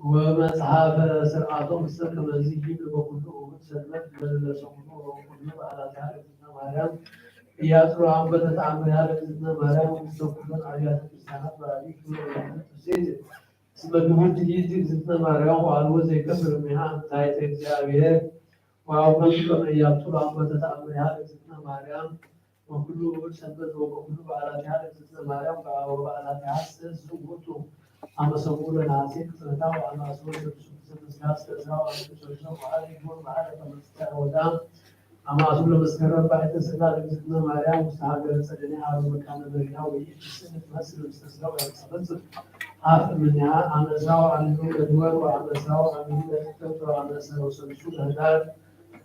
ومصحف سرعتهم السكن الذي بكل سلمت من سمو وكل على تعالى مريم ياتوا عم بتتعامل هذا سيدنا مريم وسكن عليها السنه بعديك سيد سبب جديد سيدنا مريم وعلو زي كفر منها تايت እግዚአብሔር وأوقات ياتوا عم بتتعامل هذا سيدنا مريم وكل سبب وكل على تعالى سيدنا مريم وعلى تعالى سبوته أما سبورة ناسك سنتاو أما سبورة سنتاس كسراو سنتاو على يقول معنا كمستر ودام أما سبورة مسكرة بعد سنة لجنة مريم مستعجل سجنها على مكان بريها ويجي سنة مسر مستسلم ويصبت عارف منها أنا ساو على الدول وأنا ساو على الدول وأنا ساو سنشوف هذا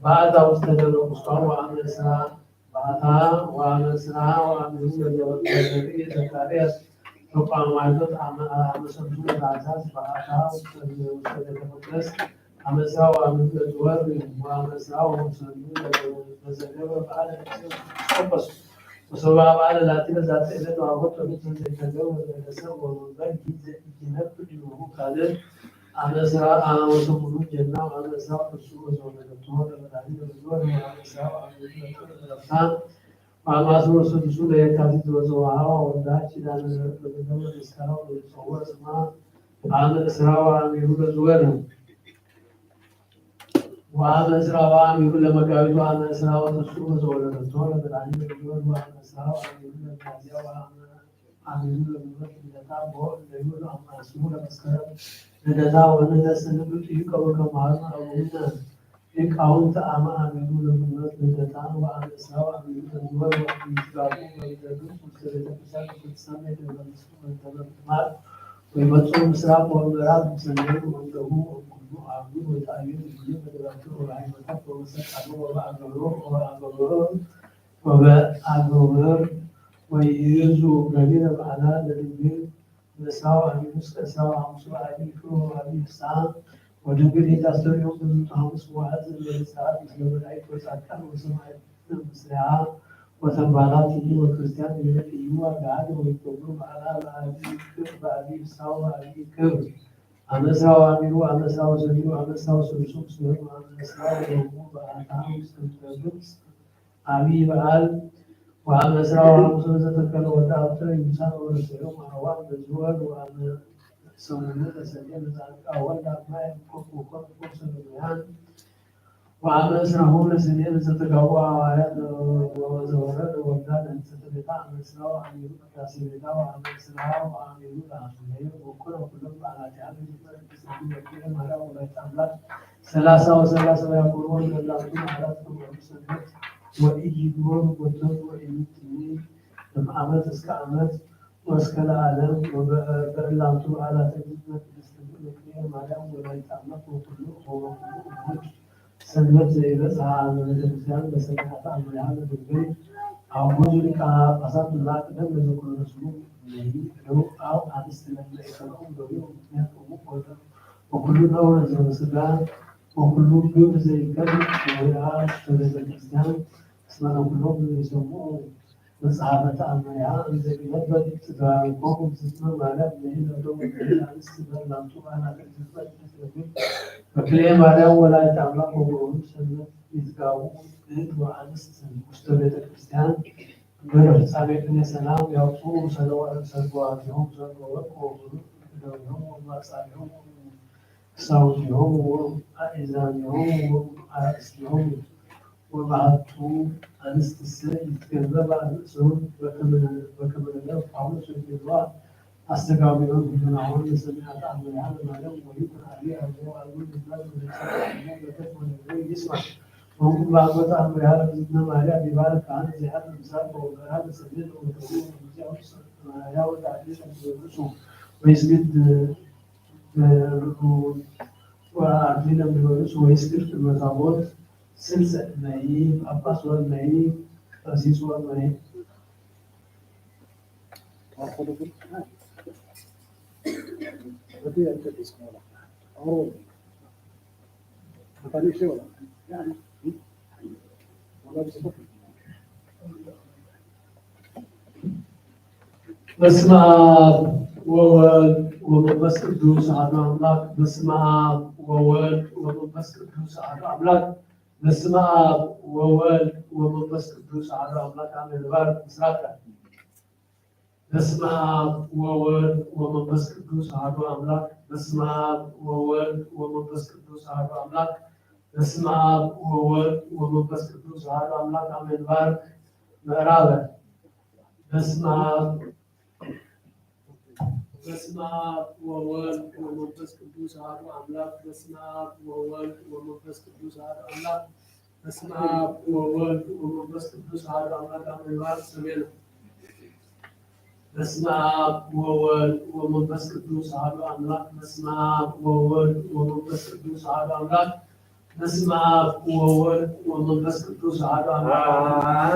بعد أستدل مستوى وأنا سا بعدها وأنا سا وأنا سا زكريا ربما معدود عم سنتون العزاز بعدها وستدرس عم ساو عم الدول وعم ساو سنتون مزجبة بعد بس وسبب على الاتي ذات إذا تعبت مثل التجاوز النسب والمنبر جنب كل هو قادر عم ساو عم سمون جنة وعم ساو السوق زمان الدكتور العليم الدكتور وعم ساو عم الدكتور وعلى أساس الرسول يكاد يتوزعها ونداش إلى الدولة الإسلام والصور اسمها عن إسراء وعن يهود زوجهم وعن إسراء وعن يهود مكاوي وعن إسراء وتسوق زوجهم الدولة بالعلم الدول وعن إسراء وعن يهود الكازيا وعن يهود الملك النتاب ويهود عن مسؤول مسكرة النتاب والناس نقول يكبر كمارنا أبونا كاونت أما أمينون الملك النتاب وعن إسراء وعن يهود الدول وعن يسرعون ويدرون مستردة بسان وتسمى الدمار ويبطلون إسراء والمراد مسلمين وعنده وكله عبده وتعيين الجيب ودراته ورحمته ومسكته وبأغرور ويرزو غرير على الرجل نساء أبي مسك ساء عمسو أبي كرو أبي سان ودبر يتأثر يوم من تهمس وعز النساء مثل العيد وسكن وسمعت المسرعة وتنبالاته وكريستيان يلقي يوا بعد ويكبرون على أبي ساء أبي كرو أنا ساء أميرو أنا ساء سميرو أنا ساء سلسوم سميرو أنا ساء يومو بأتاهم سلسوم أبي بعال وأنا ساء وأمسو زتكل ودعوت إنسان ورسيهم أروان بزوال وأنا سميرو سجل ذلك أول ما يكون سميران وأنا سرهم لسنين ستقوى آيات وزورات وبدال ستبقى عن إسراء وعن يهود كاسيرنا وعن إسراء وعن يهود عشمين وكلهم على تعالى الإسلام على ولا تعمل ثلاثة ويقولون اللهم على ثم وإيجون وتن وإيمتني لما عملت اسكعمت واسكال عالم وبرلامتو على تجدنا الإسلام على ولا تعمل وكله سنت بسعى على الإنسان بسنة عمل هذا بالبيت أو مجرد كأساس الله قدم ذكر الرسول لو أو عن استلام لإخلاقهم دولهم وكل دولة زي السودان وكل دولة زي الكلب وعاش زي الإسلام اسمنا كلهم يسموه مسعى عمل زي نبض تدعوهم تسمى على بنين دولة عن استلام لا تبع على فكلهم على ولا يتعلقوا سنة يتقاوموا وعنست مستويات الكريستيان غير حسابين سلام يعطوا صلواتهم صلواتهم ومصالحهم صوتهم وأذانهم وأسلهم وبعثوا عنست يتكذب عن السنة وكمل الله فعلوا سنة الله أستقابلهم بجناحهم سمعت عن العالم عليهم ويكون عليها وأقول للناس من يسمع وهم بعض عن العالم إنما عليها ببارك عن زيادة المساق وهذا سبيل وتقول ما يعود عليهم بالرسوم ويسجد وعدينا من الرسوم ويسجد في المزامات سلسة المعين أباس والمعين أسيس والمعين بدي أنت تسمع ولا أروح ما تاني شيء ولا يعني ولا بسبب بسم الله ወወልድ ወመንፈስ ቅዱስ አሐዱ አምላክ። በስመ አብ ወወልድ ወመንፈስ ቅዱስ አሐዱ አምላክ። በስመ አብ ወወልድ ወመንፈስ ቅዱስ አሐዱ አምላክ አሜን። ባርክ ምስራቅ በስመ አብ ወወልድ ወመንፈስ ቅዱስ አሐዱ አምላክ። በስመ አብ ወወልድ ወመንፈስ ቅዱስ አሐዱ አምላክ። በስመ አብ ወወልድ ወመንፈስ ቅዱስ አሐዱ አምላክ አሜን። ባርክ ምዕራበ በስመ አብ ወወልድ ወመንፈስ ቅዱስ አሐዱ አምላክ። በስመ አብ ወወልድ ወመንፈስ ቅዱስ አሐዱ አምላክ። በስመ አብ ወወልድ ወመንፈስ ቅዱስ አሐዱ አምላክ አሜን። ባርክ ሰሜን በስመ አብ ወወልድ ወመንፈስ ቅዱስ አሐዱ አምላክ። በስመ አብ ወወልድ ወመንፈስ ቅዱስ አሐዱ አምላክ። በስመ አብ ወወልድ ወመንፈስ ቅዱስ አሐዱ አምላክ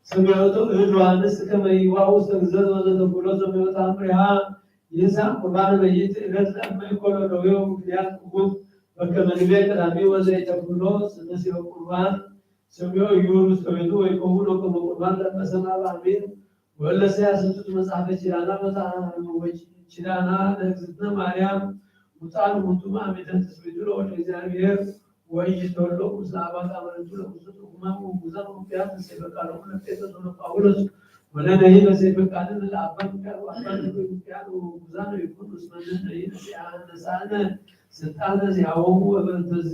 ሰማያዊቱ ዮሐንስ ከመይዋ ውስጥ ተግዘዝ ወዘተኩሎ ሰማያዊት አምሪሃ ይንሳን ቁርባን በይት ዕለት ለመይኮሎ ደዌው ምክንያት ጉብ በከመንቤ ቀዳሚ ወዘይተኩሎ ስነሲዮ ቁርባን ሰማዮ ይሁን ውስጥ ቤቱ ወይ ቆሙሎ ከመ ቁርባን ለመሰማ አሜን። ወለሰ ያስጡት መጽሐፈ ኪዳና መጽሐፎች ኪዳና ለእግዝእትነ ማርያም ሙጣን ሙቱማ አሜተን ተስቢቱ ለወደ እግዚአብሔር ወይተወሎ ሙሳባታ ወለቱ ለቁስጡ ሁማሙ ሙዛሙ ቢያት ሰይፈቃሉ ለጴጥሮስ ወጳውሎስ ወለነይ በሰይፈቃሉ ለአባን ጋር አባን ቢያሉ ሙዛኑ ይኩን እስመነ ይነሳነ ስልጣነ ሲያወሙ ወበንተዝ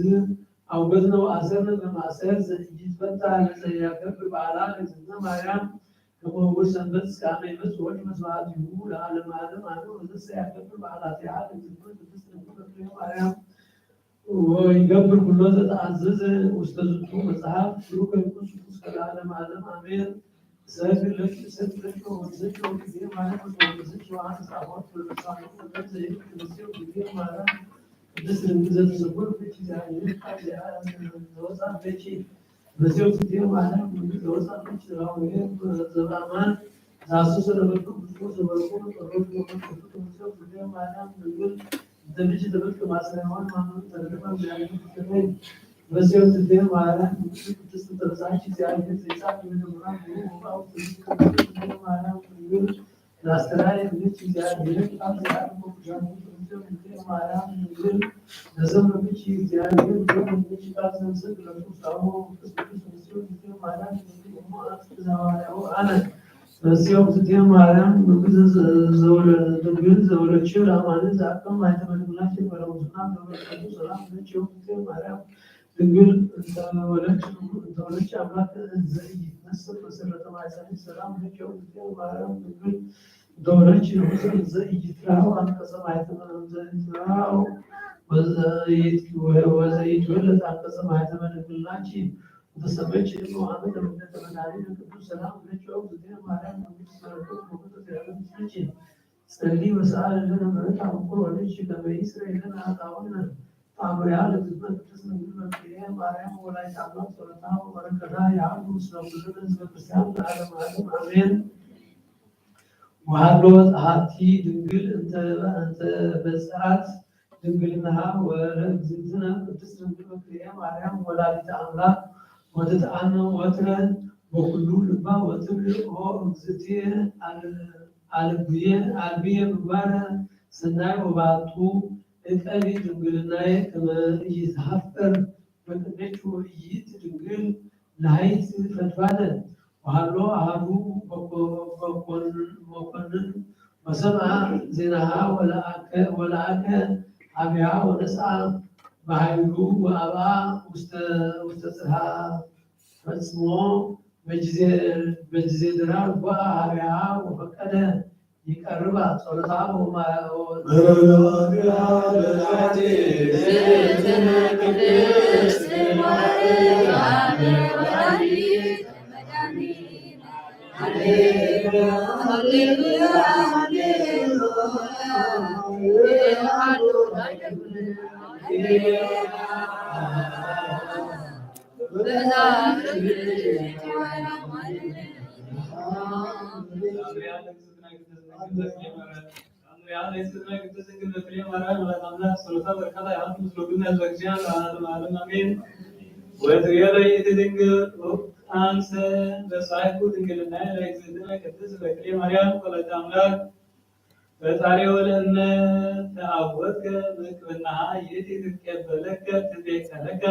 አውገዝነው አሰርነ በማሰር ዘይዝበታ ለሰያከብር በዓላ ለእግዝእትነ ማርያም ከመወስ ሰንበት እስካመ ይመጽ ወልድ መስዋዕት ይሁ ለዓለም ዓለም አኑ ወዘሰያከብር በዓላቲሃ ለእግዝእትነ ማርያም ወይገብር ኩሎ ዘተአዘዘ ውስተ ዝንቱ መጽሐፍ ብሩክ ቅዱስ እስከ ለዓለመ ዓለም አሜን። ሰግለክ ወንዘች ጊዜ ማለት ወንዘች ዮሐንስ አባት በመጽሐፉ ወንዘች ጊዜ ማለት ቅድስት ድንግል ዘተሰወር ፍቺ ዛሬ ቃልያ ዘወፃ ፍቺ በዚያው ጊዜ ማለት ዘወፃ ፍቺ ዛሬ ዘባማን ዛሱ ስለበቁ ብዙ ዘበቁ ተሮዱ ወንዘች ጊዜ ማለት ድንግል እንደዚህ ተበቅ ማስረዋን ማመን ተረፈ ያለው በዚያው ትደም ማርያም ቅድስት ተበዛች እግዚአብሔር ዘይጻፍ ምንምራ ወጣው ማርያም ይሁን ላስተራይ ልጅ እግዚአብሔር ቃል ያለው ጃሙ ማርያም ይሁን ለዘመኖች እግዚአብሔር ልጅ ቃል ዘንሰት ለቁጣው ቅዱስ ማርያም ይሁን አነ በዚያው ትደም ማርያም ንጉሥ ዘወለች ራማን ዛቀም አይተመልምላቸው በረውና በረከቱ ሰላም ነች ትደም ማርያም ድንግል ተወለች አምላክ ዘይትነስር መሰረተ ማይሳኒ ሰላም ነች ትደም ማርያም ድንግል ተወለች ዘይትራው አንቀጸ ማይተመ ዘይትራው ወዘይትወለድ አንቀጸ ማይተመ ድንግልናች ተሰበች መሐመድ እምነት ተመናሪ ቅዱስ ሰላም ነች ትደም ማርያም ንጉሥ በረከቱ ሞገስ ያለች ጸልይ ወሰአል ለነ ምሕረት አምቆ ወልጅ ለበይስራኤል ለነ አጣውነ አብያ ለዝመት ተስነግር ማርያም ወላይ ታማት ሶለታ ወበረከታ ያሉ ስለምድር ህዝበ ክርስቲያን ለዓለም ዓለም አሜን። ወሃሎ ጸሐቲ ድንግል እንተ በጽአት ድንግልናሃ ወለእግዝእትነ ቅድስት ድንግል ማርያም ወላዲተ አምላክ ወትትአነ ወትረ በኩሉ ልባ ወትብልኦ እግዝእትየ አልብየ ምግባረ ሰናይ ወባቱ እቀቢ ድንግልናየ ከመ ኢይትሐፈር በቅድስት ወኢይት ድንግል ናይት ፈድፋደ ወሃሎ አሐዱ መኮንን ወሰምዐ ዜናሃ ወለአከ አብያ ወነስአ በኃይሉ ወአብአ ውስተ ጽርሐ ፈጽሞ በጊዜ ድራር ቦአ አብያ ወፈቀደ ይቀርባ ጸሎታ ፈጣሪ ወለነ ተአወከ በቅብናሃ የት ትቀበለከ ትቤቀለከ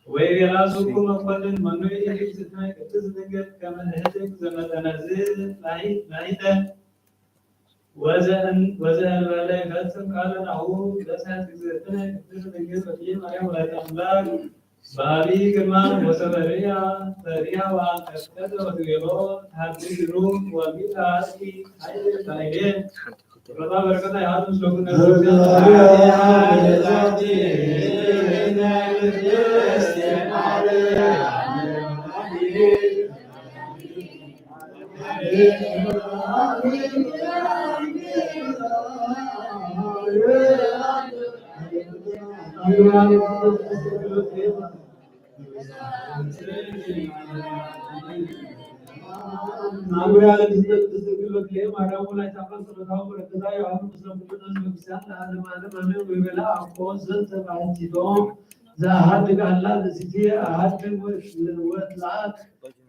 ወይ የራሱኩ መኮንን መኑ የእግዝእትነ ቅድስት ድንግል ከመ ንህትክ ዘመጠነዝ ላይተ ወዘእንበለ ይፈጽም ቃለ ናሁ ለሰት እግዝእትነ ቅድስት ድንግል በድንግል ማርያም ወላዲተ አምላክ በዐቢይ ግርማ ወሰበርያ ፈሪሃ ወአንቀጥቀጠ ወትቤሎ ታድግሩ ወሚጣቂ ኃይል ታይሌ ረባ በረከታ ያሉ ስለኩነ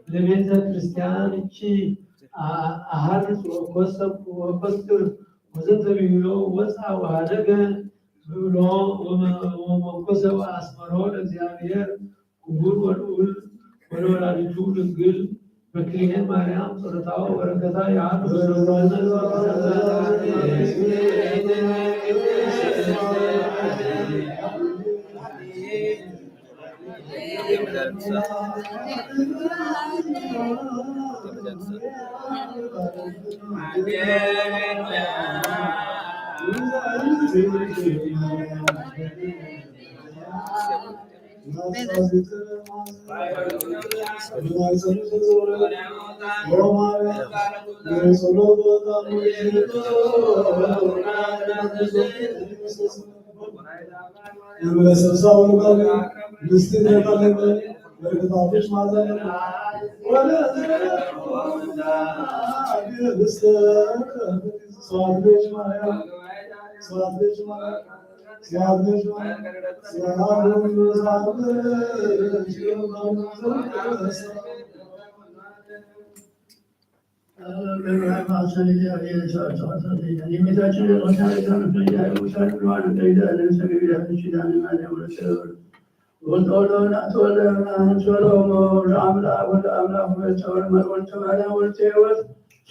ለቤተ ክርስቲያን እቺ አሃር ወኮስር ወዘተቢሎ ወፃ ወሃደገ ብሎ ወመንኮሰብ አስመሮ ለእግዚአብሔር ክቡር ወልዑል ወለወላዲቱ ድንግል በክልኤ ማርያም ጸሎታው በረከታ ያሉ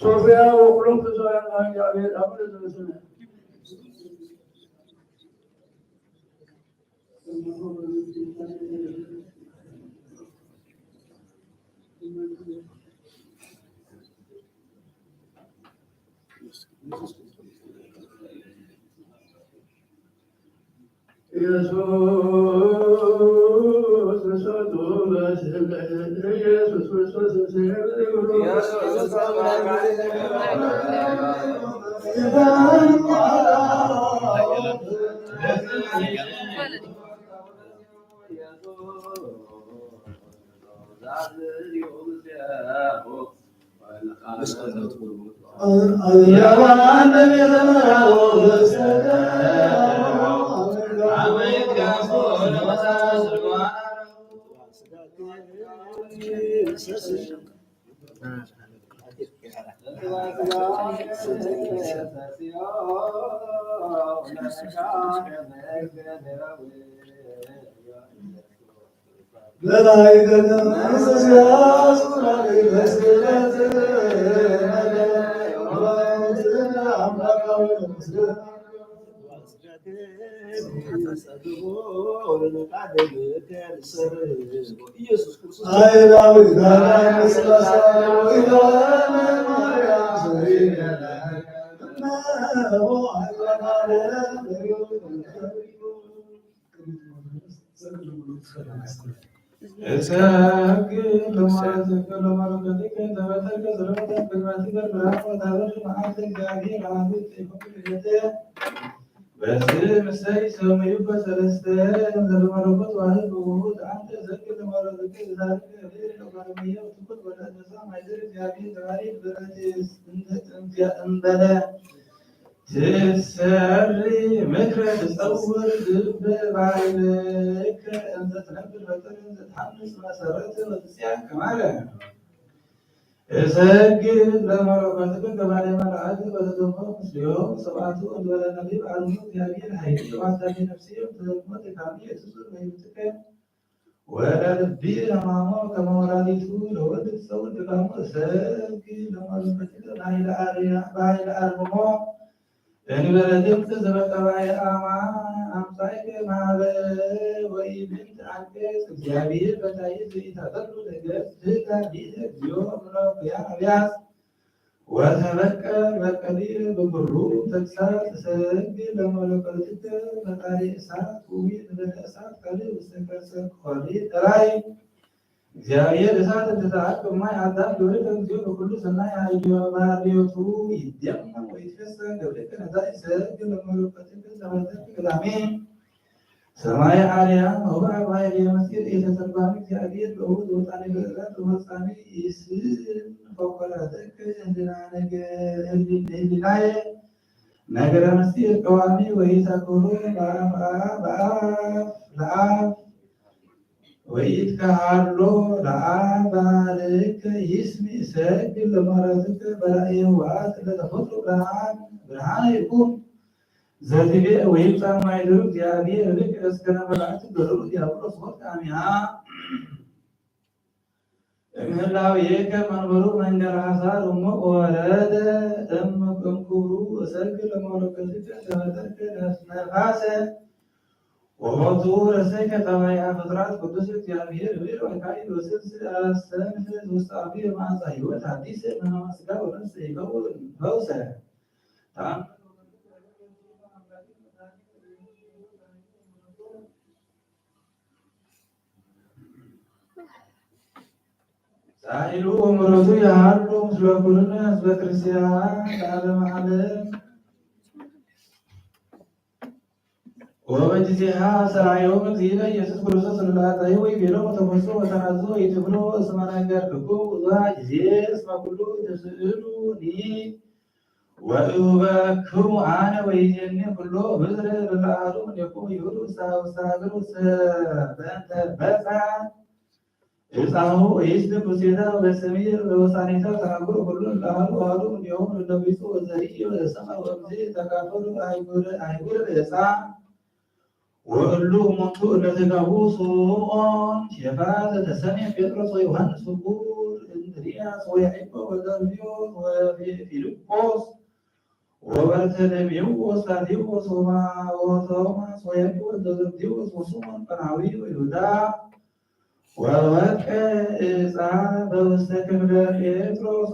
ሶፊያ ወቁሎም ተሰዋያን እግዚአብሔር አቡነ ዘበሰማያት تسري مكر تصور ذب بعينك انت تنبل بطل انت تحمس مسارات وتسيان كمالا اسجل لما ربطك كما لما رأيت وتدوم مسليوم سبعته ولا النبي بعد موت هذه الحياة وعدني نفسي وتدوم كامية تسر ويبتك ولا تبير ماما كما ولادته لو تتصور كما سجل لما ربطك بعيد أربعة يعني بلدم تزبط باي أما أمسايك ماذا ويبنت عنك سجابير بتاعي زي تدلو لجس تدابير يوم ربيع بياس وتذكر بقدير بمرو تكسر تسجل لما لقيتك بطاري ساعة ومين بتأسات قليل وسكر خالي تراي እግዚአብሔር እሳት እንደተዓቀብ ማይ አዳም ገብረከ እግዚኦ በኩሉ ሰናይ አየሁ ባሪዮቱ ይደም ወይፈሰ ገብረከ ነዛይ ሰግ ለመለከተ ዘመዘክ ቅዳሜ ሰማይ አርያም ወባ ባይ የመስጊድ የተሰባሚ እግዚአብሔር በውድ ወጣኔ በእራት ወጣኔ ይስን ፈቆራተክ እንደና ነገር ነገረ መስጊድ ቀዋሚ ወይታ ኮሮ ለአብ ويتكهرلو لعبالك يسمي سجل لمراتك برأي وقت لتفضل برهان يكون ذاتي بيه ويبقى ما يدرك ديابي لك اسكنا برأيك برأيك ديابو صوت كاميها من الله يكا منبرو من جرحسار أمك ورد أمك أمكورو سجل لمراتك تفتك نفاسه وموضوع رسائك طبعا فترات قدس እግዚአብሔር ወይሮ ካይ ወስስ አስተንፈ ወስጣቢ ማን ሳይወት አዲስ ነው ማስጋው ረስ ይገው ፈውሰ ታም ሳይሉ ወመረቱ ያሉ ስለኩልና በክርስቲያን ዓለም ዓለም وبجزها سرايوم زينة يسوع كرسي صلى الله عليه وسلم وتمسوا وتنازوا يتبروا اسمنا جركوا وزاج زيس ما كله تسألوني وأبكم أنا ويجني كله بذر بالعالم يكون يروس وساغروس بنت بسا إسحاق ويسلك سيدا وسمير وسانيتا تناقر كل الأهل وهارون يوم النبيس وزري وسماء ومزي تكافر أيقول إسحاق وقلوا منطق لتكابوس ومؤن شفاعة تسمي بطرس ويوحنس وبول إندرياس ويعيب وزربيوس وفيلبوس وبرتلميوس وثاديوس وثوماس ويعقوب وزبديوس وسمعون بن ويهودا ووقع إسحاق واستكمل بطرس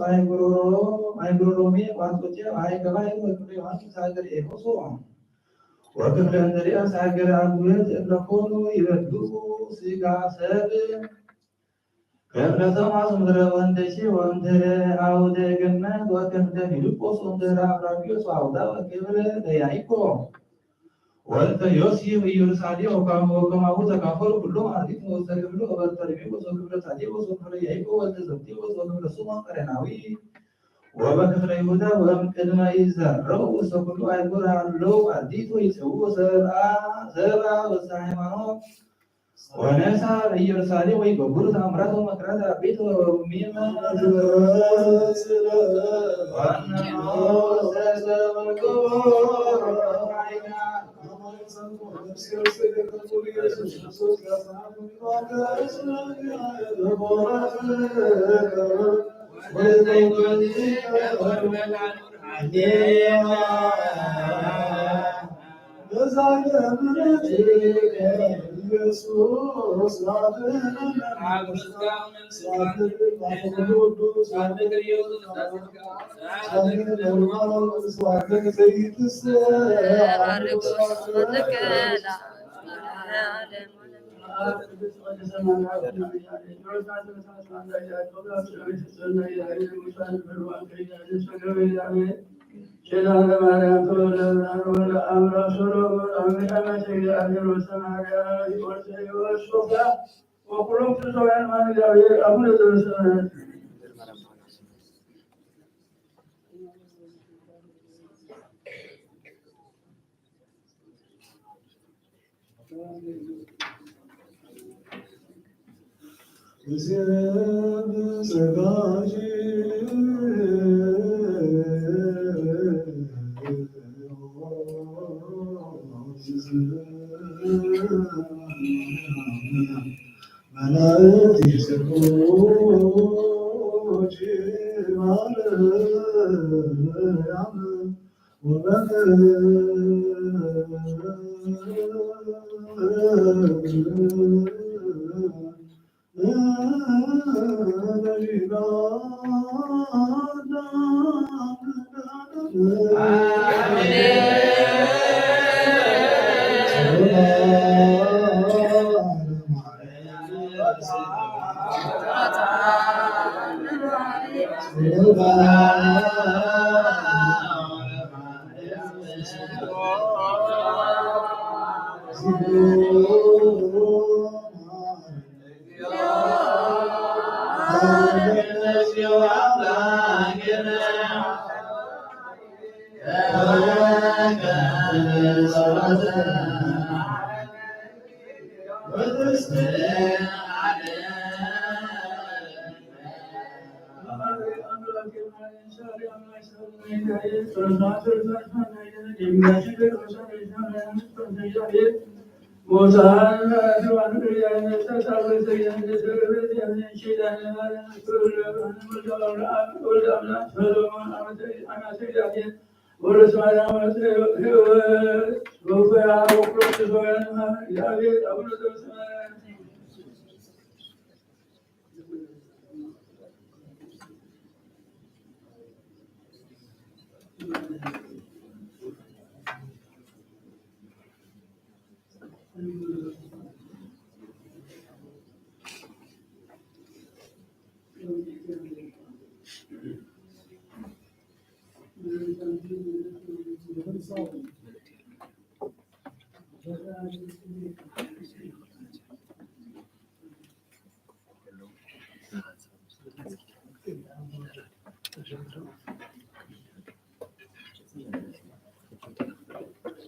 أيقرومي وأنطوكيا وأيقبائل وكل يوحنس هاجر إيهوسوم وكفل أندرياس هاجر عبويت إبلكونو يبدو سيقا سابق كفل توماس مدر وندشي وندر عود جنات وكفل فيلبوس وندر أبرابيوس وعودا وكفل ديايكو ولت يوسي ويرسالي وكما هو تكافر كلهم عديد وستكفل وبرتلميوس وكفل تاديوس وكفل يايكو ولت زبديوس وكفل سوما قرناوي وبكفر يهودا وبقدم يزرعوا وسكلوا أيقور علو عديد ويسووا سبعة وسهيمانوت ونسى يرسالي ويقبر تمرات ومكرات عبيد وميما وأنه سيسا والقبور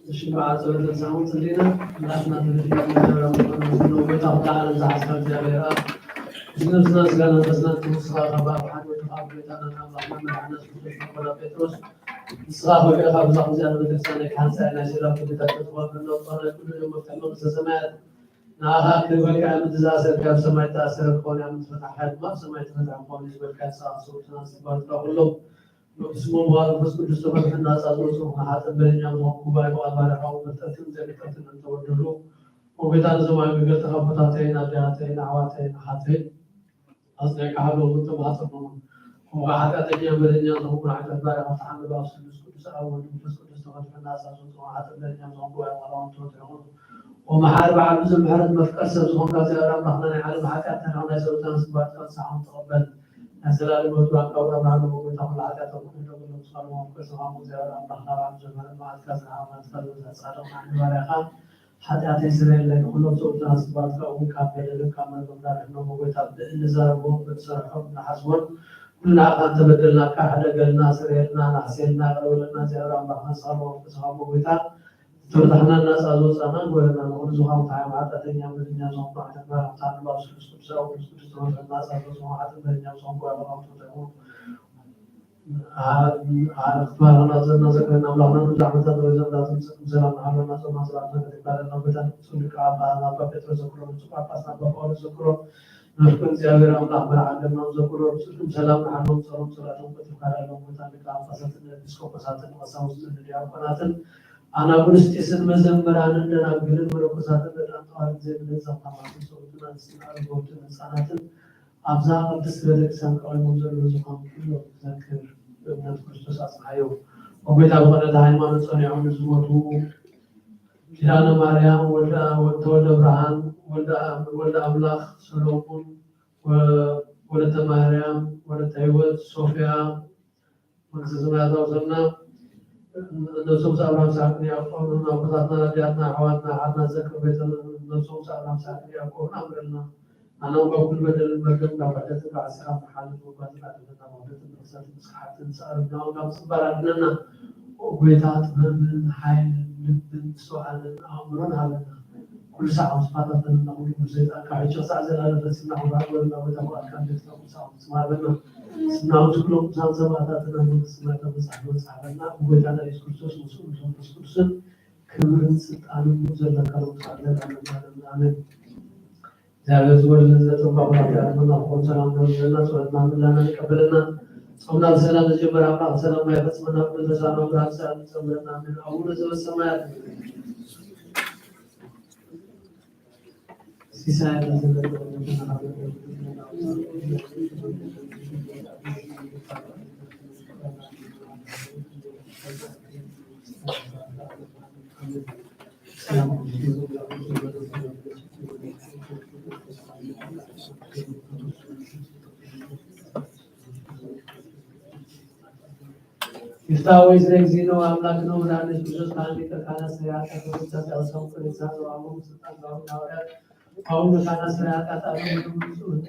الشبعة سورة الزعوم تلينا لأحنا تلينا من ويتهم تعالى زعزها الجابرة نفسنا سجانا نفسنا تمسخا خباب حد وتخاف بيتانا الله محمد عنا سبحانه ولا بيتروس إصغاء وكذا خاب زعم زيادة بترسانة كان سألنا شراف كده تدخل من النطار كل يوم مفتمر سسمات ناها كذا كان متزاسر كان سمعت تأثير القول عم تفتح حد ما سمعت فتح قول يسبر كان صار صوت ناس تبارك الله اسمه مبارك بس كل سبب في الناس أدرسهم حتى بين يوم وكوبا يقعد على حوض التأثير زي كتير من تودلو وبيتان زمان بيقول تخبطاتين أرجعتين عواتين حاتين أصدق حلو متباطن وبعد أتجي بدنيا ظهور على البارح وتحمل بأس الكل سأول بس كل استغفر في الناس عشان حتى بدنيا ظهور على وانتم ومحارب على بزم محارب مفكسر زهون كذا أرام رحنا على محاكاة هنا يسوي تنسبات كنسعهم تقبل نزل على الموضوع كورا مع الموضوع تقبل حاجات وكل يوم نصار وكسرهم وزيارة رحنا على بزم مع كذا عام نتكلم نصار مع المراخة حتى تزرع لك كل صوت تنسبات كأو كابل كامل بدار إنه موجود تبدأ النزار هو بتصرف نحسون كلنا أخذ تبدلنا كحد قلنا سريرنا نحسينا قلنا زيارة رحنا صار وكسرهم موجود تفتحنا الناس أزوجنا ولنا نقول زوجهم تعالى عادة الدنيا من الدنيا زوج واحد ما تعالى الله سبحانه وتعالى وسبحانه الناس أزوجهم عادة الدنيا زوج واحد ما تقول على اختبارنا نزلنا ذكرنا بلغنا نزعم تدريجا لازم سلام على الناس وما سلامنا كتبنا نبتة سنك عبارنا بابتر زكرون سبحان الله بقول زكرون نشكر زيادة الله برعانا زكرون سلام عليهم سلام سلام كتبنا لهم بتانك عباسات الديسكو بساتن وسامس الدنيا وقناتن أنا بنستيسن مزمر عن عندنا قلنا مركزات الدنيا طال زي من زمان ما صوتنا نسمع صوتنا سناتن أبزار تسردك سانكال منظر وزخم كله ذكر ابن كريستوس أسمعيه وبيت أبغى دائما نصنع نزوته كلانا مريم ولد إبراهيم ولد أبلاخ سلومون ولد مريم ولد أيوب صوفيا مكسسنا دوسنا نصوم سأبرام ساكني أقول نقطتنا رجعتنا عواتنا عدنا ذكر بيت نصوم سأبرام ساكني أقول أمرنا أنا أقول بدل المردم بعد ذلك عسكر محل وبعد ذلك موجود النصات مسحات نسأل نوع صبر لنا وبيتات من حين من سؤال أمرنا لنا كل ساعة مصفاتة نقول مزيد أكاعي شو ساعة زلالة بس نحن بعد ولا ولا كان يتكلم ساعة سمع لنا سمعوا كلهم ساعة زماتنا من سمعت مسح لنا وبيتنا يسكتوس مسؤول يسكتوس كبرن ستان مزيد كلام ساعة لنا زاوية زور النزات وبعض من الله سلام لنا سلام لنا قبلنا صونا السلام الجبر الله سلام ما يبص من أبو سلام الله سلام سلام من أول زور السماء سيساعد يستوي إزاي زينو أملاك نو رانيش بجوز خاني كخانة سريعة كتبت تأوسهم كريسان وعموم سلطان داون نورات أو كخانة سريعة كتبت مسؤول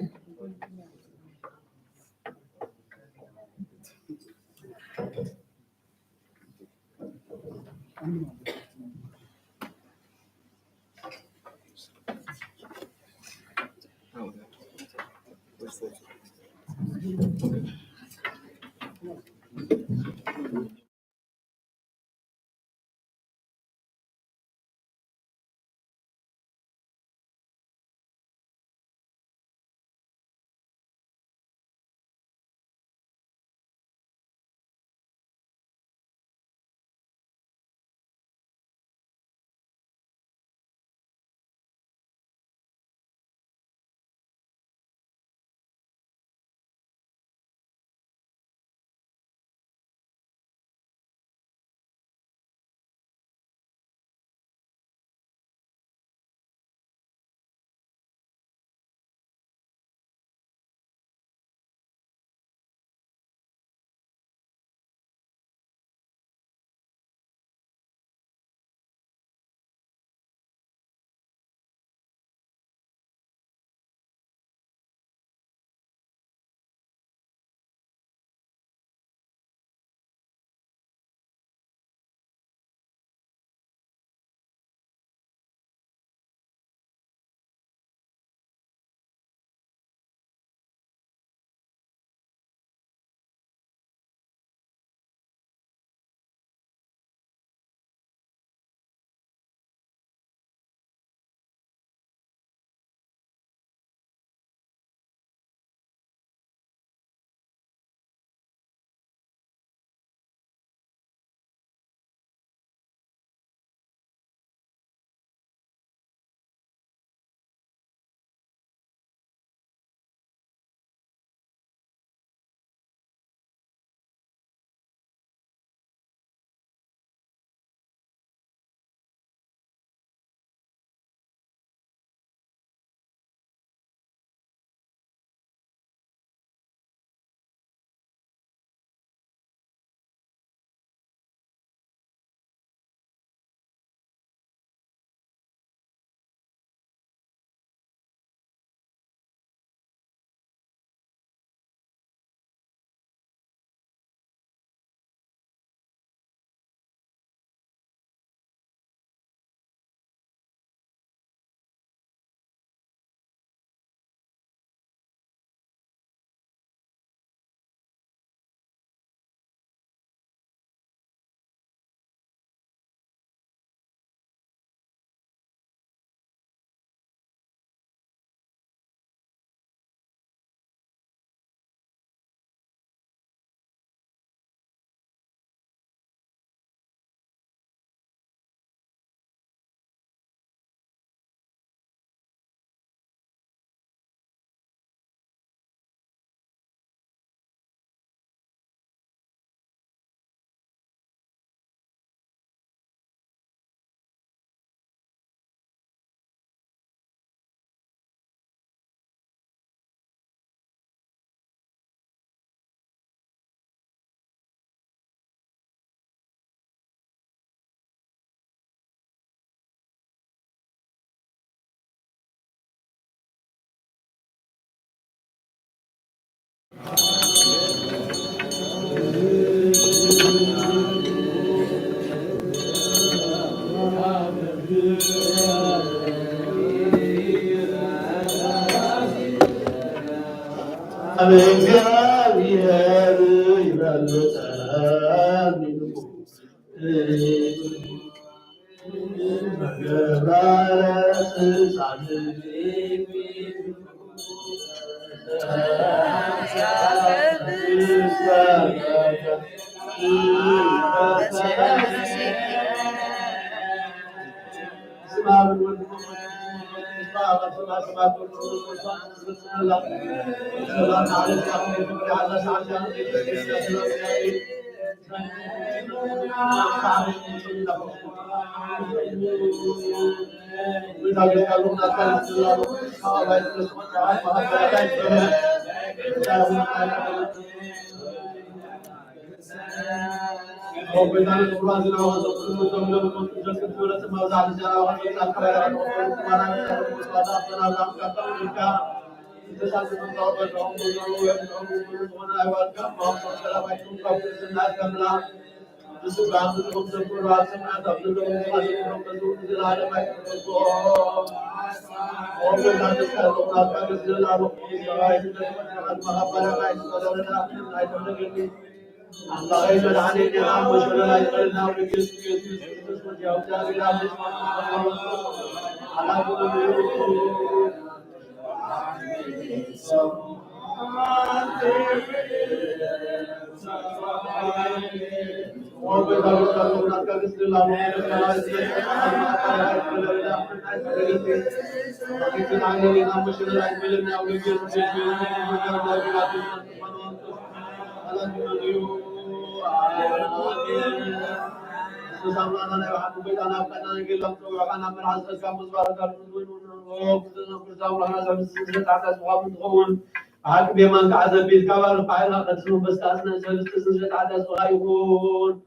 بيمان قاعد بيت كبار فاعل قدسون بس كاسنا سلست سلست عدد صغيرون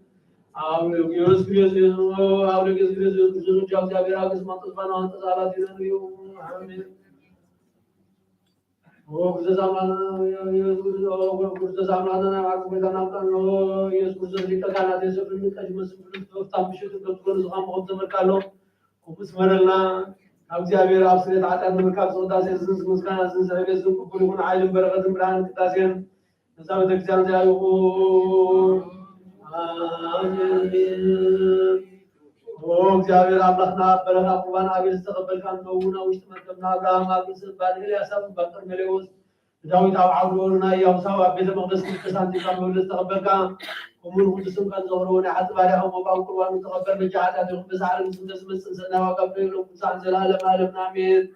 أو يوسف يوسف أو يوسف يوسف جاب جابيرا قسمة تصبنا وانت زالات ينويو آمين وكذا زمان كذا زمان أنا أقول لك أنا كان يوسف يوسف كان هذا يوسف من كجمس تامشوا تقولون زخام خبز مركالو خبز مرنا እግዚአብሔር አብ ስለ ጣጣን መልካም ጾታ ሲዝዝ ምስጋና ሲዘበዝ ኩሉ ይሁን ኃይልን በረከትን ብርሃን ቅዳሴን እዛ በተክርስቲያን ላይ አሜን እግዚአብሔር አምላክና በረካ ቁርባን አቤል ተቀበልካን ነውና ውስጥ መጥተና አብርሃም አብስ ባድል ያሳብ በቅር መለውስ ዳዊት አብዓውዶና ያውሳው ቤተ መቅደስ ቅዱሳን ተቀበሉ ተቀበልካ ومن هو جسم كان زهرون حتى بعدها وقام قربان تقبل بجاهد هذا بزعل من سمس سنة وقبل له بزعل زلال ما لم نامين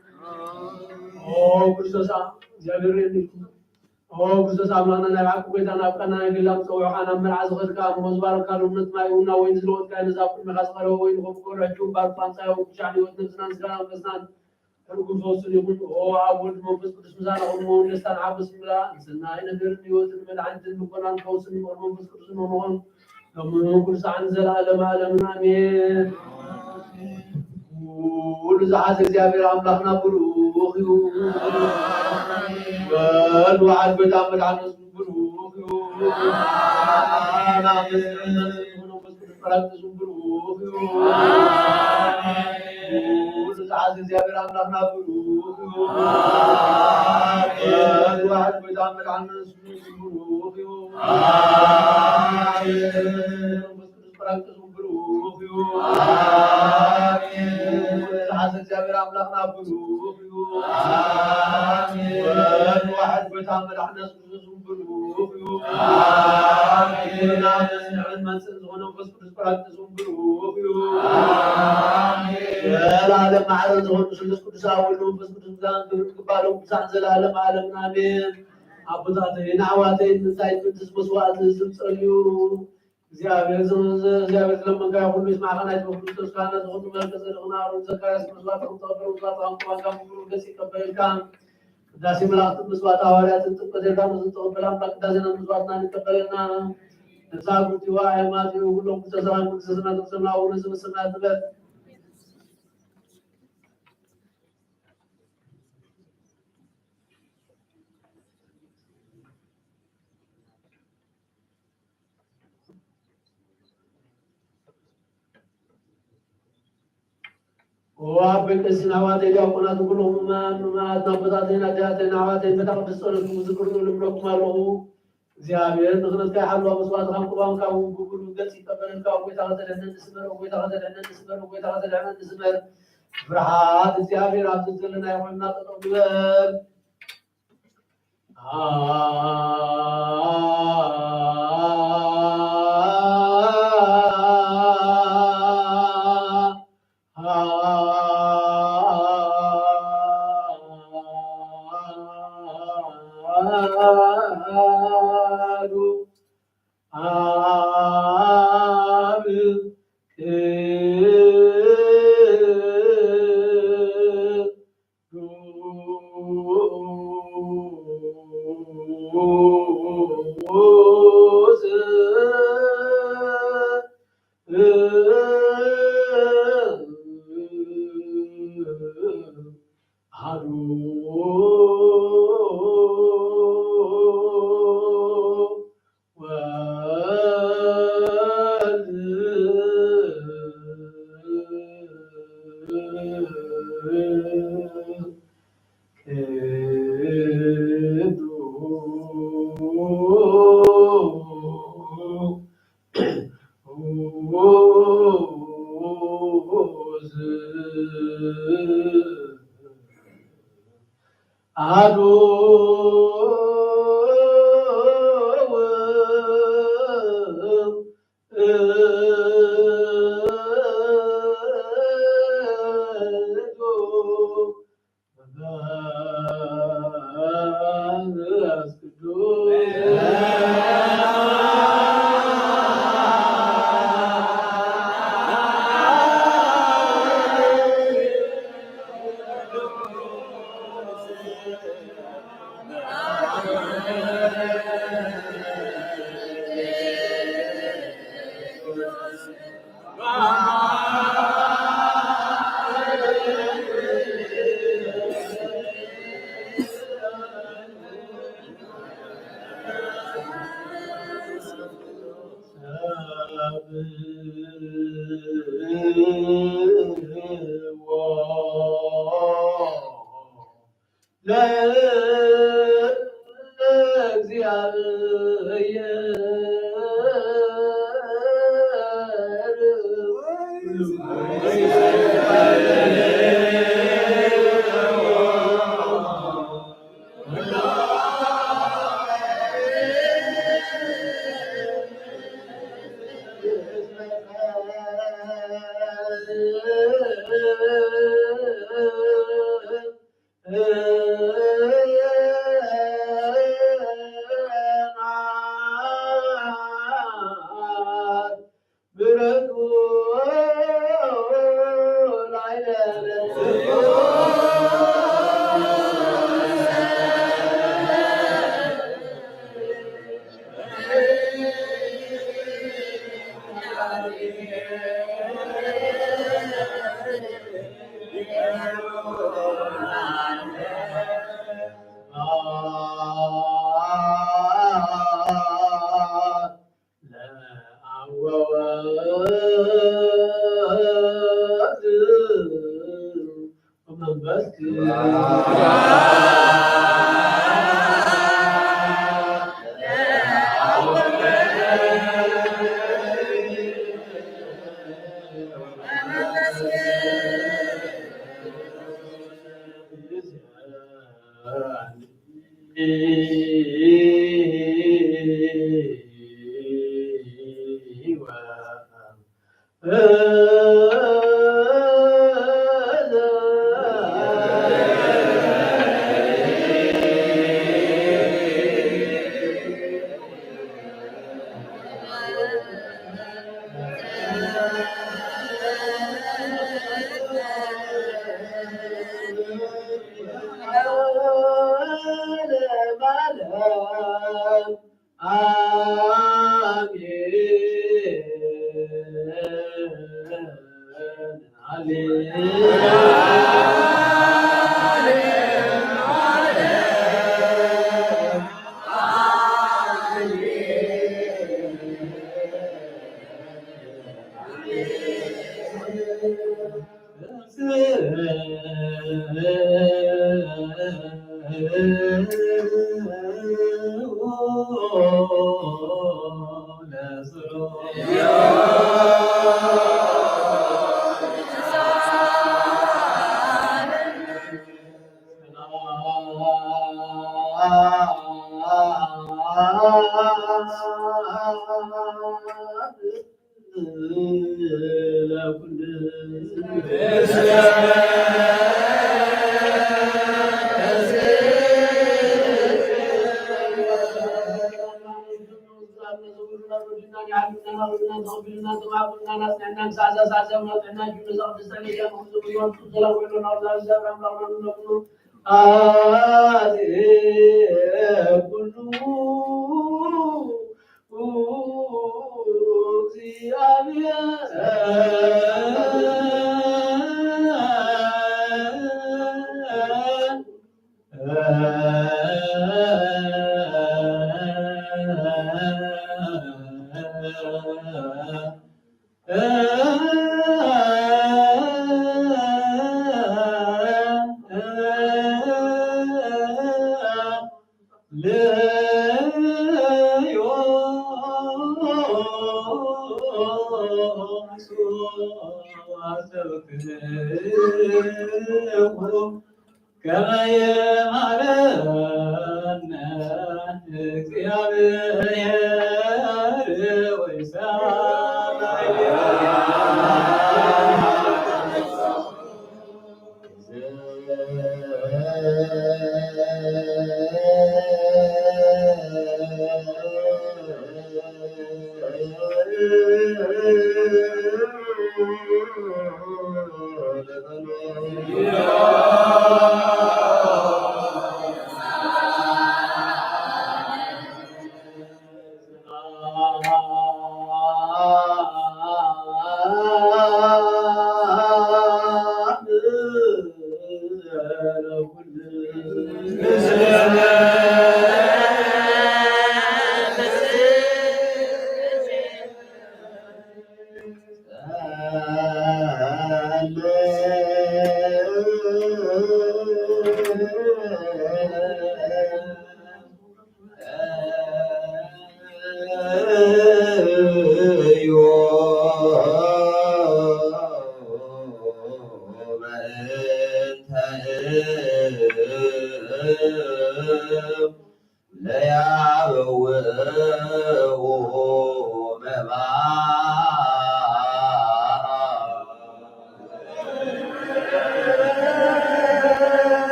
كرسوس جابرين كرسوس عملنا نبعك بيت أنا بقنا نقلهم سووا حنا من عزقت كام مزبار كانوا نتما يونا وين زلوت كان زافر مخسر وين هم كل رجوم بارفان سايو بشعني وتنزلنا سكان بسنان كلكم فوسون يقول عبود منفس قدس مزارع أمون لسان عبس بلا نسنا هنا درني وزن من عند المقنان فوسون منفس قدس أمون لما كل ساعة نزل على ما لم آمين كل ساعة زيابير أملاكنا بروخي والوعد بتعمل عن بروخي أنا منفس قدس فرقت بروخي عزيز يا بلا أملاكنا بروخ الواحد بيتعمل عن بروخ بروخ عزيز يا بلا أملاكنا بروخ الواحد بيتعمل عن بروخ من سنزغنا بس بروخ العالم عالم زهور بسلس كل ساول بس بتنزل بالقبالة وبسعد العالم عالم آمين عبداتين عواتين زايد بتسبس وقت الزمسريو زيابة لما كان يقول يسمع غنايت وخلص كان زهور مركز الغناء وزكاة مسوات ومطابر وزلاطة ومطابر ومطابر قسي قبل كان داسي ملاقت مسوات هوالات تقدر كان نزلتهم بلام تقدازنا مسواتنا نتقبلنا نزاقوا تواعي ماتي وكلهم كتسران كتسرنا تقسمنا ونزم السماء تبت وابن سنوات اليوم كلهم ما نبضاتين أجاتين عواتين بتقبل صورة وذكروا لملكم له زيابين نخلص كحلوا بصوات خمقوان كاو بقولوا قلسي قبل كاو بيتاخذ لنا نسمر وبيتاخذ لنا نسمر وبيتاخذ لنا نسمر فرحات زيابين عبد لنا يومنا تطول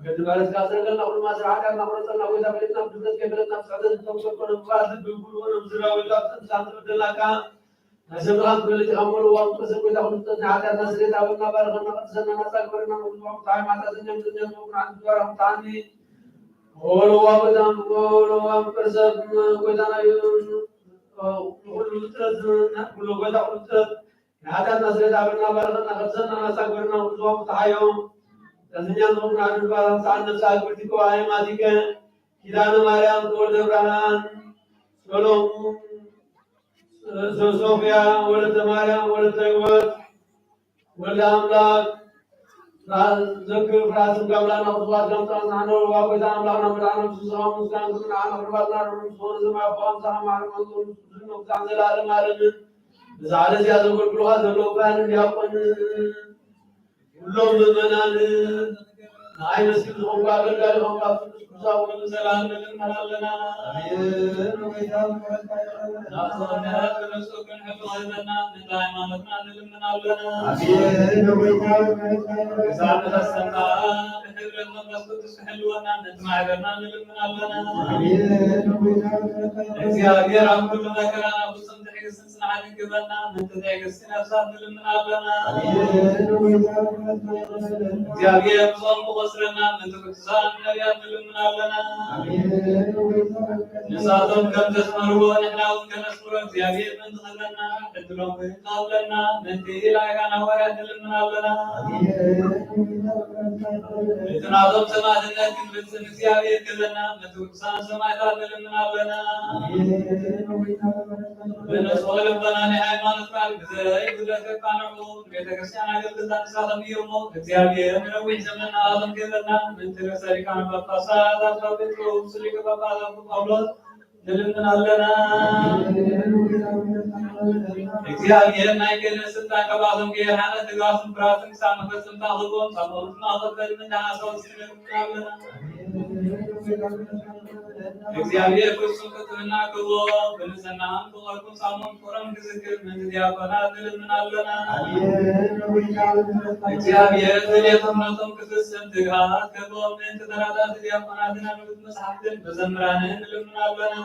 بقد بارك كاسر لنا كل ما زرعنا لنا ورثنا وإذا بلدنا بدنا كبرنا فسعدنا توصلنا بفاز بيقولون بزرع ولا تنسان بدنا كان نسبنا كل تأمل وانقسم إذا قلت نعاد نسر إذا قلنا بارغنا قدسنا نسال ورنا مطلوب تعي ما تزنيم تزنيم عن دورهم تاني ولو أبدان ولو أمكسب وإذا كل تزن كل وإذا قلت نعاد نسر إذا قلنا بارغنا قدسنا نسال ورنا مطلوب تعيهم تزنيم تزنيم عن دورهم تاني نسال ورتكو آي ما ديك كيدان مريم تولد برهان سلام صوفيا ولد مريم ولد عيوب ولد أملاك ذكر فراسم قبلنا خطوات جمتان عنه وابد أملاكنا مدعنا بسوسهم مسكان كنا عنا فرباتنا رمسون زمان فهم سهم عالم أنتم نقطان زلال مالن زعل زيادة كل هذا لو كان يقن كلهم بمنان ناي نسيب هم قابل قالهم قابل ساوون زلال من مالنا ناصرنا بنسوكن حفظنا من دائمانتنا نلمنا لنا زعل السماء بحبرنا نسكت سحلونا نتمع لنا نلمنا لنا እግዚአብሔር አምኩሉ ነገራና ፍጹም ትዕግስትን ጽናትን ግበና ምን ትዕግስትን አብዛት ነልምና ለና እግዚአብሔር ብዙም ቆስረና ምን ትቅሳን ነቢያት ነልምና ለና ንሳቶም ከም ተስመርዎ ንሕናውን ከነስምሮ እግዚአብሔር ምን ትኸለና ዕድሎም ይቃለና ምን ትኢላይካና ወርያት ነልምና ለና እትናቶም ሰማዕትነት ክንፍጽም እግዚአብሔር ክለና ምን ትቅሳን ሰማዕታት ነልምና ለና በነሶለ በናኔ ሃይማኖት ቃል ግዘይ ግዘከ ቃናሙ ቤተክርስቲያን አገልግሎት ተሳተም ይሞ እግዚአብሔር ነው ዘመን አለም ገለና ምን ተሰሪካን ጳጳሳት አባቶች ስሊቀ ጳጳሳት ጳውሎስ ልልምናለና እግዚአብሔር ናይገነ ስልጣን ከባለም ጋር ሐነት ጋስም ፍራትን ሳመፈጽም ታልቦም ታሞት ማፈቀድ ምን ታሰው ስለምናለና እግዚአብሔር ፍጹም ፍቅርና ክብር በንጽህናም በወርቁም ሳሙን ቁረም ግዝግር ምን ዲያቆናት ልልምናለና እግዚአብሔር ለየተመረጡም ክፍስም ትጋት ክብር ምን ተራዳት ዲያቆናትና ንጉስ መሳፍትን በዘምራንን ልልምናለና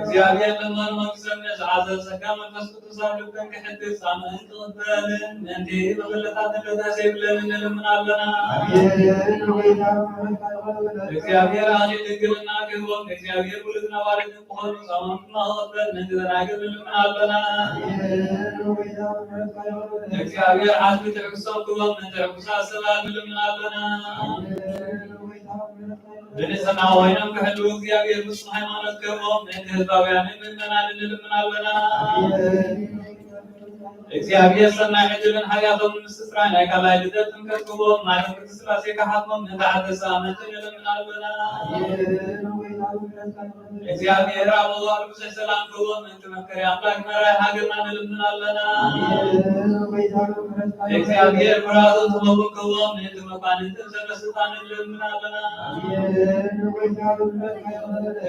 እግዚአብሔር ለማን መቅሰም ዘዓዘብ ጸጋ መንፈስ ቅዱስ አብልተን ከሕድስ ሳምንት ተቀበልን እንዴ በመለታት ለታሰብለን እንልምናለና እግዚአብሔር አሊ ድንግልና ክብር እግዚአብሔር ሁሉና ዋልድ ቆሆኑ ሳምንት ማወበል እንድናገር እንልምናለና እግዚአብሔር አዝብ ተቅሰው ክብር እንተረኩሳ ሰላም እንልምናለና በንጽህና ወይንም ከህሉ እግዚአብሔር ምስ ሃይማኖት ክብሮም ህዝባውያን ምእመናን እንልምናለና እግዚአብሔር ሰናይ ዕድልን ሀያቶም ምስጥራን ያካላይ ልደትም ከክብሮም ማለት ስላሴ ካሃቶም እንዳዓተሳ መትን እንልምናለና እግዚአብሔር አቦላር ብዘይ ሰላም ክብሮም እንትመከሪ አምላክ መራይ ሀገርና እንልምናለና እግዚአብሔር ብራቱ ተመኩ ክብሮም እንትመኳንንትን ሰበስልጣን እንልምናለና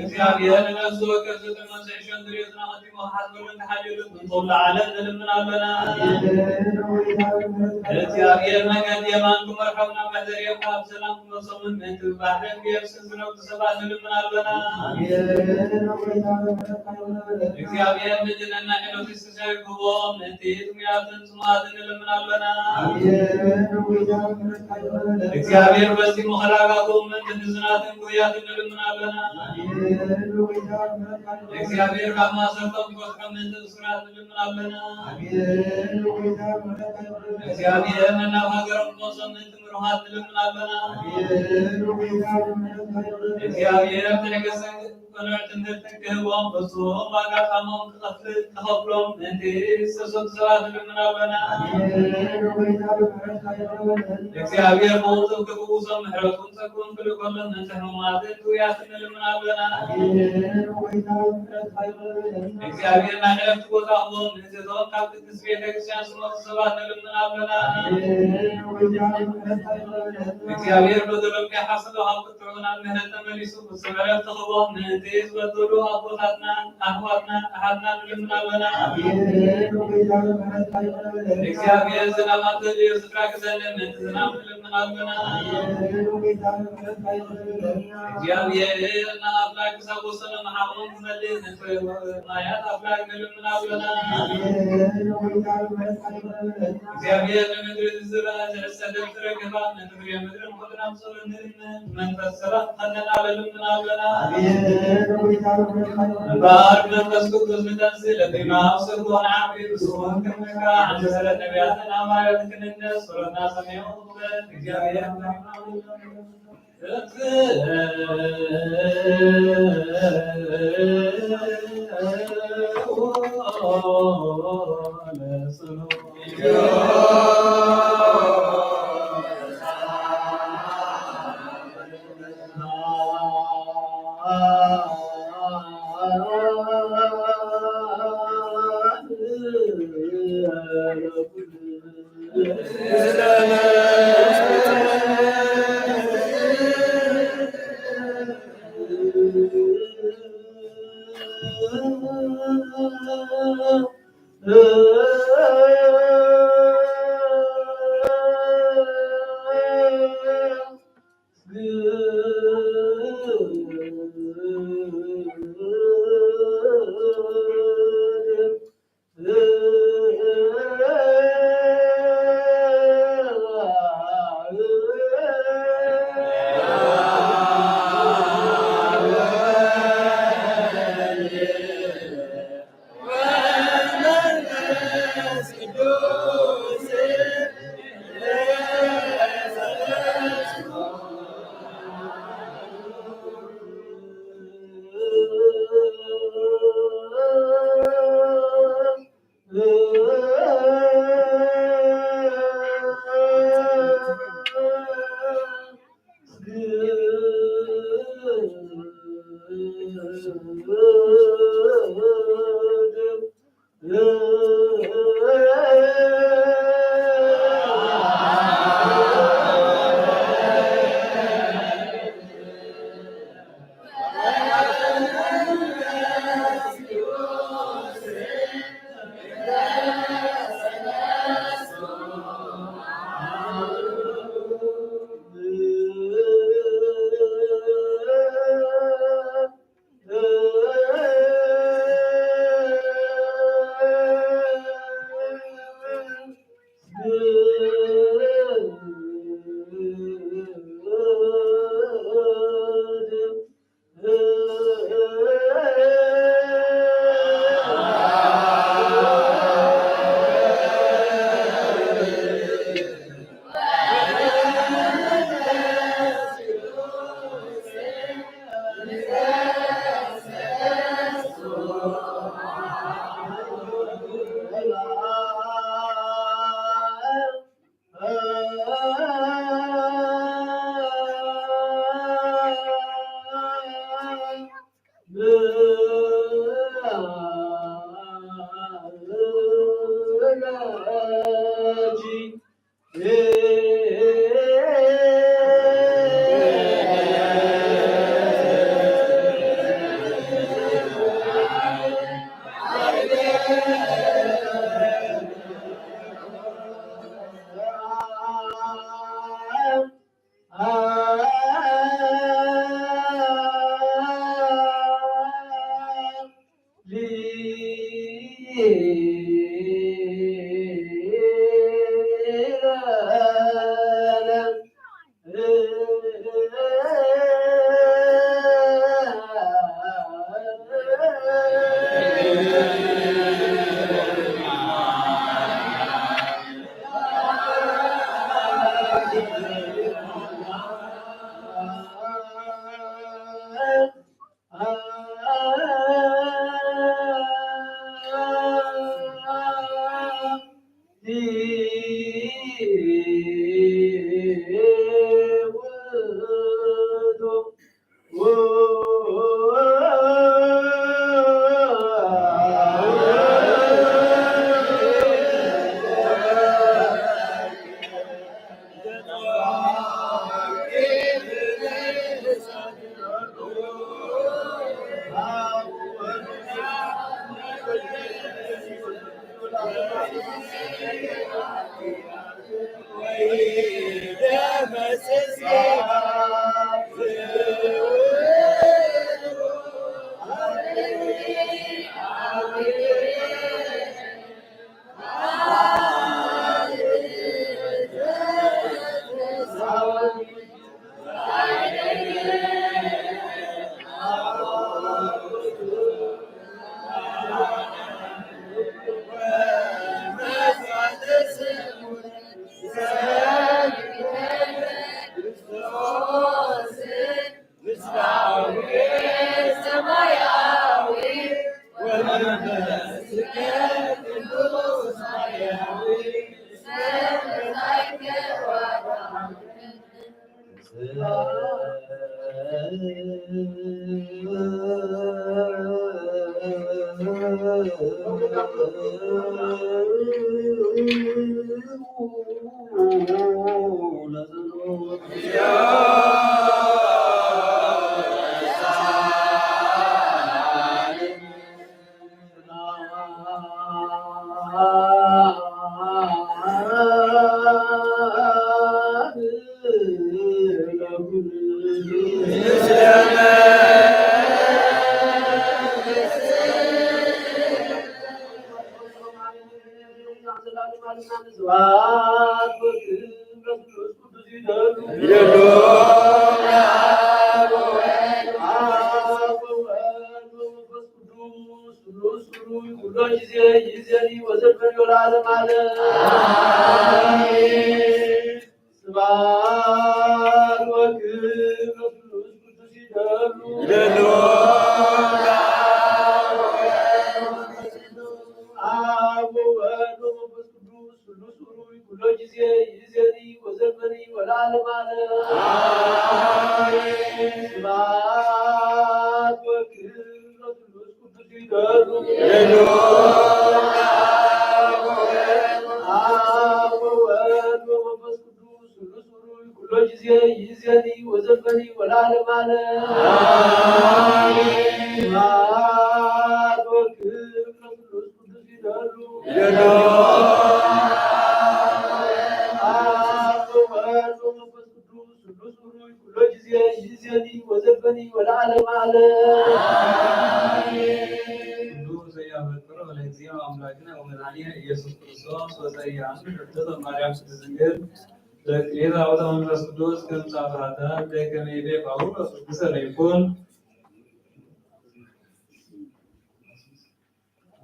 እግዚአብሔር ነፍሱ ወከዝትን መሰይሸን ድሬትና ኸቲሞ ሐዝበልን ሐሊሉን እንጦላ ዓለም እንልምናለና እግዚአብሔር መንገድ የማንኩ መርሐውና መሕደር ካብ ሰላም መሶምን እንትባህለን ቢየብስን ዝነው ተሰባት እንልምናለና እግዚአብሔር ልጅነና ሄኖት ይስሰይ ክብሮም እንቲት ምያትን ስማት እንልምናለና እግዚአብሔር በዚህ መኸላጋቶም እንድዝናትን ጉያት እንልምናለና እግዚአብሔር ካማሰርቶም ኮስከም እንድስራት እንልምናለና እግዚአብሔር እና ሀገርም ቆሰም እንትምሩሃት እንልምናለና እግዚአብሔር ተነገሰን ቆናት እንድትከቦም በሶም ባጋጣሞም ተኸፍሎም እንዴ ሰሶት ሰራት እንልምናለና እግዚአብሔር ሞቱ ከቡሰም ምሕረቱን ተኩን ፍልቆልን እንተህማትን ጉያት እንልምናለና እግዚአብሔር ናነፍት ቦታውን እንዘቶም ካብ ቅድስት ቤተክርስቲያን ስሞት ሰባት እንልምናለና እግዚአብሔር በዘበም ያሐስለው ሀብት ትሩና ምህረት ተመሊሱ በሰበረት ተኸቦም እንዴ تيز وتدو أبواتنا أحدنا لمنا እግዚአብሔር ዝናማት የስራ ክሰልን ዝናም ልምናልና እግዚአብሔር አምላክ ሰቦሰነ ማሐሙን መልስ ማያት አምላክ ልምናልና እግዚአብሔር ለምድር ዝራ ዘሰደም ተረገባ ምድር የምድር ሁሉም ሰውን መንፈስ ሰላም ተነና ልምናልና ባር መንፈስ ቅዱስ ምታስ ለዲማ ሰቦና አብይ ሰውን ከመካ አንተ ስለ ነቢያትና ማያት ከነነ ሱረና ሰማዩ እግዚአብሔር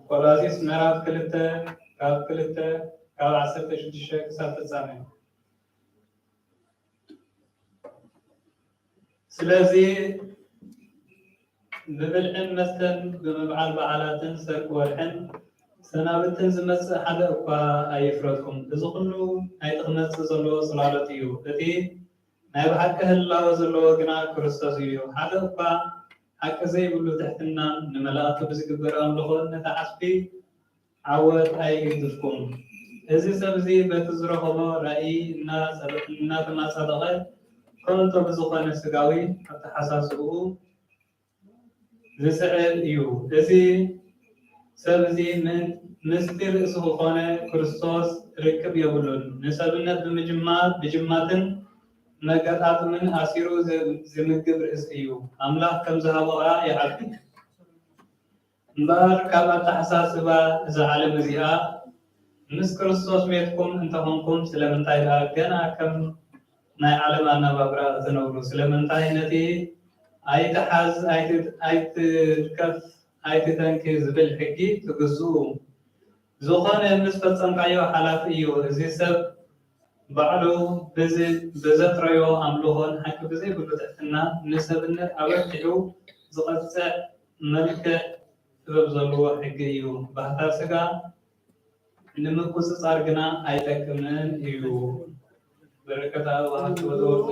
ቆላሲስ ምዕራፍ 2 ካብ 2 ካብ 16 ክሳብ ፍጻሜ። ስለዚ ብብልዕን መስተን ብምብዓል በዓላትን ሰርክ ወርሕን ሰናብትን ዝመጽእ ሓደ እኳ ኣይፍረድኩም። እዚ ኩሉ ናይቲ ክመጽእ ዘለዎ ጽላሎት እዩ። እቲ ናይ ብሓቂ ህላወ ዘለዎ ግና ክርስቶስ እዩ። ሓደ እኳ ሓቂ ዘይብሉ ትሕትናን ንመላእክቲ ብዝግበር ኣምልኾን ነቲ ዓስቢ ዓወት ኣይግድፍኩም። እዚ ሰብ እዚ በቲ ዝረኸቦ ራእይ እናተማጸደቐ ከንቶ ብዝኾነ ስጋዊ ኣተሓሳስብኡ ዝስዕብ እዩ። እዚ ሰብ እዚ ምስጢር ርእሱ ዝኾነ ክርስቶስ ርክብ የብሉን። ንሰብነት ብጅማትን መገጣጥምን ኣሲሩ ዝምግብ ርእሲ እዩ። ኣምላኽ ከም ዝሃበ ይዓቢ እምበር ካብ ኣተሓሳስባ እዛ ዓለም እዚኣ ምስ ክርስቶስ ሜትኩም እንተኾንኩም ስለምንታይ ደኣ ገና ከም ናይ ዓለም ኣነባብራ ትነብሩ? ስለምንታይ ነቲ ኣይትሓዝ ኣይትከፍ ኣይትተንኪ ዝብል ሕጊ ትግዝኡ? ዝኾነ ምስ ፈጸምካዮ ሓላፊ እዩ። እዚ ሰብ ባዕሉ ብዘፍረዮ ኣምልኾን ሓቂ ብዘይብሉ ትሕትና ንሰብነት ኣበርቲዑ ዝቐፅዕ መልክዕ ጥበብ ዘለዎ ሕጊ እዩ። ባህታ ስጋ ንምቁፅጻር ግና ኣይጠቅምን እዩ። በረከት አባሃት ወደወርቁ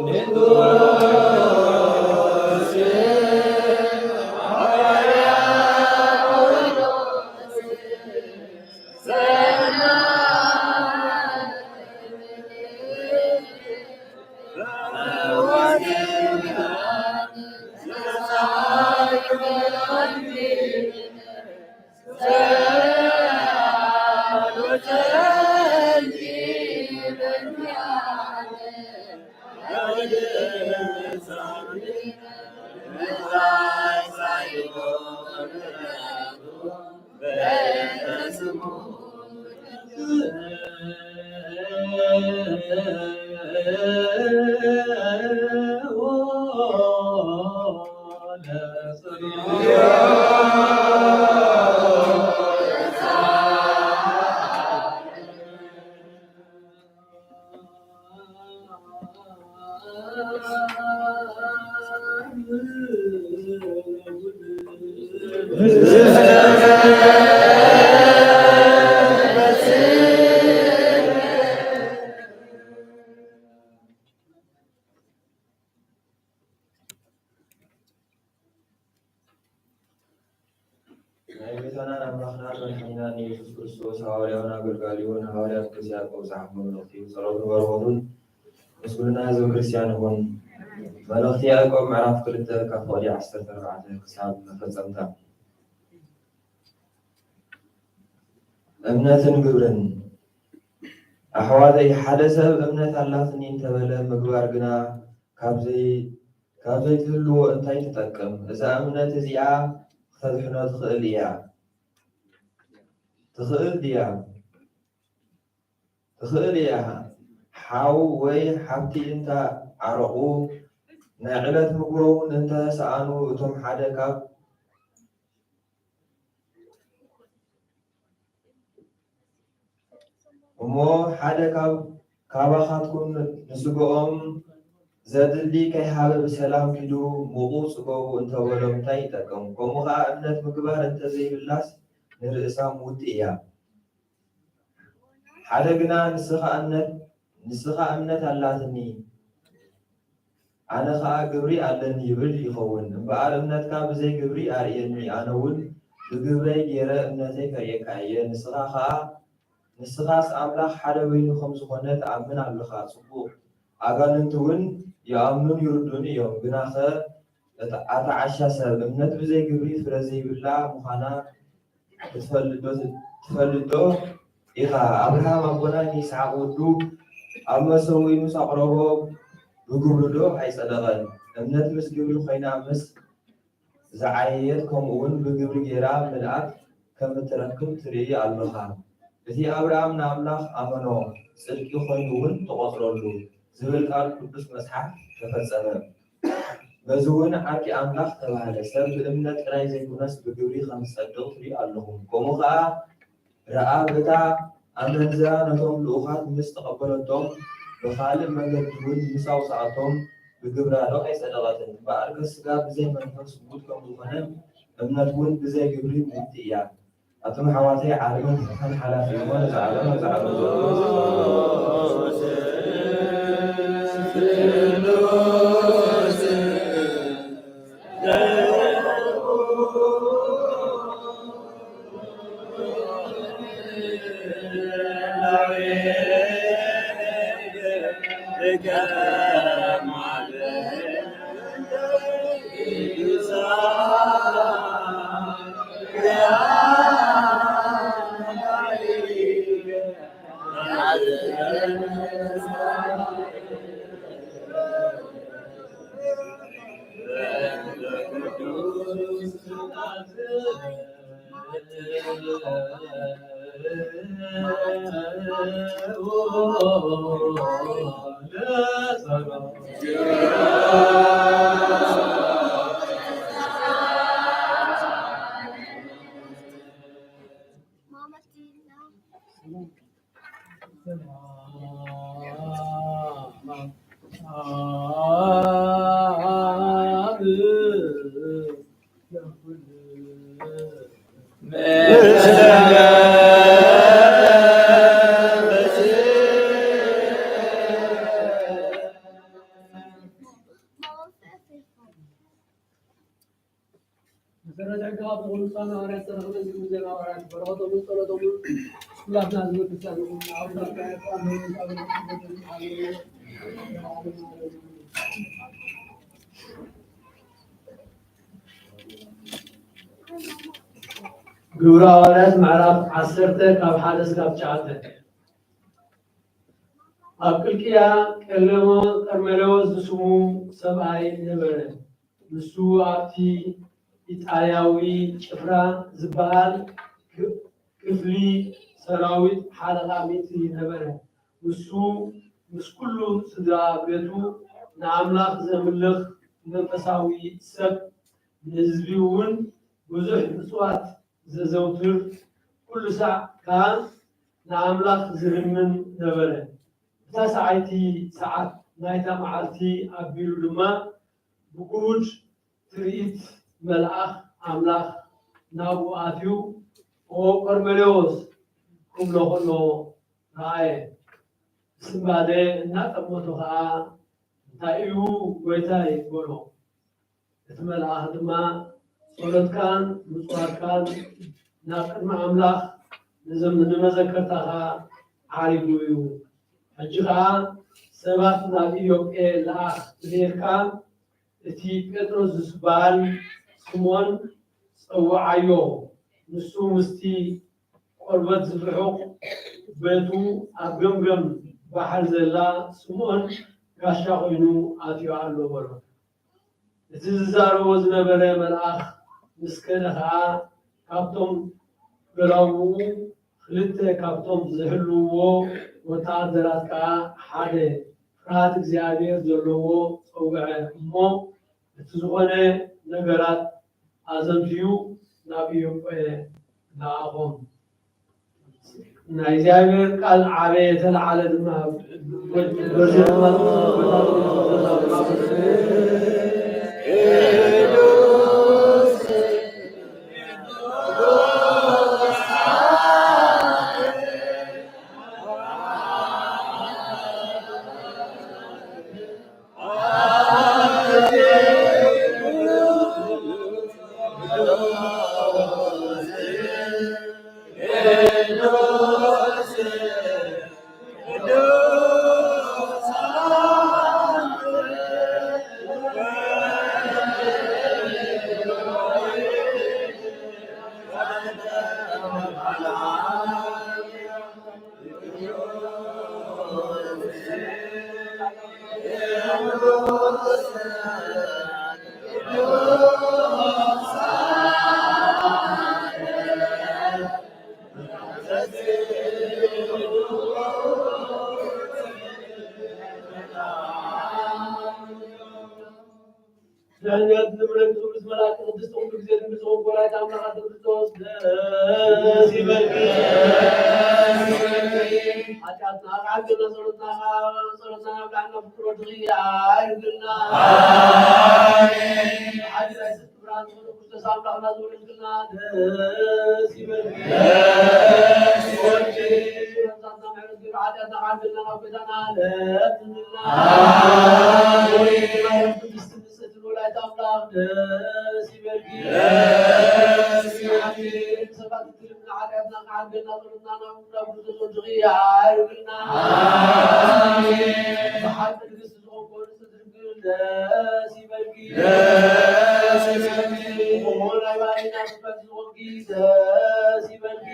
ኢየሱስ ክርስቶስ ሐዋርያውን አገልጋሊውን ሐዋርያት ቅዱስ ያዕቆብ ጸሐፊ መልእክቱ ጸሎቱ በረከቱን ምስጉንና ህዝበ ክርስቲያን ይሁን። መልእክቲ ያዕቆብ ምዕራፍ 2 ካብ ቁጥሪ 14 ክሳብ መፈጸምታ። እምነትን ግብርን ኣሕዋተይ ሓደ ሰብ እምነት ኣላትኒ እንተበለ ምግባር ግና ካብ ዘይትህልዎ እንታይ ትጠቅም? እዛ እምነት እዚኣ ክተድሕኖ ትኽእል እያ ትኽእል እያ ሓው ወይ ሓብቲ እንተ ዓረቑ ናይ ዕለት ምግቦም እንተሰኣኑ እቶም ሓደ ካብ እሞ ሓደ ካባኻትኩም ንስግኦም ዘድሊ ከይሃበ ብሰላም ኪዱ ምቑ ጽገቡ እንተበሎም እንታይ ይጠቅም? ከምኡ ከዓ እምነት ምግባር እንተዘይብላስ ንርእሳ ምውቲ እያ። ሓደ ግና ንስኻ እምነት ኣላትኒ ኣነ ከዓ ግብሪ ኣለኒ ይብል ይኸውን። እምበኣር እምነትካ ብዘይ ግብሪ ኣርእየኒ ኣነ እውን ብግብረይ ገይረ እምነተይ ከርእየካ እየ። ንስኻስ ኣምላኽ ሓደ በይኑ ከም ዝኾነ ተኣምን ኣለኻ። ጽቡቕ ኣጋንንቲ እውን ይኣምኑን ይርድኡን እዮም። ግናኸ ኣተዓሻ ሰብ እምነት ብዘይ ግብሪ ፍረ ዘይብላ ምዃና ትፈልጦ ኢኻ። ኣብርሃም ኣቦና ይስሐቅ ወዱ ኣብ መሰዊ ምስ ኣቕረቦ ብግብሩ ዶ ኣይጸደቐን? እምነት ምስ ግብሪ ኮይና ምስ ዝዓየየት ከምኡውን ብግብሪ ጌራ ምልኣክ ከም እትረክብ ትርኢ ኣለኻ። እቲ ኣብርሃም ንኣምላኽ ኣመኖ ጽድቂ ኮይኑ እውን ተቆጽረሉ ዝብል ቃል ቅዱስ መጽሓፍ ተፈጸመ። በዚ እውን ዓርኪ ኣምላኽ ተባሃለ። ሰብ ብእምነት ጥራይ ዘይኮነስ ብግብሪ ከም ዝጸድቕ ትርኢ ኣለኹም። ከምኡ ከዓ ረኣብ እታ ኣመንዝራ ነቶም ልኡኻት ምስ ተቐበለቶም ብኻልእ መንገዲ እውን ምስ ኣውፅኣቶም ብግብራ ዶ ኣይጸደቐትን? እምበኣር ከስጋ ብዘይ መንፈስ ሙት ከም ዝኾነ እምነት እውን ብዘይ ግብሪ ሙት እያ። ኣቶም ኣሕዋተይ ዓለምን ፍትሐን ሓላፊ ዝኾነ ዝዓለም ግብረ ሐዋርያት ምዕራፍ 10 ካብ 1 እስካብ 9 ኣብ ቅልቅያ ቀርሜሎስ ዝስሙ ሰብኣይ ነበረ። ንሱ ኣብቲ ኢጣልያዊ ጭፍራ ዝበሃል ክፍሊ ሰራዊት ሓለቓ ሚእቲ ነበረ። ንሱ ምስ ኩሉ ስድራ ቤቱ ንኣምላኽ ዘምልኽ መንፈሳዊ ሰብ ንህዝቢ እውን ብዙሕ ምጽዋት ዘዘውትር ኩሉ ሳዕ ከዓ ንኣምላኽ ዝልምን ነበረ። እታ ሰዓይቲ ሰዓት ናይታ መዓልቲ ኣቢሉ ድማ ብጉድ ትርኢት መልኣኽ ኣምላኽ ናብኡ ኣትዩ ኦ ቆርኔሌዎስ ክብሎ ከሎ ረኣየ። ስምባደ እናጠመቶ ከዓ እንታይ እዩ ጎይታይ በሎ። እቲ መልኣኽ ድማ ጸሎትካን ምጽዋትካን ናብ ቅድሚ ኣምላኽ ንመዘከርታኻ ዓሪጉ እዩ። ሕጂ ከዓ ሰባት ናብ ኢዮጴ ለኣኽ ብሌልካ እቲ ጴጥሮስ ዝበሃል ስሞን ፀውዓዮ። ንሱ ምስቲ ቆርበት ዝርሑቕ ቤቱ ኣብ ገምገም ባሕር ዘላ ስምዖን ጋሻ ኮይኑ ኣትዩ ኣሎ በሎ። እቲ ዝዛረቦ ዝነበረ መልኣኽ ምስ ከደ ከዓ ካብቶም ገላውኡ ክልተ ካብቶም ዝሕልውዎ ወታደራት ከዓ ሓደ ፍርሃት እግዚኣብሔር ዘለዎ ፀውዐ እሞ እቲ ዝኾነ ነገራት ኣዘንትዩ ናብ ኢዮጴ ለኣኾም። ናይ እግዚአብሔር ቃል ዓበየ ተለዓለ ድማ ለእኛት ንብረት ቅዱስ መልአክ ቅዱስ ሁሉ ጊዜ ድምፅውን ጎራይት አምላካት ክርስቶስ ደስ ይበልክ። ኃጢአትና ቃልግና ጸሎትና ብላዕና ፍቅሮ ድኽያ አይርግልና ሓዲላይ ስትብራን ዝኾነ ክርስቶስ አምላክና ዝውልድልና ደስ ይበልክ። ዛትና ምሕረት ገይሩ ኃጢአትና ቃልግና ናብ ቤታና ለትንልና አምላክ ደስ ይበልክ። ሰባት ትልምና ዓዳብና ዓገና ጸሎትና ናብ ክርስቶስ ድኽያ አይርግልና ብሓቂ ንግስቲ ዝኾንኮ ንስትድርግል ደስ ይበልክ። ናይ ባሪና ስበት ዝኾንኪ ደስ ይበልክ።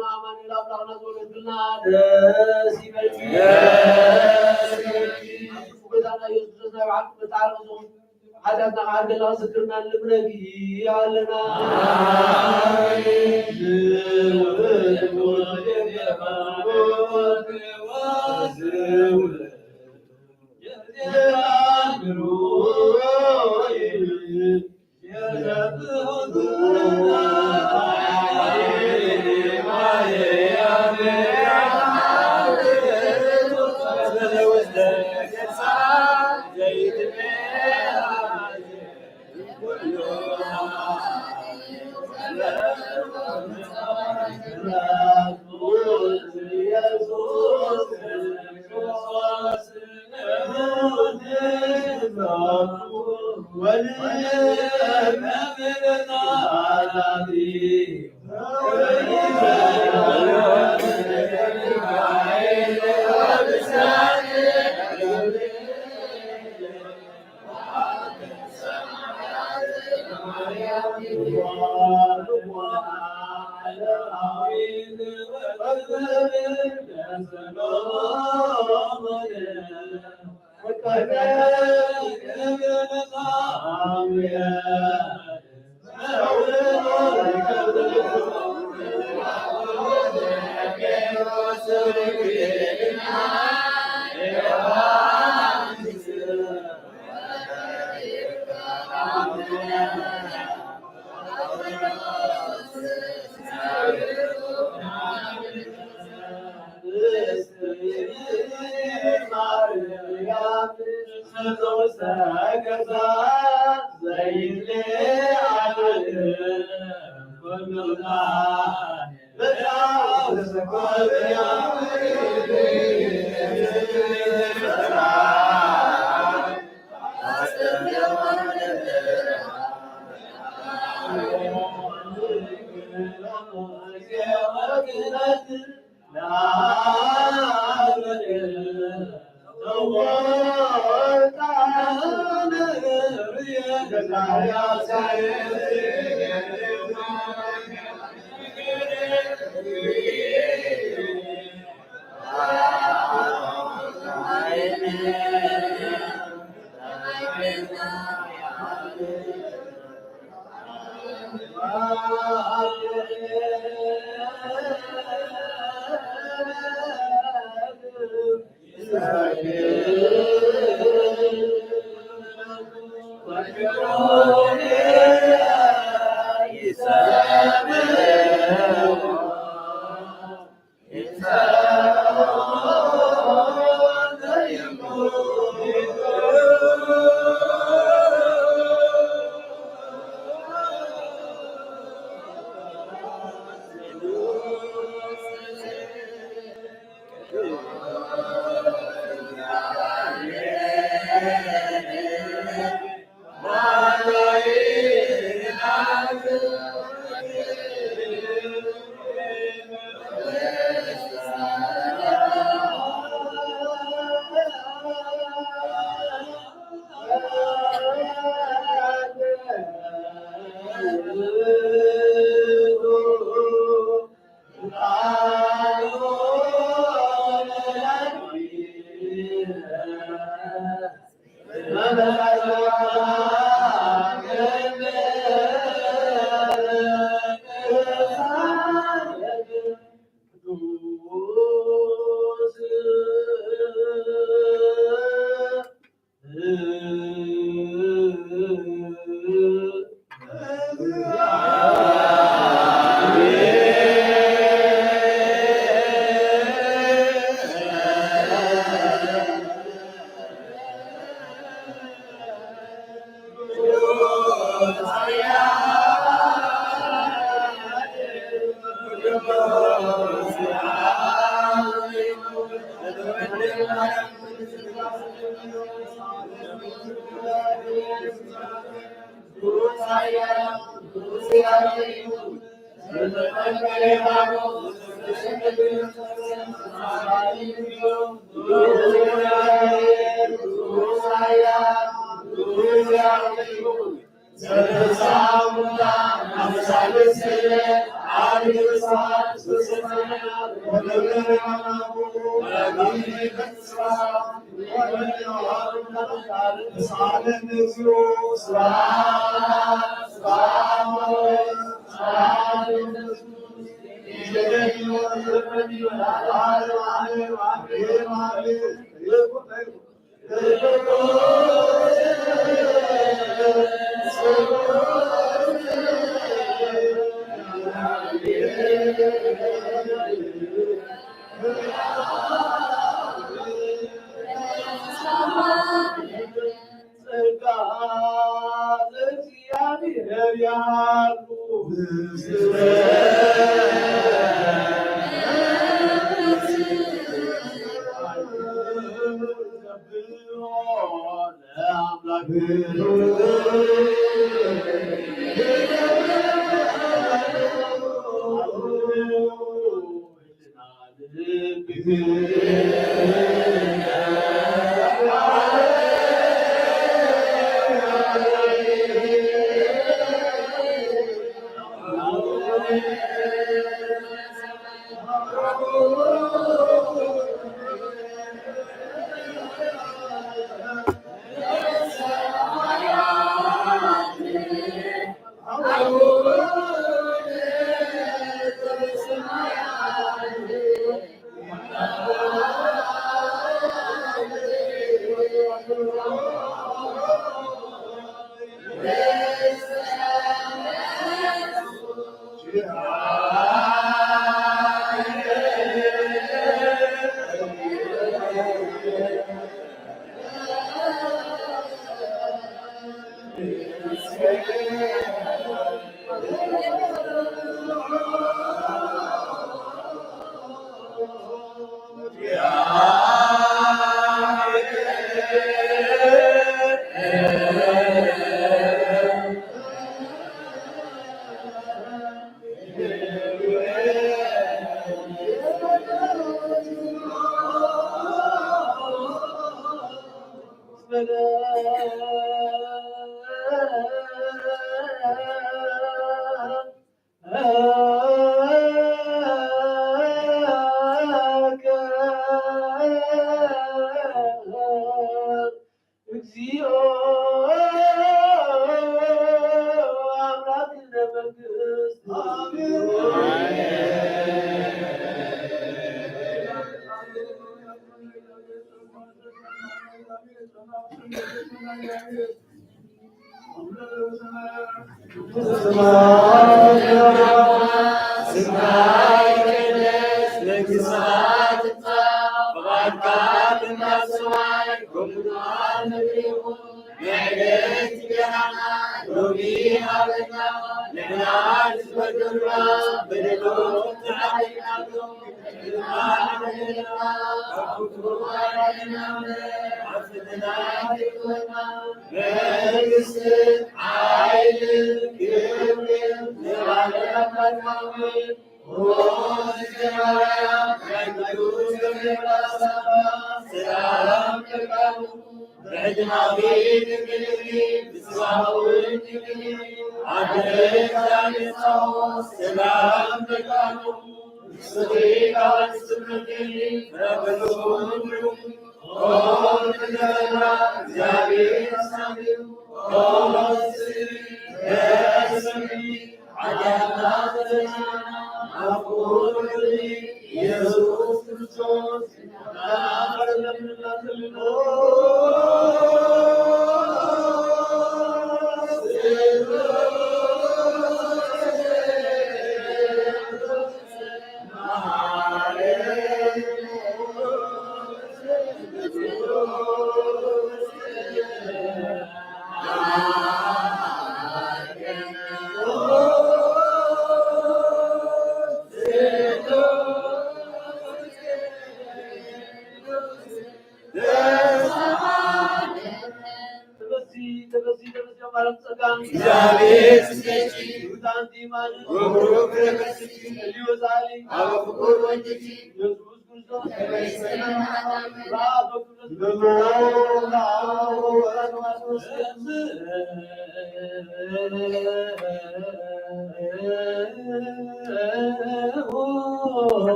ንኣማኑኤል ኣምላኽና ዝወለድክልና ደስ ይበልክ። ጎይታና ኢየሱስ ክርስቶስ ናይ ባዕልኩ መታረቂ ዝኾን ሓጢአትና ከዓገና ክስክርና ንልምነኪ ኣለና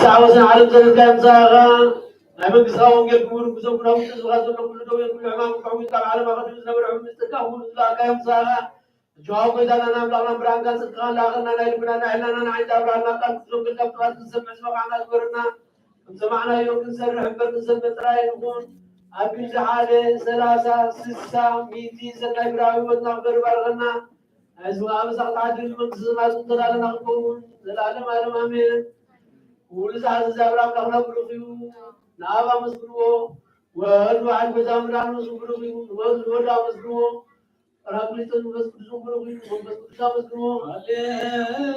ساعة عالم زلزال زاغا نعم بساوم يكون بزوج لهم تزغى كل دولة كل عام كعوي تبع على ما غادي نزور عم نستكاون لا كيم زاغا جواب إذا أنا بلغنا برانكا سكان لا غنا لا يبنا نحن أنا عند أبرانا كان زوج كتاب تراث نسمع سمع عنا كورنا سمعنا يوم نسر حبر نسر بتراي نقول أبي زعالة سلاسة سسة ميتي سكاي براوي ونغفر برغنا أزوا أمسك تعدل من سمع سنتنا نقول زلالة ما آمين ولسه زابرام لغنا بروخيو نابا مسبرو والوعد بزامرانو سبروخيو والودا مسبرو راكليتون مسبرو سبروخيو مسبرو مسبرو هاليلويا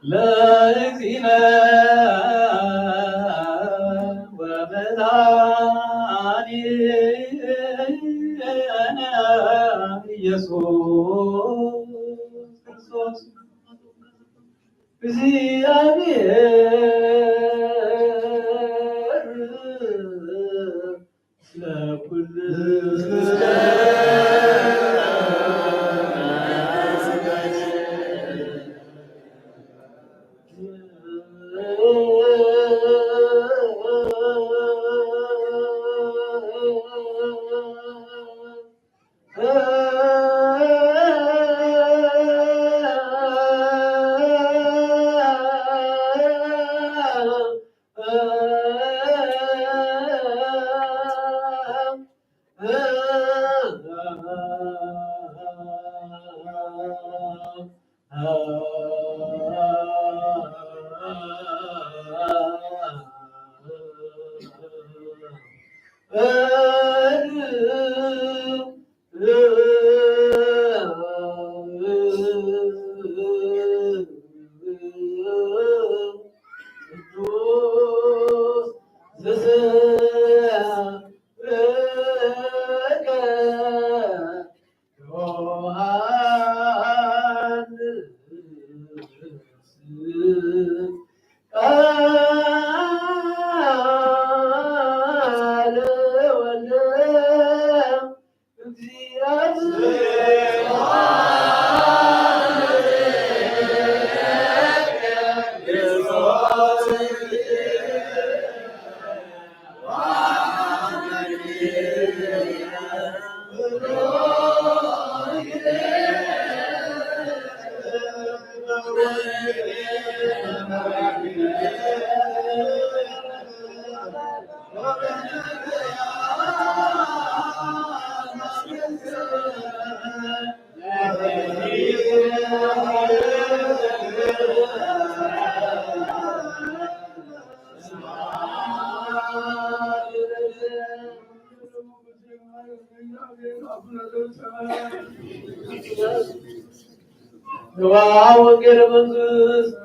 لا يكفينا ومداني ኢየሱስ ክርስቶስ እግዚአብሔር ለኩሉ ወንጌል መንግስት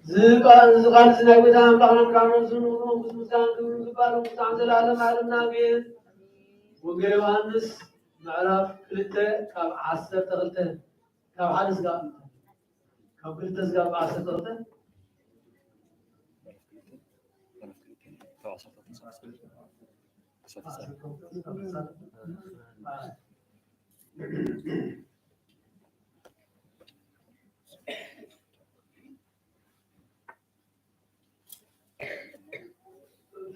ዝቃል ዝናይታ አምላክና ዝኑ ሙስሙሳን ክብሩ ዝባሉ ሙሳን ዘላለም ዓለምና ቤት ወንጌል ዮሐንስ ምዕራፍ 2 ካብ 12 ካብ 1 ዝጋብ ካብ 2 ዝጋብ 12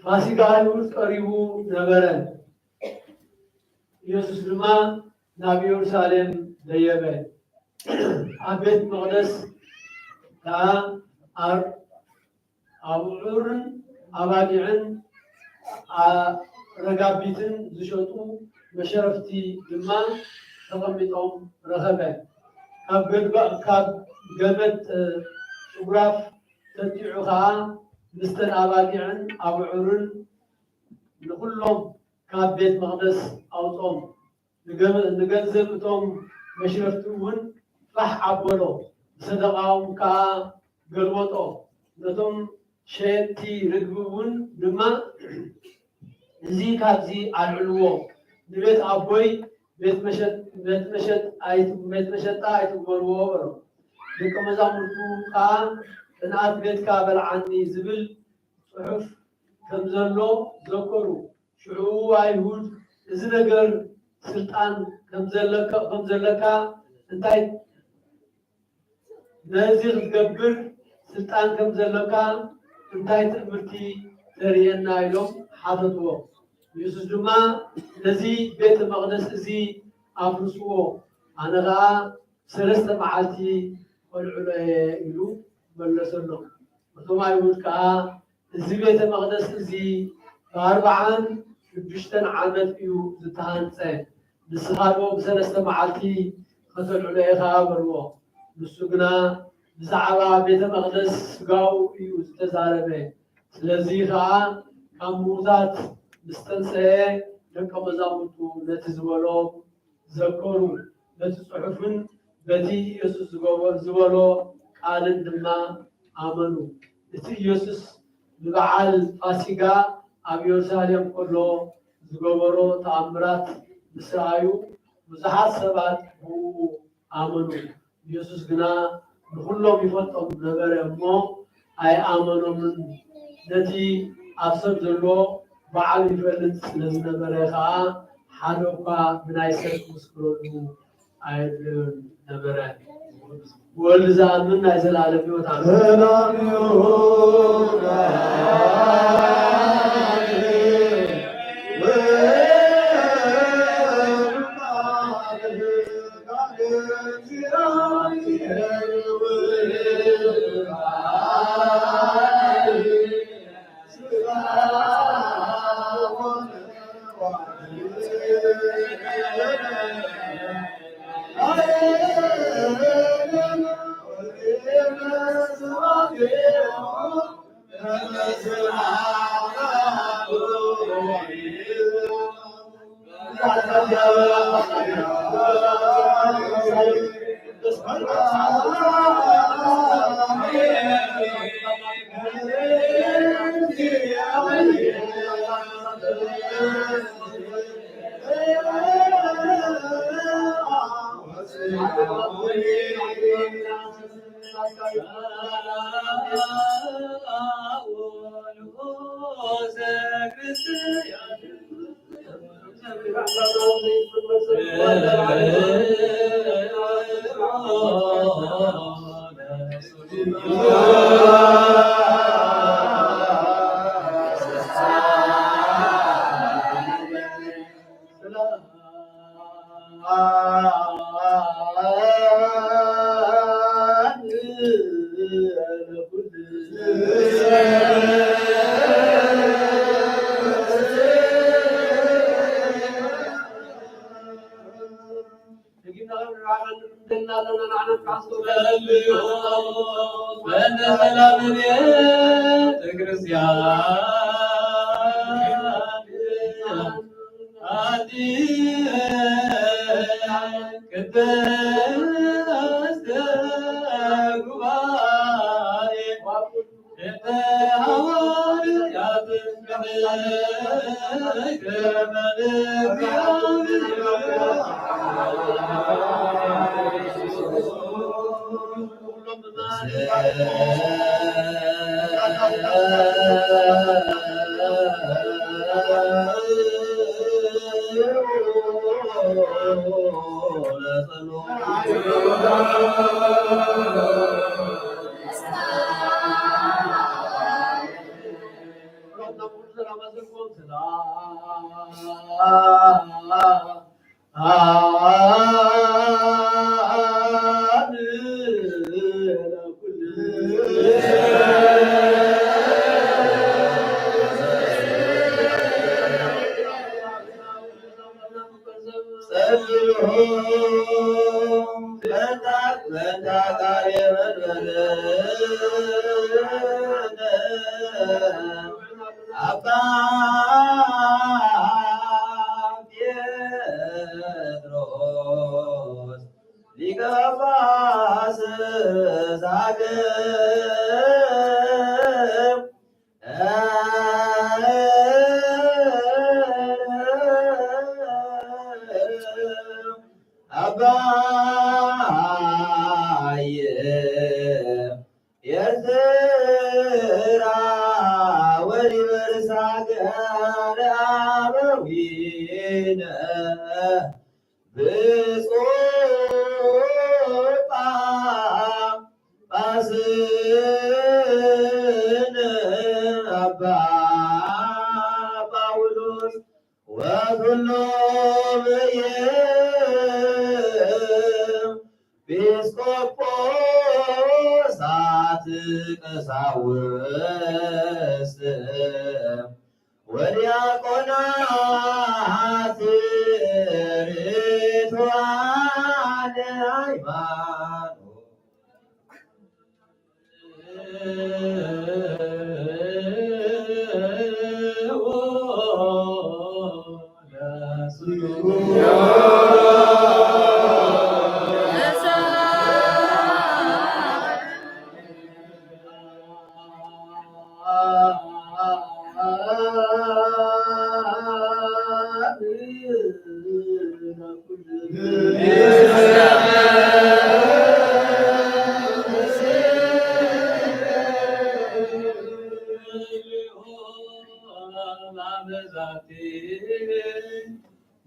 ፋሲካ ይሁን ቀሪቡ ነበረ። ኢየሱስ ድማ ናብ ኢየሩሳሌም ደየበ። ኣብ ቤት መቅደስ ከዓ አብዑርን አባጊዕን ረጋቢትን ዝሸጡ መሸረፍቲ ድማ ተቀሚጦም ረኸበ። ካብ ገመድ ጭጉራፍ ተቲዑ ከዓ ምስተን አባጊዕን አብዑርን ንኩሎም ካብ ቤት መቅደስ አውጦም ንገንዘብ እቶም መሽረፍቲ እውን ፋሕ ዓበሎ ሰደቃዎም ከዓ ገልበጦ ነቶም ሸየጥቲ ርግቢ እውን ድማ እዚ ካብዚ አልዕልዎ ንቤት አቦይ ቤት መሸጣ አይትግበርዎ በሎ። ደቀ መዛሙርቱ ከዓ ቅንአት ቤትካ በልዓኒ ዝብል ፅሑፍ ከም ዘሎ ዘከሩ። ሽዑ አይሁድ እዚ ነገር ስልጣን ከም ዘለካ እንታይ ነዚ ክትገብር ስልጣን ከም ዘለካ እንታይ ትምህርቲ ተርእየና ኢሎም ሓተትዎ። ኢየሱስ ድማ ነዚ ቤተ መቅደስ እዚ አፍርስዎ ኣነ ከዓ 3 መዓልቲ ቆልዕሎ ኢሉ መለሰሎ። እቶም አይሁድ ከዓ እዚ ቤተ መቅደስ እዚ ብ46 ዓመት እዩ ዝተሃንፀ ንስኻ ዶ ብ3 መዓልቲ ከተልዕሎ ኢኻ በልዎ። ንሱ ግና ብዛዕባ ቤተ መቅደስ ስጋው እዩ ዝተዛረበ። ስለዚ ከዓ ካብ ምዉታት ምስተንሰየ ደቀ መዛሙርቱ ነቲ ዝበሎም ዘከሩ። ነቲ ፅሑፍን በቲ ኢየሱስ ዝበሎ ቃልን ድማ ኣመኑ። እቲ ኢየሱስ ብበዓል ፋሲጋ ኣብ ኢየሩሳሌም ከሎ ዝገበሮ ተኣምራት ምስ ረኣዩ ብዙሓት ሰባት ብኡ ኣመኑ። ኢየሱስ ግና ንኩሎም ይፈልጦም ነበረ እሞ ኣይኣመኖምን። ነቲ ኣብ ሰብ ዘሎ በዓል ይፈልጥ ስለዝነበረ ከዓ ሓደ እኳ ብናይ ሰብ ክምስክረሉ ኣይድልን ነበረ። ወልድ ዝኣምን ናይ ዘላለም ሕይወት ሰላም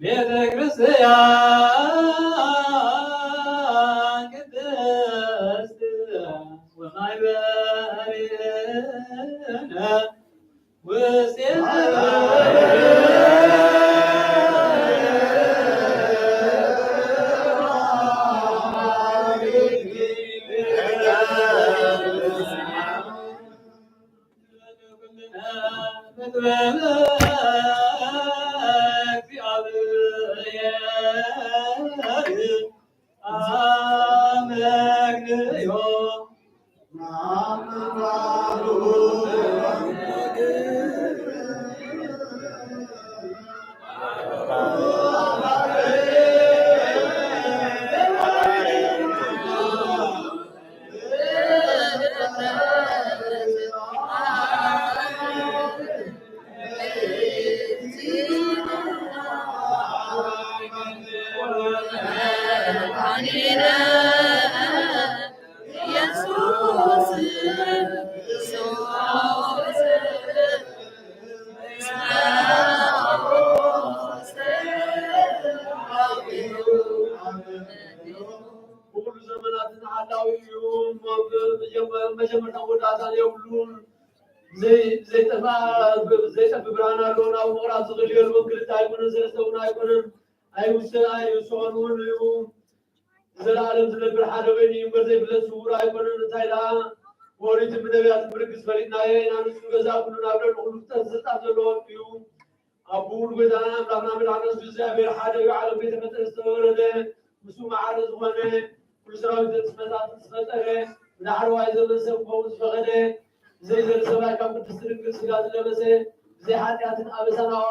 ቤተ ክርስቲያን ቅድስት ወማኅበሬነ ውስቴተ زي تبرانا لون أو مراس غليل وكل تايمون زلسون أيقونن أيوسون يوم زلالم زلبر حدوين يمر زي بلا سورة أيقونن تايلا وريت من الناس بركز فريدنا ينام سوغزا كلنا بلا نقول تزلت أزلون يوم أبون بدانا بلغنا من عنا سوزا بير حدوي على بيت مترستورده مسوم عارض غنه كل سراوي تسمتات تسمتره نحروا عايزة نسب فوز فغده زي السماء كم تسترق سجاد لمسه زي حاتيات أبسنا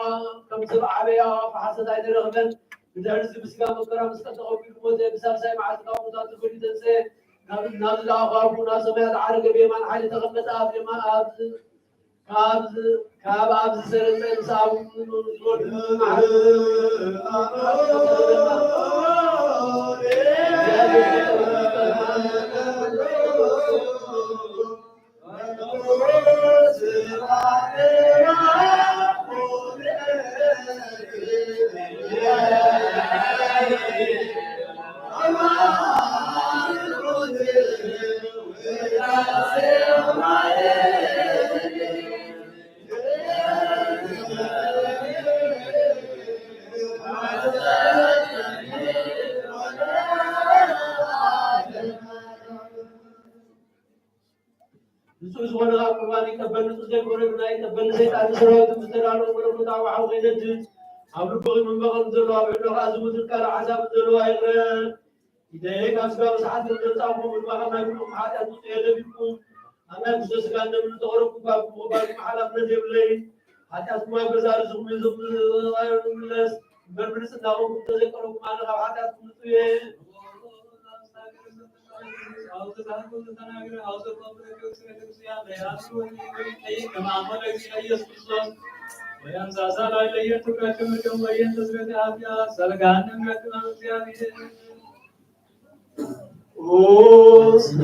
كم سبع عبيا فحسد عيد رغبا بدرس بسكام الكرام استقطعوا في الموت بسام ساي مع سكام وذات كل تنسى نازل أخابنا سمعت عرق بيمان حالي تغمت أبل ما كاب أبز سرن إنسان أبلغ بغي من بغل زلوا بأنه أزمة الكار عذاب زلوا يغرر إذا كاسبا مساعد النظام من بغل ما يكون حاجة تطير بكم أنا بس كان من تغرق باب مبارك محل من جبلي حتى أسمع بزار زوم زوم الناس بربرس ناهم تذكروا ما نخاف حتى تطير وينزل إليه تكرم وينتظر عافية سلقان نمرتنا وزيادة أوس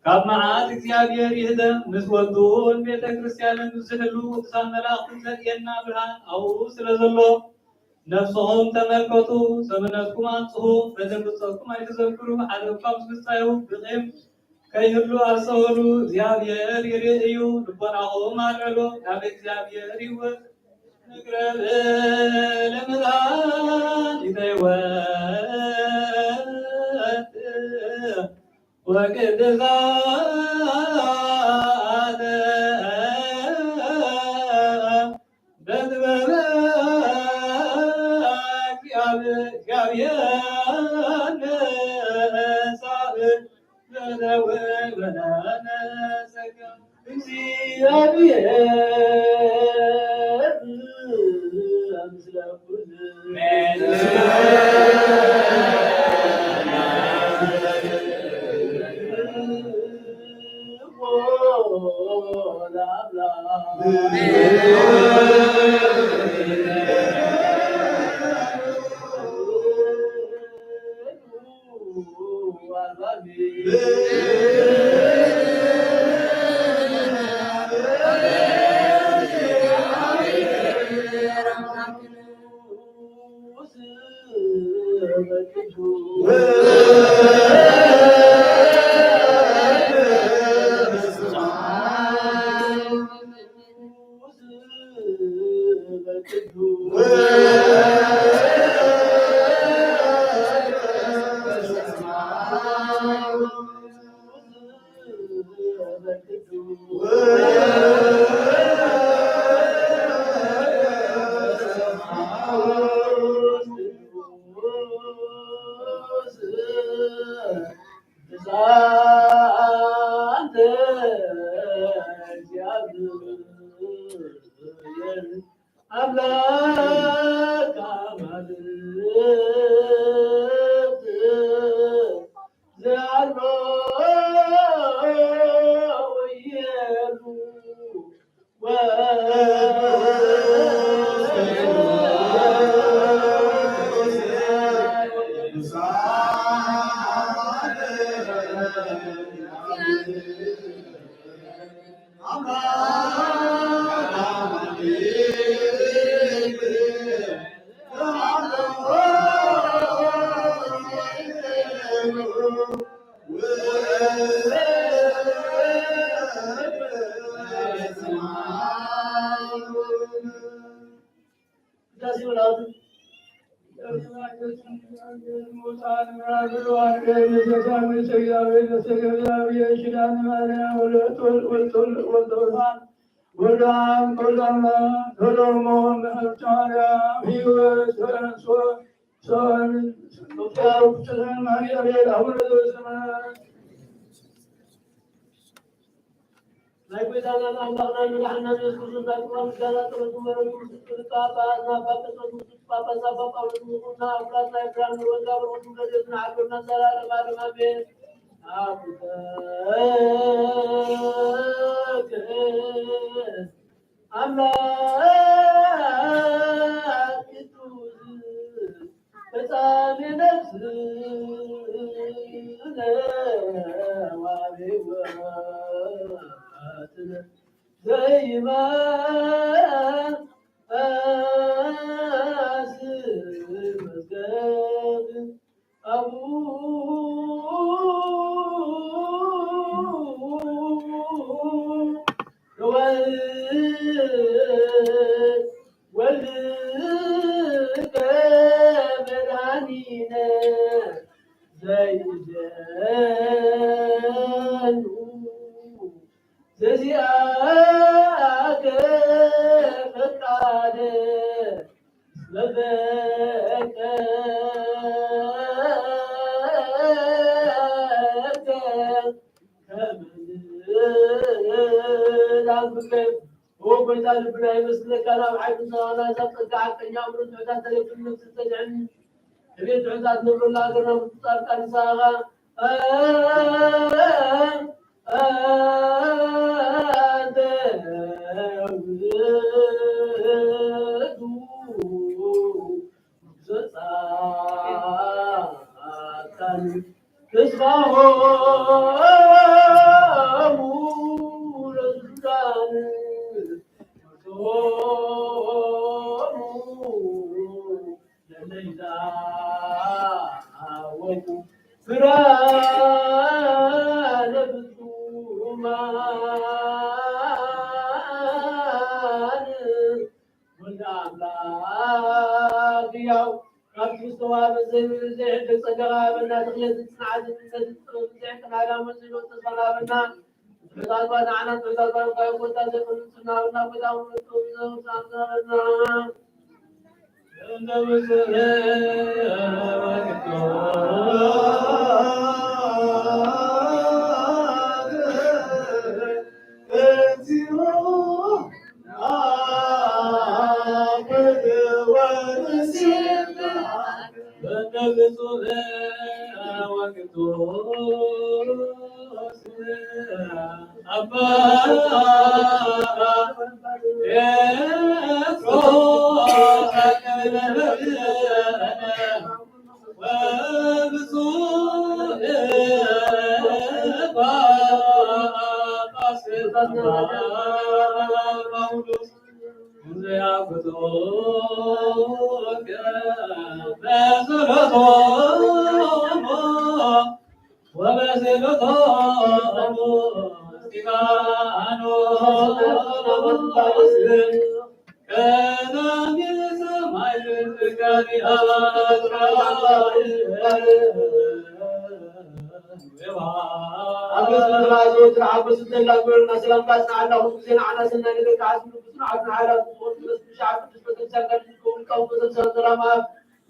كابمعات እግዚአብሔር ይህደም ምስወዱን ቤተ ክርስቲያንን ዝህሉ ቅዱሳን መላእክትን ዘጤና ብርሃን አው ስለዘሎ ነፍሶም ተመልከቱ ሰብነትኩም አንጽሁ በደንብጽኩም አይተዘክሩ አለፋም ስጻዩ ብቅም ከይህሉ አሰወሉ እግዚአብሔር ይርእዩ ልቦናሆም አረሎ ናብ እግዚአብሔር ይወት ንቅረብ ለምልሃን ይተይወት وكذلك بدبك يا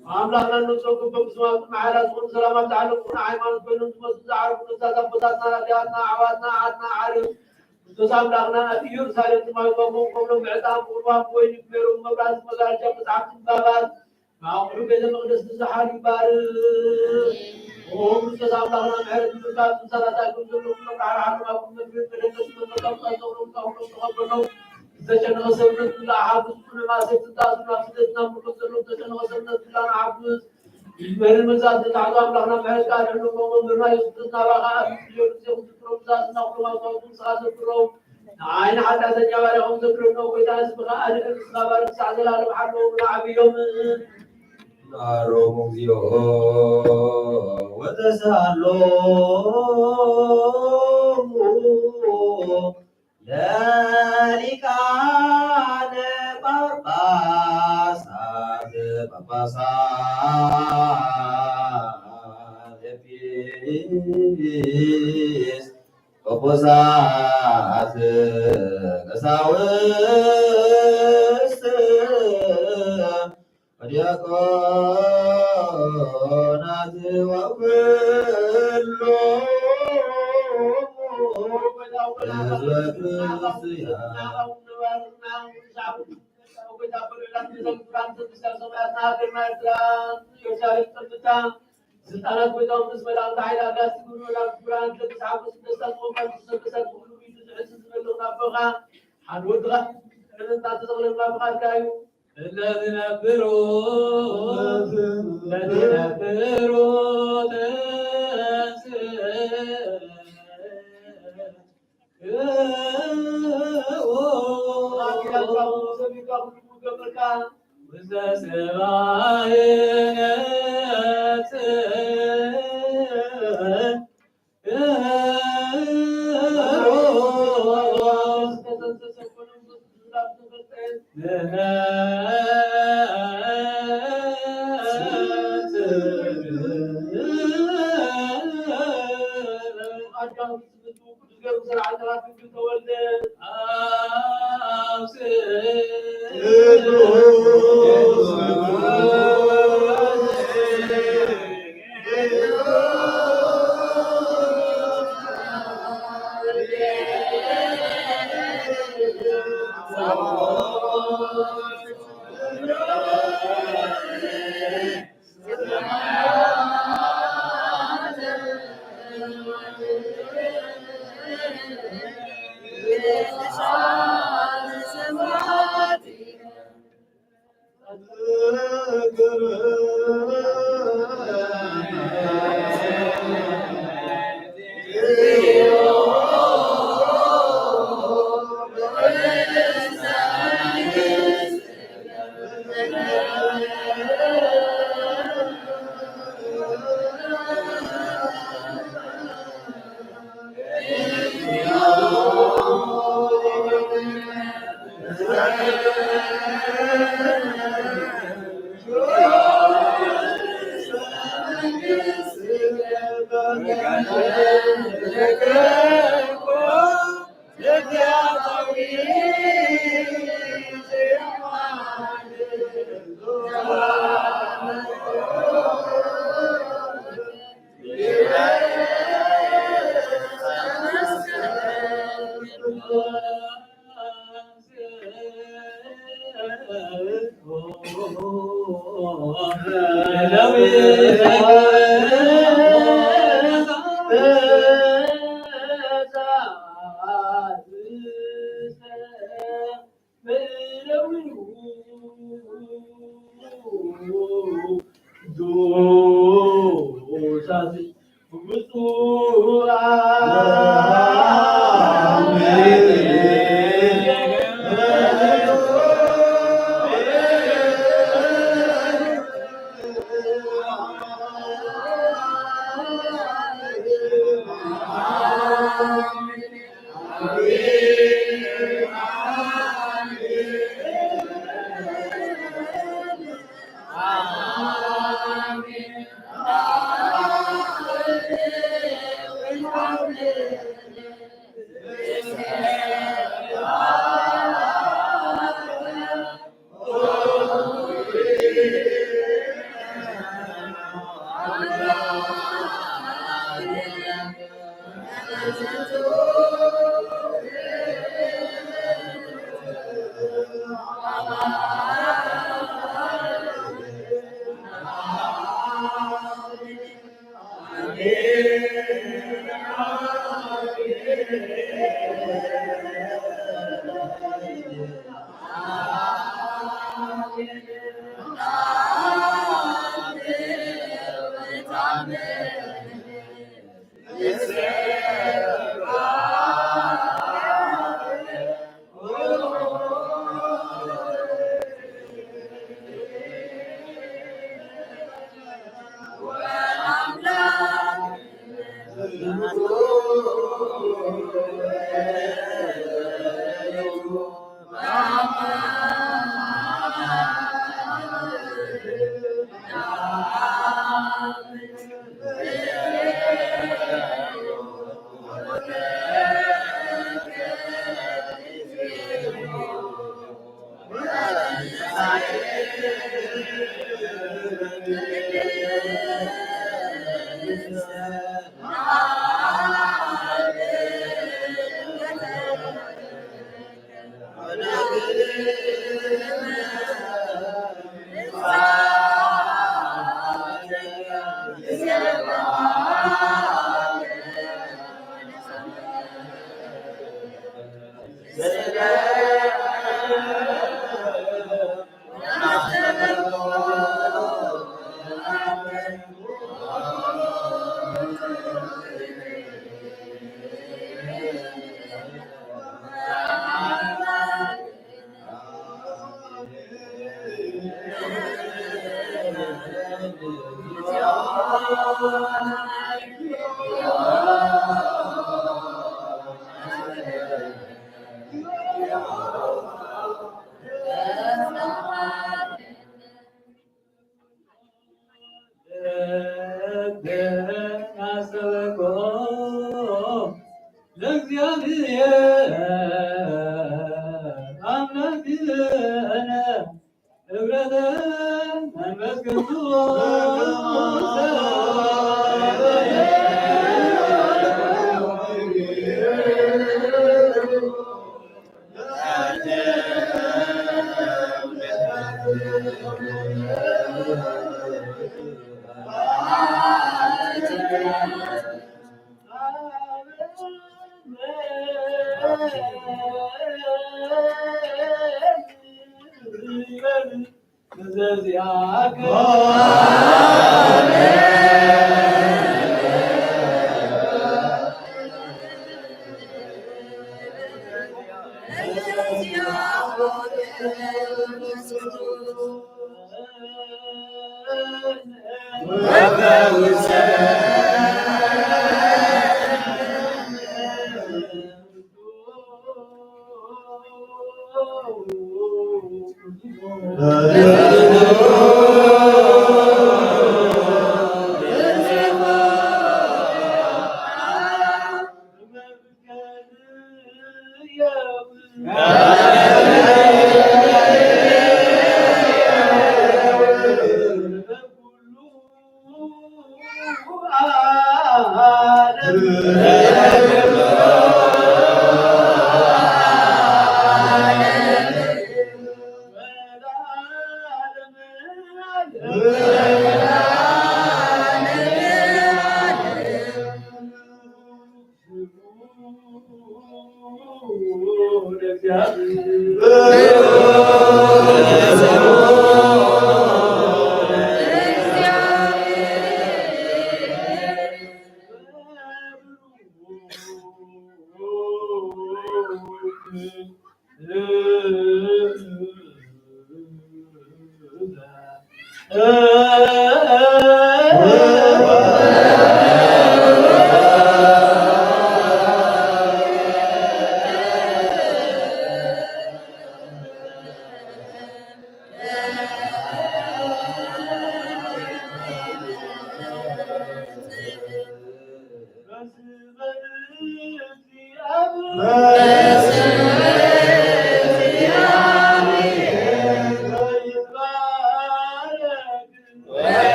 አምላክና ንጹህ በቅዱስ ማህራት ሁሉ ሰላም ታለቁና ሃይማኖት በእነሱ መስሉ ዛሬ ተዛዛ በታና ዲያና አዋና አና ዓለም ክርስቶስ አምላክና ኢየሩሳሌም ተማልቆሙ ቆሎ በዕጣም ቁርባን ወይን ቤሩ መብራት መጋረጃ መጽሐፍ ባባት ማውሩ ቤተ መቅደስ ተዛሐል ይባር ኦ ክርስቶስ አምላክና ምሕረት ምርቃት ሰላታ ኩሉ ቃራን ማቁም ምድር በደረስ መመጣጣው ነው ተቀበለው ተጨነቀ ሰውነት ለአሐብስ ለማሰት ታዝና ፍደትና ሙቀሰሉ ተጨነቀ ሰውነት ለአሐብስ ይመር መዛት ተዓላ አምላክና ምሕረት ቃል ነው ወንበርና የሱስና ባጋ ይወጥ ዘውትሮ ዛትና ወማውታው ሳዘክረው አይን ሐዳተኛ ባሪያውን ዘክሮ ነው ወይታስ በቃል እስላባር ሳዘላለ በሐሎ ወዓቢዮም አሮሙ ዚኦ ወተሳሎ ለሊቃነ ጳጳሳት ኤጲስቆጶሳት ቀሳውስት ወዲያቆናት ወኩሎሙ ስልጣናት ወይታው መስመራው ታይላ ጋስ ጉሩላ ጉራን ተጻፈ ስደስታት ወንበር ተሰበሰብ ሁሉ ይዝዕዝ ዝመለው ናበጋ ሓድወድጋ ለንታ ተዘግለና በቃልካዩ الذين Yeah.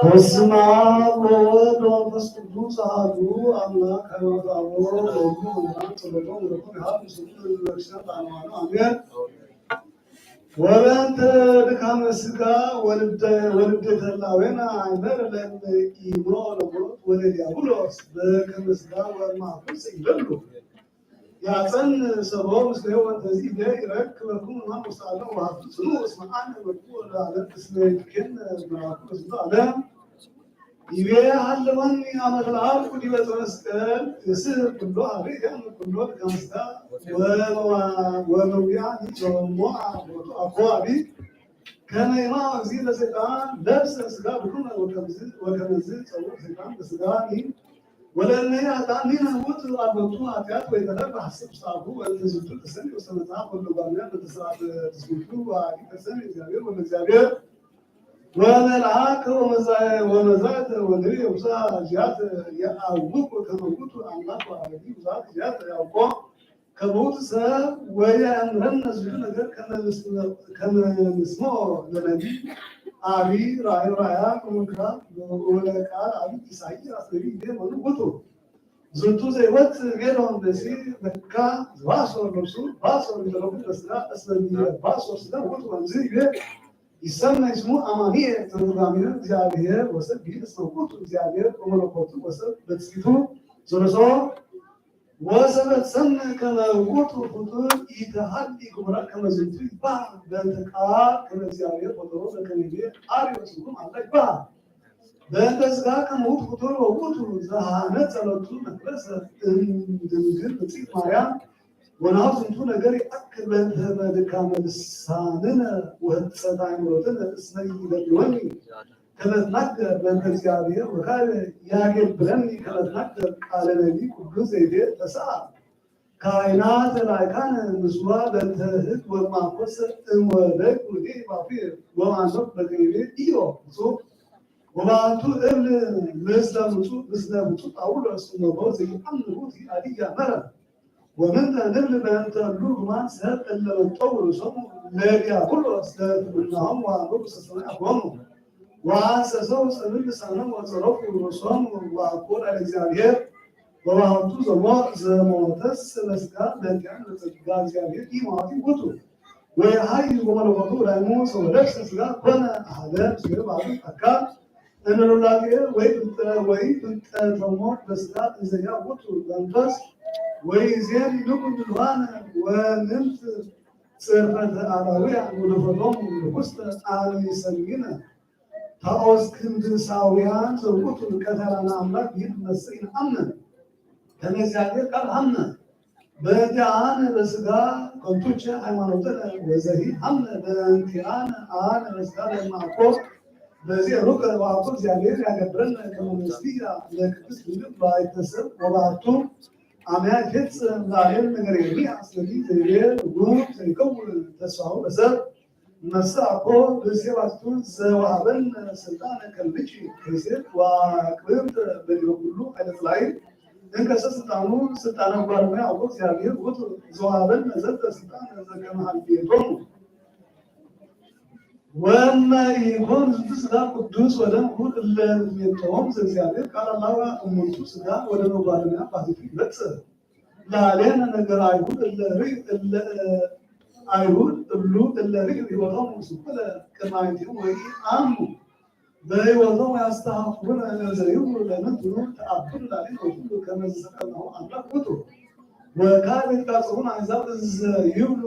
በስመ አብ ወወልድ ወመንፈስ ቅዱስ አሐዱ አምላክ ሃይማኖታዊ ወወልድ ወመንፈስ ጸሎቶ ወለኮ ይሃብ ስጡ ለክርስቲያን ታማኑ አሜን። ወበንተ ድካመ ሥጋ ወልደ ተላዌነ አይመር ለኢሞ ለሞት ወለዲያብሎስ በከመ ሥጋ ወማፉስ ይበሉ ያጸን ሰቦ ምስለ ወንተዚህ ይረክበኩም ማን ወሳለ ወሀብቱ ጽኑ እስመ አነ ወቁ ለዓለም እስመ ይክን መራኩ እስመ ዓለም ይቤ ሀለወን አመልአል ዲበ መስቀል እስር ኩሎ አቤት ያም ኩሎ ከመስታ ወመውያ ጾሞ አቦቱ አቆአቢ ከመይማ እዚ ለሰይጣን ለብሰ ሥጋ ብኩነ ወከመዝ ጸውዕ ሰይጣን በሥጋኒ ወለነ አጣኒነ ውት አቦቱ አጥያት ወይ ተረፈ ሐሰብ ሳቡ ወለዝቱ ተሰሚ ወሰመታ ሁሉ ባሪያ በተሰራት ተስኩቱ ዋቂ ተሰሚ እግዚአብሔር ወለእግዚአብሔር ወመልአክ ወመዛት ወንሪ ውሳ ጃት ያአውቁ ከመውቱ አምላክ ወአለዲ ዛት ጃት ያውቆ ከመውት ሰብ ወያምረን ዝሉ ነገር ከመንስሞ ለነቢ አቢ ራእይ ራያ ከመንክራ ወለቃል አቢ ኢሳይያስ ነቢ ደመኑ ወጡ ዝንቱ ዘይወት ገሮን ደሲ በካ ዋሶ ለብሱ ዋሶ ለብሱ በስራ እስለኒ ዋሶ ስለ ወጡ ወንዚ ይሰማ ስሙ አማኑኤል ተርጓሚው እግዚአብሔር ወሰብ ቢስነውቱ እግዚአብሔር ወመለኮቱ ወሰብ በትስቱ ዘረሶ ወሰብ ሰም ከመውቱ ፍጡር ይተሐዲ ኩብራ ከመዝንቱ ይባ በንተቃ ከእግዚአብሔር ወተሮ በከኒቤ አሪዮስ ሁሉ አለባ በእንተስጋ ከመውቱ ፍጡር ወውቱ ዘሃነ ጸሎቱ መቅደስ ድንግል ንጽሕት ማርያም ወናው ዝንቱ ነገር ያክል በድካመ ልሳንነ ወህፀት አእምሮትነ እስመ ይበልወኒ ከመትናገር በእንተ እግዚአብሔር ወካለ ያገብረኒ ከመትናገር ቃለ ነቢይ ቅዱስ ዘይቤ ተሰአ ካህናተ ላይካነ ምስዋ በእንተ ሕግ ወማኮስ እምወደቅ ውዴ ባፊር ወማንሶት በገይቤ ኢዮ ብፁዕ ወባንቱ እብል ምስለ ብፁዕ ጳውሎስ እነሆ ዘይአምሩት አድያ መረ ومن نبل بأنت اللغمان سهل إلا نطور سمو لديابولوس لتبناهم وعنبس سنعهم وعاسسوا سنب سنم وصرفوا رسوم وعقول الإكزابير ووهبتو زموتس لسكار لنكعن لتجار زيابير إيماتي بطو ويحاي وملوكتو رأيموس ولبس سكار كنا أحدام سير بعض أكاد أن الولاقير ويبنت تموت لسكار إزايا بطو لنفس ويزيد لكم بالوانا ونمت صرفة عراوية ونفضهم ونفست آلي سنجنا تأوز كنت ساويان تربط الكثران أملاك يتمسين أمنا كمزيادير قال أمنا بدعان بسقا كنتوشا حيمانوتنا وزهي أمنا بانتعان آنا بسقا للمعقوب بزي ركر وعقوب زيادير يعقبرنا كمنسلية لكتس بلد بايتسر وبعتو عمال كتس لعين نجري أصلي زي وجود يكون تسعة بس مساء قول بسيباتون وعبن سلطان كالبيتشي كيسير وكبرت باليوكلو على طلعين إنك سلطانو سلطان بارمي أو سيابير وتو زوابن نزلت سلطان زكما الفيتون وما يكون سلطان قدوس ولا نقول اليوم سيابير قال الله أمونتو سلطان ولا نبارمي بعد في بس لا علينا نقرأ يقول አይሁድ ሁሉ ለሪቅ ይወጣው ሙስኩለ ከማይቲው ወይ አሙ በይወጣው ያስተሐቁን ለዘዩ ለነጥሩ ተአብር ላይ ነው ሁሉ ከመዘቀነው አላቁቱ ወካለ ቃጽሩን አዛብ ይብሉ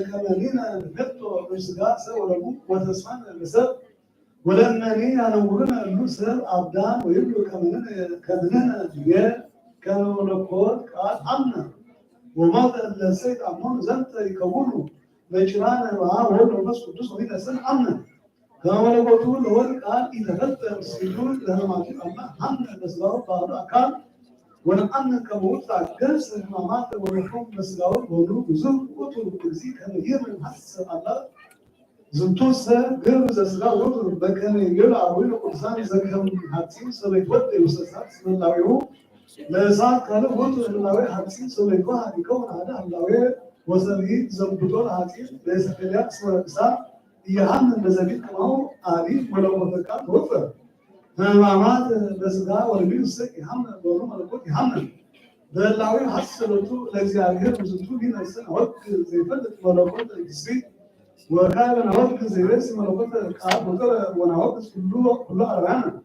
ከመኒና ነጥቶ እስጋ ሰወረሙ ወተስፋን ለሰብ ወለነኒ ያነውሩን ሉሰ አብዳን ወይብሉ ከመነን ከመለኮት ቃል አምና وماذا السيد أمون زنت يكونوا بجيران معاه وهو الناس قدوس وليد أسن أمنا كما لقول هو قال إذا فلت السجود لها ما في الله أمنا بسلاو بعض أكان ونأمن كموت عكس المامات ونحوم بسلاو بولو بزوج وطول بزيك هم يمن حس الله زنتوس غير بسلاو وطول بكن يلا وين قرصان زكهم حتى سويت ودي وسسات من الله يوم لذا قال وطول الله حتى سويت واحد يكون هذا الله وزني زبطون هاتين ليس كليات اسمه الإسلام يهمن بزبيت كماو عالي ولو مذكات وفر فالمعامات بسقاء والبيو السك يهمن بولو ملكوت يهمن بالله حسلتو لأجزائه وزنتو هنا السنة وقت زي فلت ملكوت الجسري وكان وقت زي رئيس ملكوت الكعب ونوقت كله أربعنا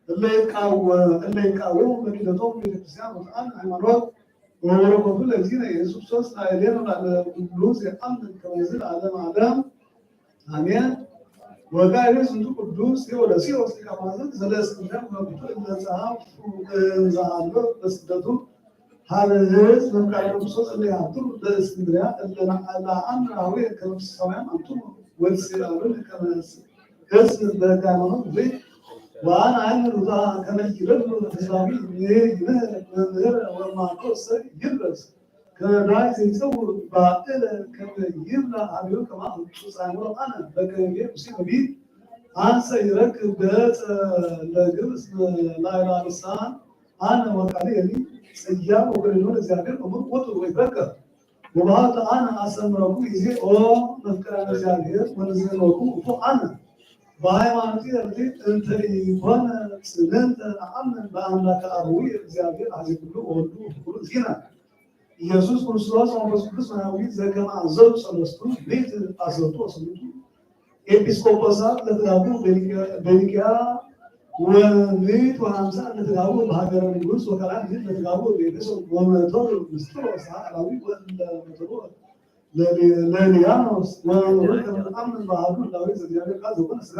اللي يقاوم مكيدتهم بالكريستيان وطعن عمارات وربطوا الذين يسوس عليهم على البلوز يأمن كما يزيد على معدام آمين وقال يسوع قدوس ولا سيء وسيء كما زال استمرار وربطوا إلى زعام زعامه بس دتو هذا الجلس من قال يسوع اللي يعطوا الاستمرار اللي على أمر هوي كما السماء أنتم والسيارون كما اسم بكامل بيت وأنا عن الرضا كما يجرب الإسلامي ينهر وما قصر يدرس كما رأيت يسوي باطل كما يبنى عليه كما تصعب أنا بكرة بسيط بيت أنا سيركب بيت لجلس لا إله إلا الله أنا وكالي لي سيام وكلون زيادة ومن قطر ويبكر وبهذا أنا أسمعكم إذا أو نذكر أنا زيادة ونزلكم فأنا በሃይማኖቴ እርግጥ እንተ ይኮነ ስምንተ ነአምን በአምላከ አቡየ እግዚአብሔር አዚ ኩሉ ወልዱ ኩሉ ዚና ኢየሱስ ክርስቶስ መንፈስ ቅዱስ መናዊ ዘከመ አዘዙ ሰለስቱ ቤት አዘዙ ወስሉቱ ኤጲስቆጶሳት ለተጋቡ በኒቅያ ወቤት ወሃምሳ ለተጋቡ በሀገረ ንጉሥ ወከላን ለተጋቡ ቤተሰብ ወመቶር ምስጢሮስ አላዊ ወለመቶር ለሊያኖስ ወከመ ተአምን ባህዱ ላዊ ዘእግዚአብሔር ቃል ዘኮነ ሥጋ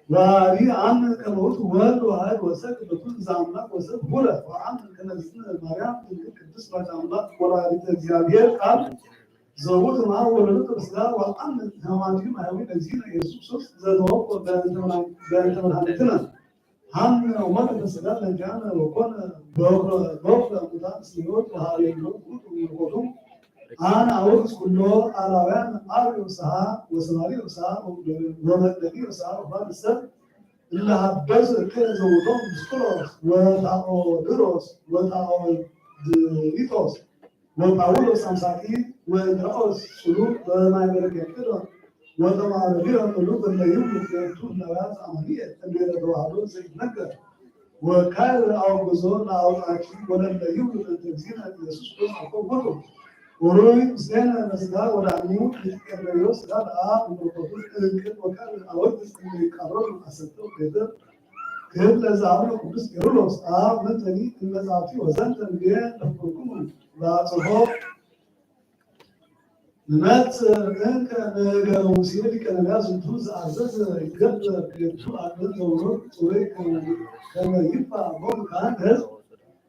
ወአሪ አምን ከመውቱ ወልድ ዋሕድ ወሰብ በኩል ዘአምላክ ወሰብ ሁለ ወአምን ከመ እግዝእትነ ማርያም ቅድስት ወላዲተ አምላክ ወላዲተ እግዚአብሔር ቃል ዘውቱ ማ ወለደቱ በሥጋ ወአምን ሃይማኖቱ ማያዊ ለእግዚእነ ኢየሱስ ክርስቶስ ዘተወክፎ በእንተ መድኃኒትነ ሐምነ ወሞተ በሥጋ ለእንቲአነ ወኮነ በኩረ እሙታን እስመ ሕይወት ወኀቤነ ውእቱ ወኮቱ أنا أوصي كله أراوان أريو سها وسماريو سها ومدنيو سها وبعد السبب اللي هبز كده زودهم بسكروس وتعودروس وتعوديتوس وتعودروس أمساكي ودرأوس سلوك ما يبرك كده وتماربيهم قلوب اللي يملك يكتون نواز عملية اللي يدوهدون زي نقر وكان أو جزون أو عكيم ولا اللي يملك التنزيل يسوس كله أقوم بطل وروي سنة مسجد ولا عمود كبريوس قال ومرتبط كده وكان أود إن يقرروا أسدوا كده كده لازعوا كبس كيرلس من تاني المزعتي وزنت الجيل لفركم لا تصور نمت إنك نجاوسين اللي كان لازم توز عزز قبل كتو عقد دورو توي كان يبقى مو كان هذا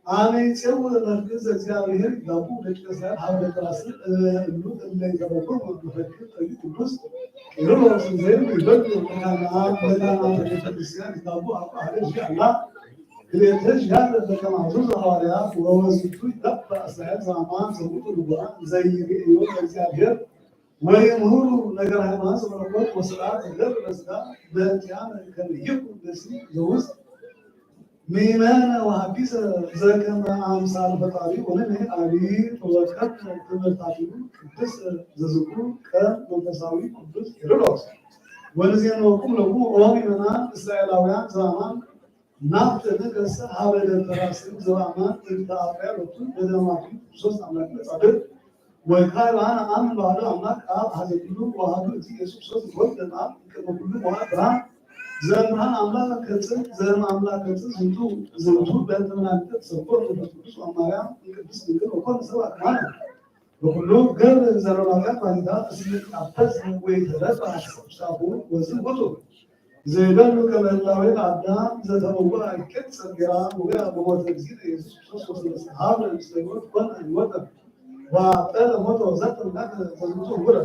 أنا يسوي المركز الزراعي دابو بتكسر حول التراث اللي جابوه مفكر الجزء يروح زين يبدو كمان بدنا نتكلم دابو على شيء لا ክልኤተሽ ያለ በከማዙዝ ሐዋርያት ወወስቱ ይጠበ እስራኤል ዘአማን ዘውቱ ልቡናን ዘይርእዮ ለእግዚአብሔር ወይምህሩ ነገር ሃይማኖት ዘመለኮት ወስርዓት ዘገብር በሥጋ በእንቲአነ ከመ ይኩን ብእሲ ዘውስጥ ምእመነ ወሐዲሰ ዘከመ አምሳለ ፈጣሪ ወነንሕ አብይ ወከፍ ትምህርታቲሁ ቅዱስ ዘዝኩ ቀን መንፈሳዊ ቅዱስ ቄርሎስ ወንዜንወክሙ ለክሙ ኦ ምእመናን እስራኤላውያን ዘአማን ናፍቅ ነገሥ ሀበ ደብተራ ስም ዘበአማን እንተ አፍያ ሎቱ በደማቱ ሶስት አምላክ ጻድቅ ወካይባን አምን ባህዶ አምላክ አብ ሀዘ ኩሉ ወአሐዱ እግዚእ ኢየሱስ ክርስቶስ ወልድ አብ ቅድመ ኩሉ ወአብ ብርሃን ዘብርሃን አምላክ ከጽድቅ ዘርም አምላክ ከጽድቅ ዝንቱ በእንተ መናፍቅት ተሰብኮ መንፈስ ቅዱስ ወማርያም ቅድስት ድንግል ወኮነ ሰብአ ከማነ በኩሉ ገብር ዘረባጋት ባንዳ እስልክ አፈስ ወይተረፈ ሐሳቡ ወዝን ወጡ ዘይበሉ ከመላዊ አዳም ዘተመዋ ቅጽ ገራ ወጋ በሞተ ጊዜ ኢየሱስ ክርስቶስ ወሰሐብ ለምስሌሞት ኮነ ይወጣ ወአጠለ ሞተ ወዘተ ምናክ ዘንቱ ወረ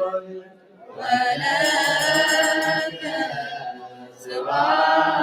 ولك سبحان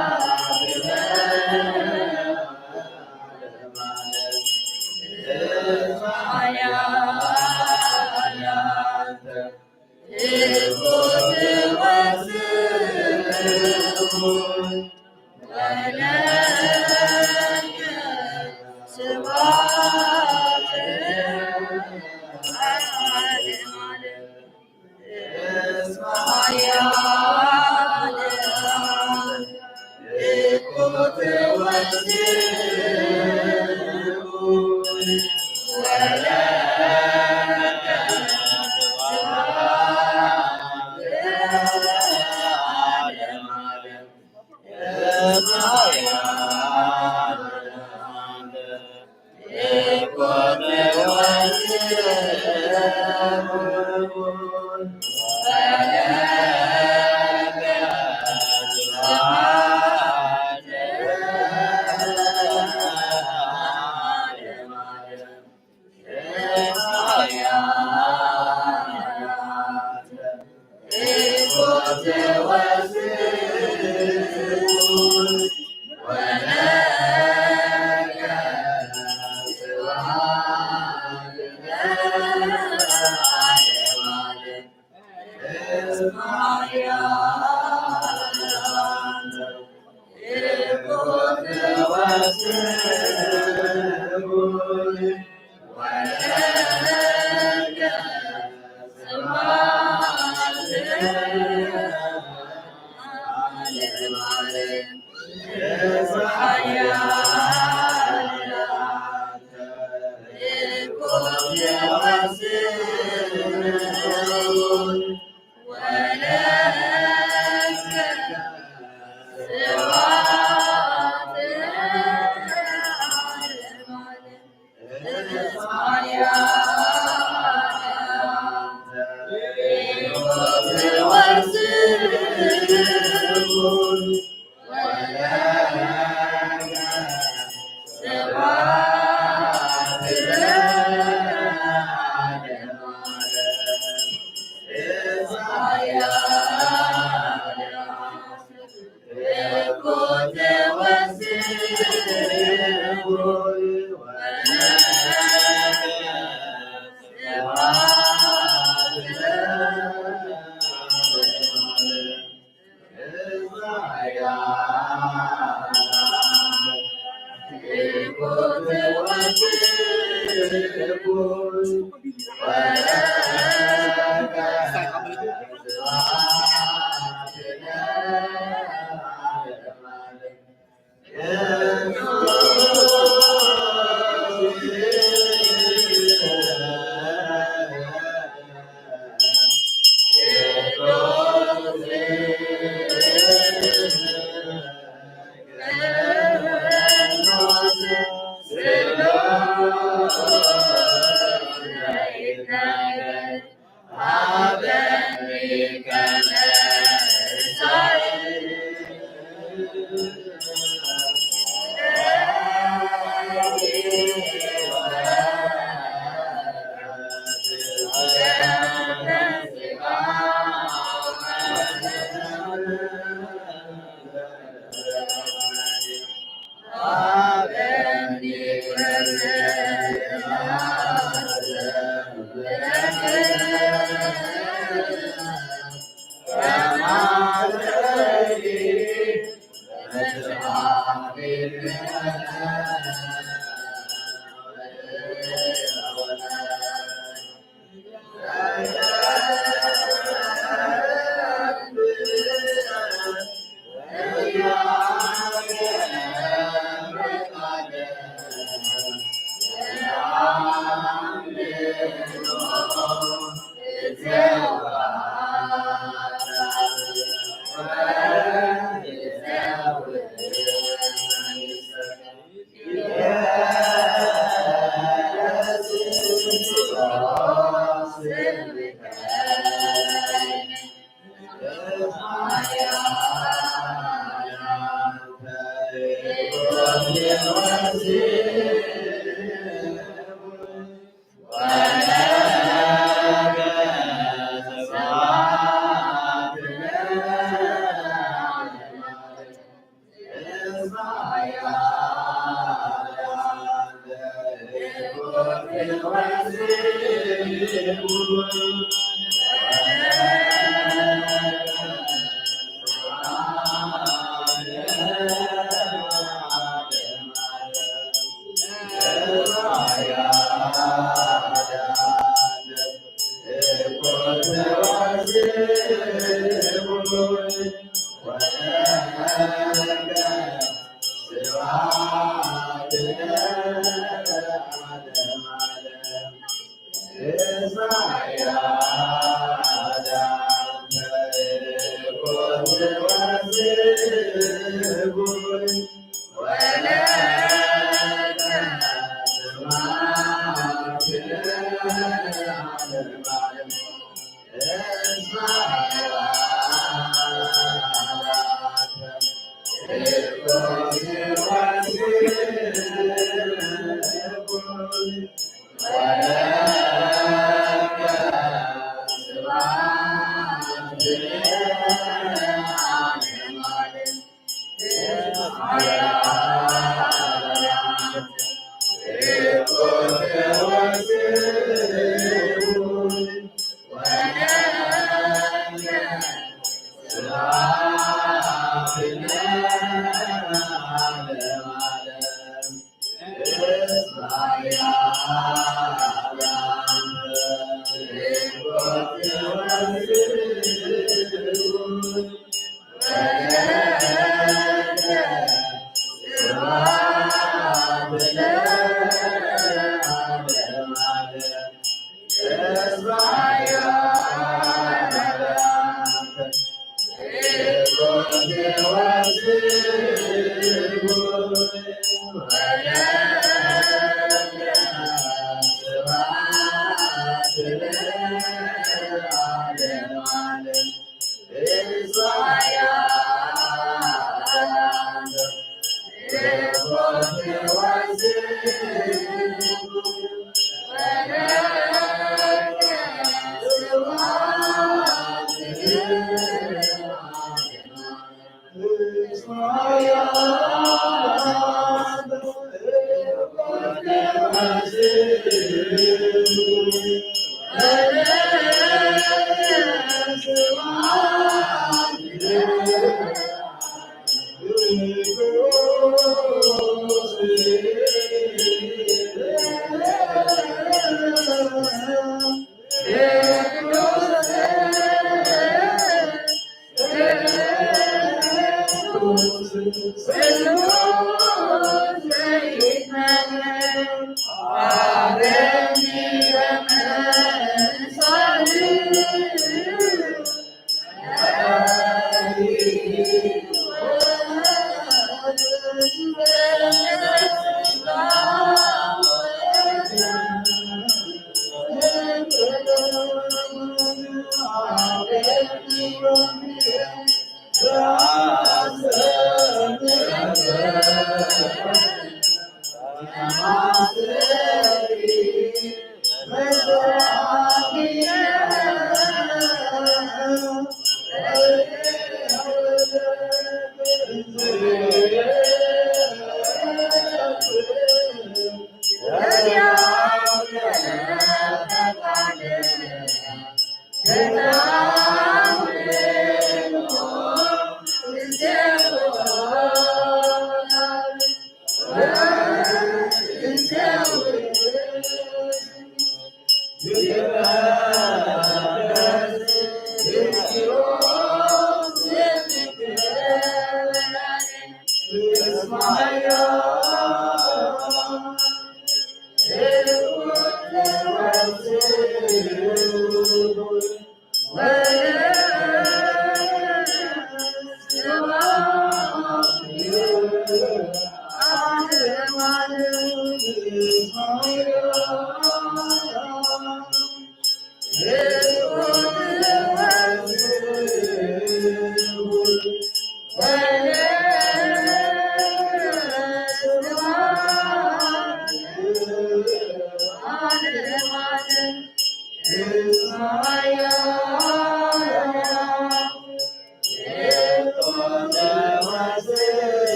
Well,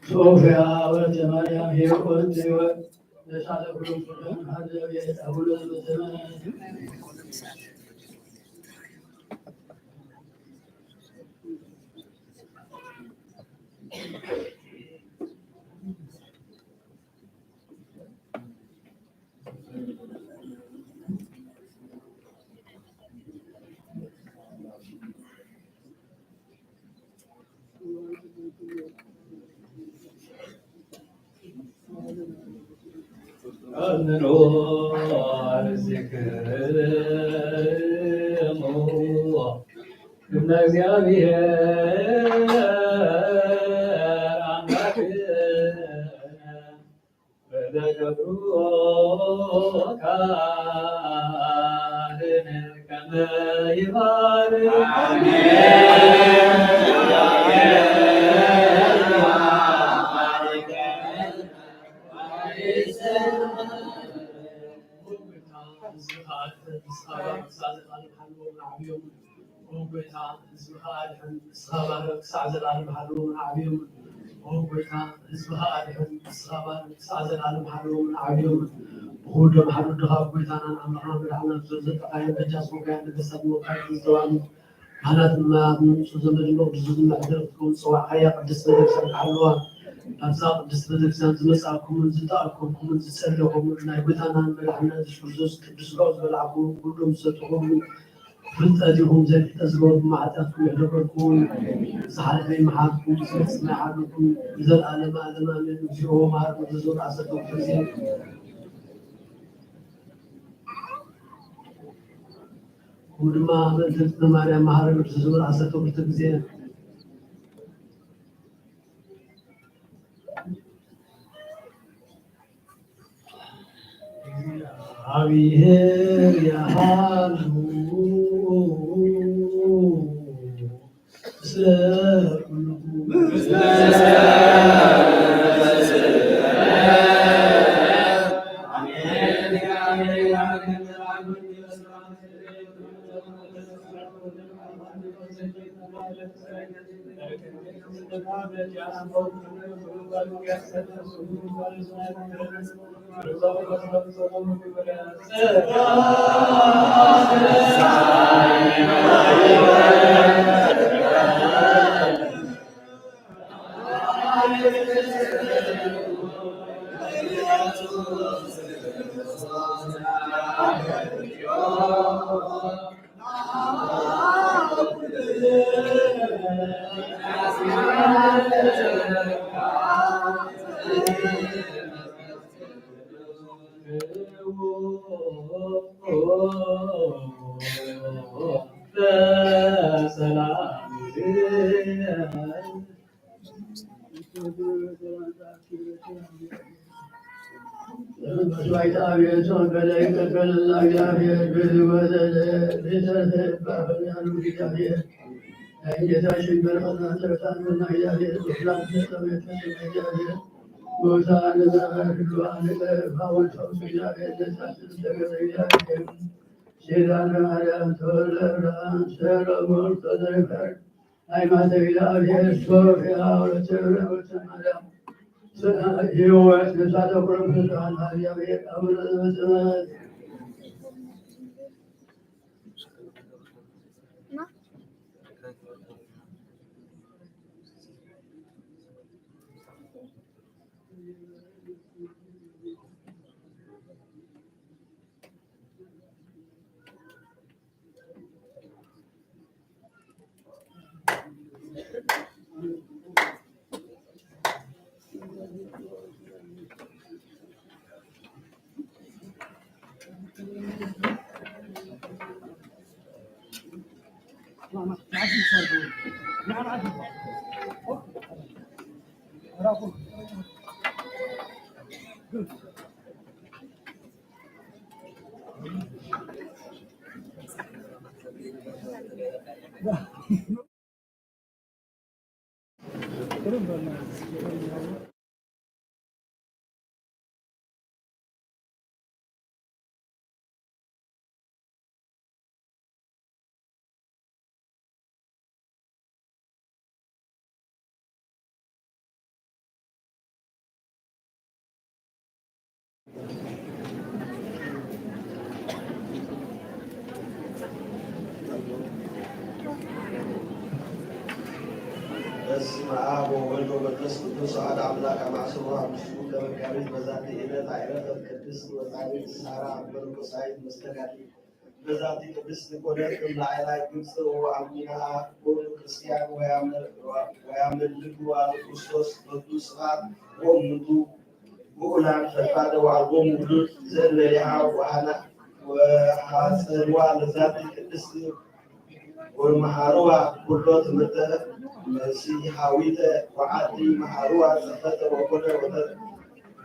ሶፊያ ወለተ ማርያም ሄሮት ሕይወት ለሳለ ሁሉ ሀዘብ አቡነ ዘበሰማያት እግዚአብሔር አምላክ በተገብሩ ካህን ከመ ይባርክ وقويتا اسمها عليهم الصحابة سعزل على محلهم عبيهم بخوجهم محلو دخاب قويتانا عمرنا بالعمل زوزة قايم بجاس وكاين بسد وقايم الزوان حالات ما سوزة مجموع جزوز المعدل تكون سواء حياة قدس بدك سبح حلوة أبزاق قدس بدك سان زمساكم من زداءكم من زسألكم من قويتانا بالعمل زوز قدس غوز بالعبو كلهم ستقوم فلتأتيهم زي التزور معتاتكم يحلقكم صحال في محاكم سمع حالكم إذا العالم آدم من نفسه معكم تزور عسكم تزين ولما عملت مريم محارم تزور عسكم تزين عبيه يا حالو በስመ አብ ወወልድ ወመንፈስ ቅዱስ አሐዱ አምላክ አማስሩ አምስቱ ለመጋቢት በዛቲ ዕለት አይረፈት ቅድስት ወጻድቅት ሳራ መንኮሳይት መስተጋድል በዛቲ ቅድስት ኮነት እምለአዕላይ ግብጽ ወአሚና ኩሉ ክርስቲያን ወያምልኩ ክርስቶስ በቱ ስብሐት ወእሙንቱ ብኡላን ፈድፋደ ወአልቦሙ ውሉድ ዘእንበሌሃ ወሐፀንዋ ለዛቲ ቅድስት ወመሃሩዋ ኩሎ ትምህርተ መሲሐዊተ ወዓዲ መሃሩዋ ጽሕፈተ ወኮነ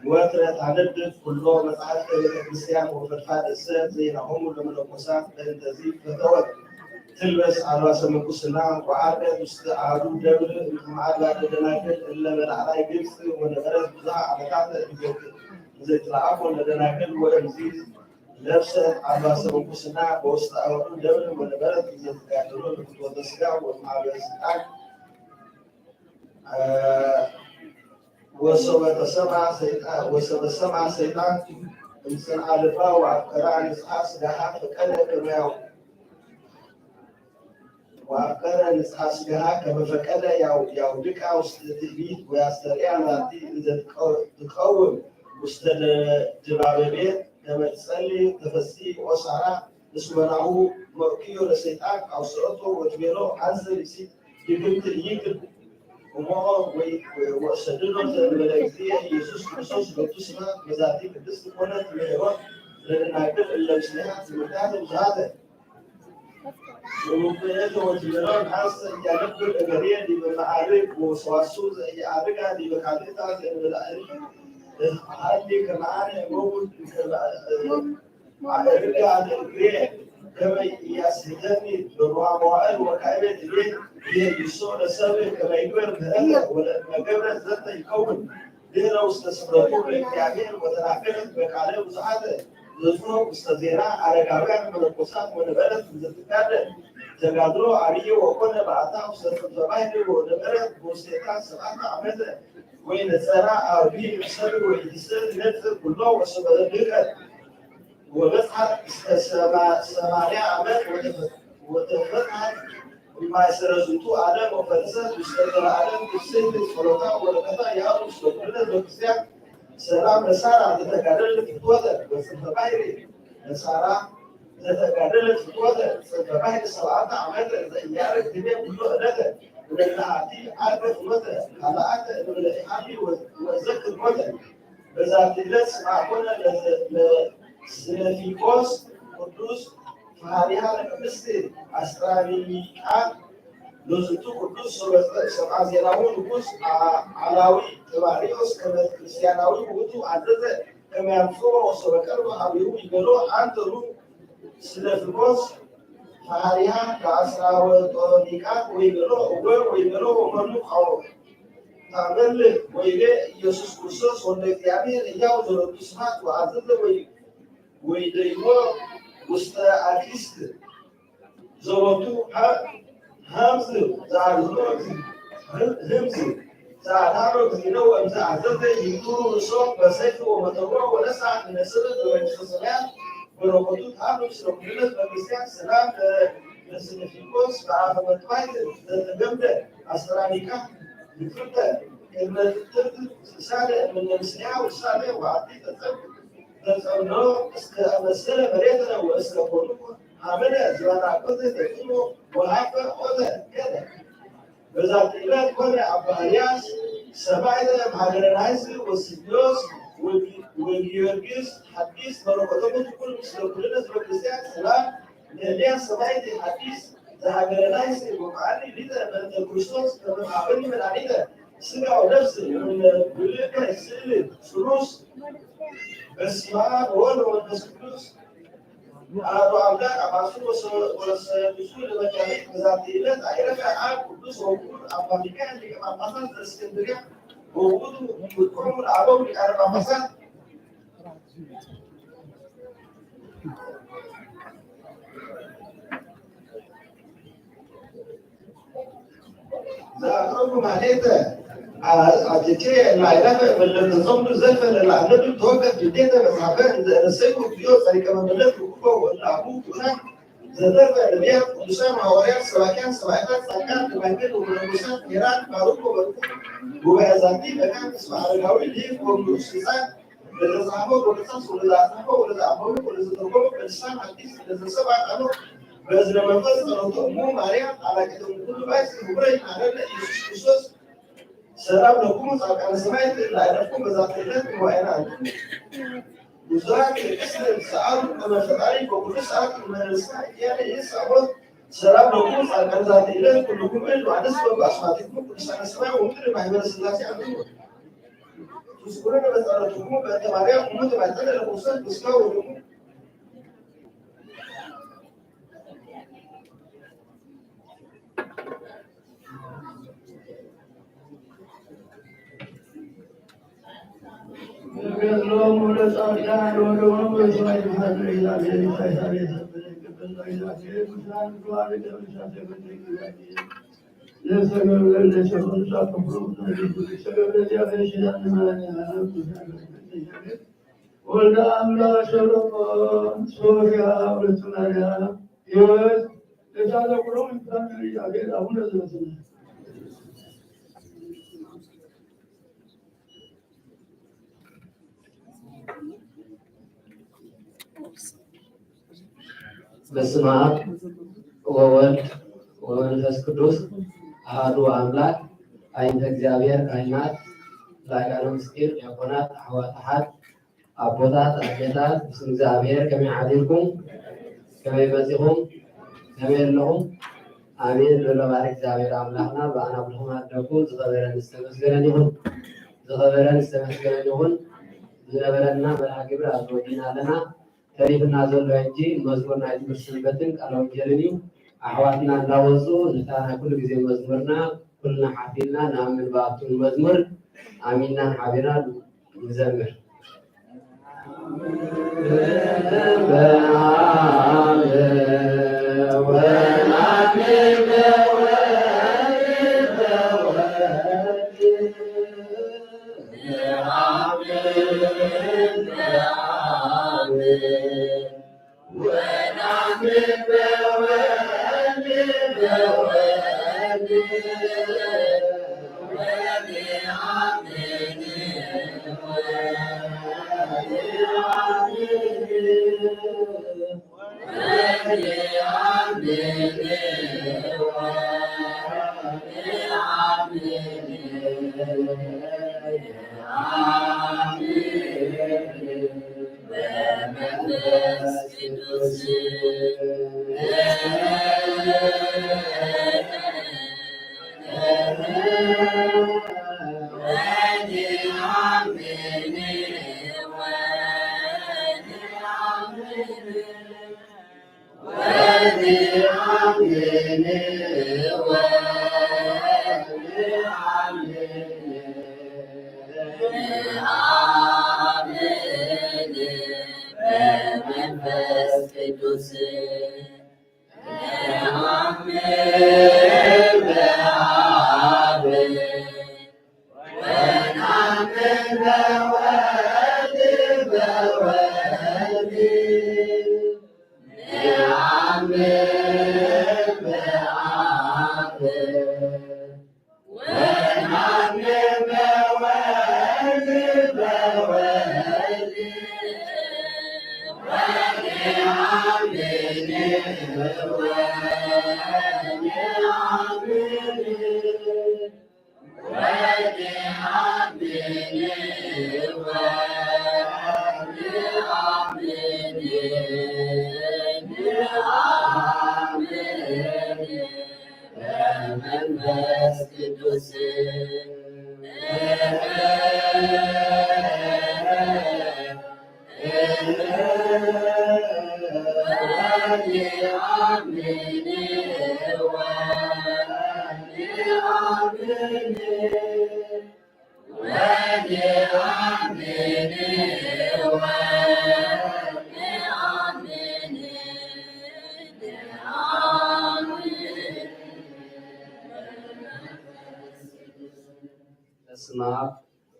ወትረ ታነድድ ኩሎ መጽሐፍተ ቤተ ክርስቲያን ወፈድፋደ እሰት ዜናሆሙ ለመነኮሳት በእንተዚ ፈተወት ትልበስ አልባሰ ምንኩስና ወዐርገት ውስተ አሐዱ ደብር እምአድባረ ለደናግል እለ በላዕላይ ግብጽ ወነበረት ብዙኃ ዓመታተ ዘይትለአኮ ለደናግል ወእምዝ ለብሰት አልባሰ ምንኩስና በውስተ አሐዱ ደብር ወነበረት ዘይትጋደሎ ለፍትወተ ሥጋ ወእምኀበ ስልጣን وسب سمع سيطان إنسان عالفا وأفكار عن إسحاق سجاها فكذا كما وأفكار عن إسحاق سجاها كما فكذا يودك أو استدبيت ويستريع ناتي إذا تقوم مستد جباب بيت كما تسألي تفسي وسعرا اسمه مركيو لسيطان أو سرطه وتبيرو عنزل يسيط يقلت يقل وما وسددوا الملائكة يسوع كريستوس بتسمى مزاتي قدس كونت ميرون لأن كل اللي سمعها سمعتها بزاده ومبينات وتبيرون حاسة جانب الأجرية دي بالمعارف وسواسو زي عارقة دي بكاليتا زي الملائكة هذه كمان موجود عارقة عن الجريه كما يسهدني بروح موائل وكائنات البيت هي يسوع السبب كما يقول هذا ولا قبل ذات يكون دينا واستثمروا بالكامل وتناقلت بكالة وسعادة لزوم استزينا على كمان من القصات والبلد زتكاد تقدروا عليه وكنا بعثنا واستثمروا والبلد وسيطان سبعة عمد وين الزراعة أو بيه السبب ويستثمر نفسه كله وسبب ذلك وبسحب سماعية عمل وتفتح ما يسرزوتو عالم وفلسفة وستر عالم بالسيد الفلوطة ولكذا يعرف سلطنة بكسيا سلام نسارة تتكرر في الوضع وستبايري نسارة تتكرر في الوضع ستبايري سلعات عمل يعرف دماء كله أداة ولكن عارف الوضع على عادة الإحامي وذكر الوضع بذات الناس معقولة سنفيكوس قدوس فهذه كمستي أستراليا لوزتو قدوس سبعة زيناون قدوس علاوي تباريوس كما كريستياناوي وقتو عدد كما ينفوا وسبكر وحبيو يقولوا عندهم سنفيكوس فهذه كأستراليا ويقولوا ومنو خاو تعمل ويجي يسوع كريستوس ونكتيابين يجاوز القسمات وعدد ويديمو مستأكيست زوجته همزة زعلوا همزة زعلوا زينو أمزة عزته يدور الصوت بسيف ومتروع ونسعى من السر والمسلسلات بركضوا تعالوا سرقنا بمسيح سلام لسنفيكوس بعد ما تبعت تجمد أسرانيكا بفرده كلمة سالة من المسيح والسالة وعدي تتبع تسألنا أمثل مريضنا وأسلقونه عملها زمان عقده تكونه وعفة وذا كذا بذات إله كون عبارياس سبعة مهاجرانايز وسيديوس وجيورجيس حديث مرقدمه تكون مثل كلنا سبكسيان سلام لأنها سبعة حديث مهاجرانايز ومعاني لذا من كريستوس كما عبرني من علينا سمع ونفسه من بلغة السلم سروس بس ما هو والنسكوس أنا أعلم أباسط وسيدوسول المكانيك بذاتيات عيرة عام قدوس وقود أمريكا اللي كمان مثلا الإسكندرية وقود وقوم العرب اللي أنا مثلا ذا أقرب عليه أجتي العلاقة بالنظام الزلفة اللي عملته توقف جديدة بس عبان رسيبه بيوت زي كمان ملك وكوبا والعبود هناك زلفة اللي بيها لسان عواريات سواكان سواكان ساكان تبعتين ومنبسات إيران باروكو باروكو وبعزاتي بكان اسمع رجاوي اللي ومنوسيسان بالرزعبه والرزاس والرزعبه والرزعبه والرزعبه باللسان حديث للسبع قالوا بس لما فصلوا مو ماريا على كده كل بايس وبرين على يسوع كريستوس سلام لكم أنا سمعت اللي أعرفكم بذاتيات وأنا وزارة الإسلام سأل أنا فتعرف وكل ساعة من الإسلام يعني يسأل سلام لكم أنا بذاتيات كلكم إلو عن اسمه بأسماتكم كل سنة سمع ومدري ما هي من السلاسي عندكم تذكرون بس أنا تقوم بأتماريا ومدة بعدين الوصول بسكاو لكم ወልደ አምላክ ሰሎሞን ሶፊያ ሁለቱናያ ህይወት የታለቁሮ ያገር አቡነ ዘበሰማያት በስመ አብ ወወልድ ወመንፈስ ቅዱስ አሐዱ አምላክ አይንተ እግዚአብሔር ካህናት ላይቃነ ምስጢር ዲያቆናት አሕዋት አቦታት አዴታት ብስም እግዚአብሔር ከመይ ሓዲርኩም ከመይ በፂኹም ከመይ ኣለኹም አሜን ዘሎ ባርክ እግዚአብሔር አምላክና በአና ብልኹም አደኩ ዝኸበረን ዝተመስገነን ይሁን ዝኸበረን ዝተመስገነን ይሁን ዝነበረና መርሃ ግብሪ አዝወዲና ኣለና ተሪፍና ዘሎ እንጂ መዝሙር ናይ ትምህርቲ ሰንበትን ቃለ ወንጌልን እዩ ኣሕዋትና እንዳወፁ ንታና ኩሉ ግዜ መዝሙርና ኩልና ሓፊልና ናብ ምንባብቱን መዝሙር አሚናን ሓቢርና ንዘምር በስመ አብ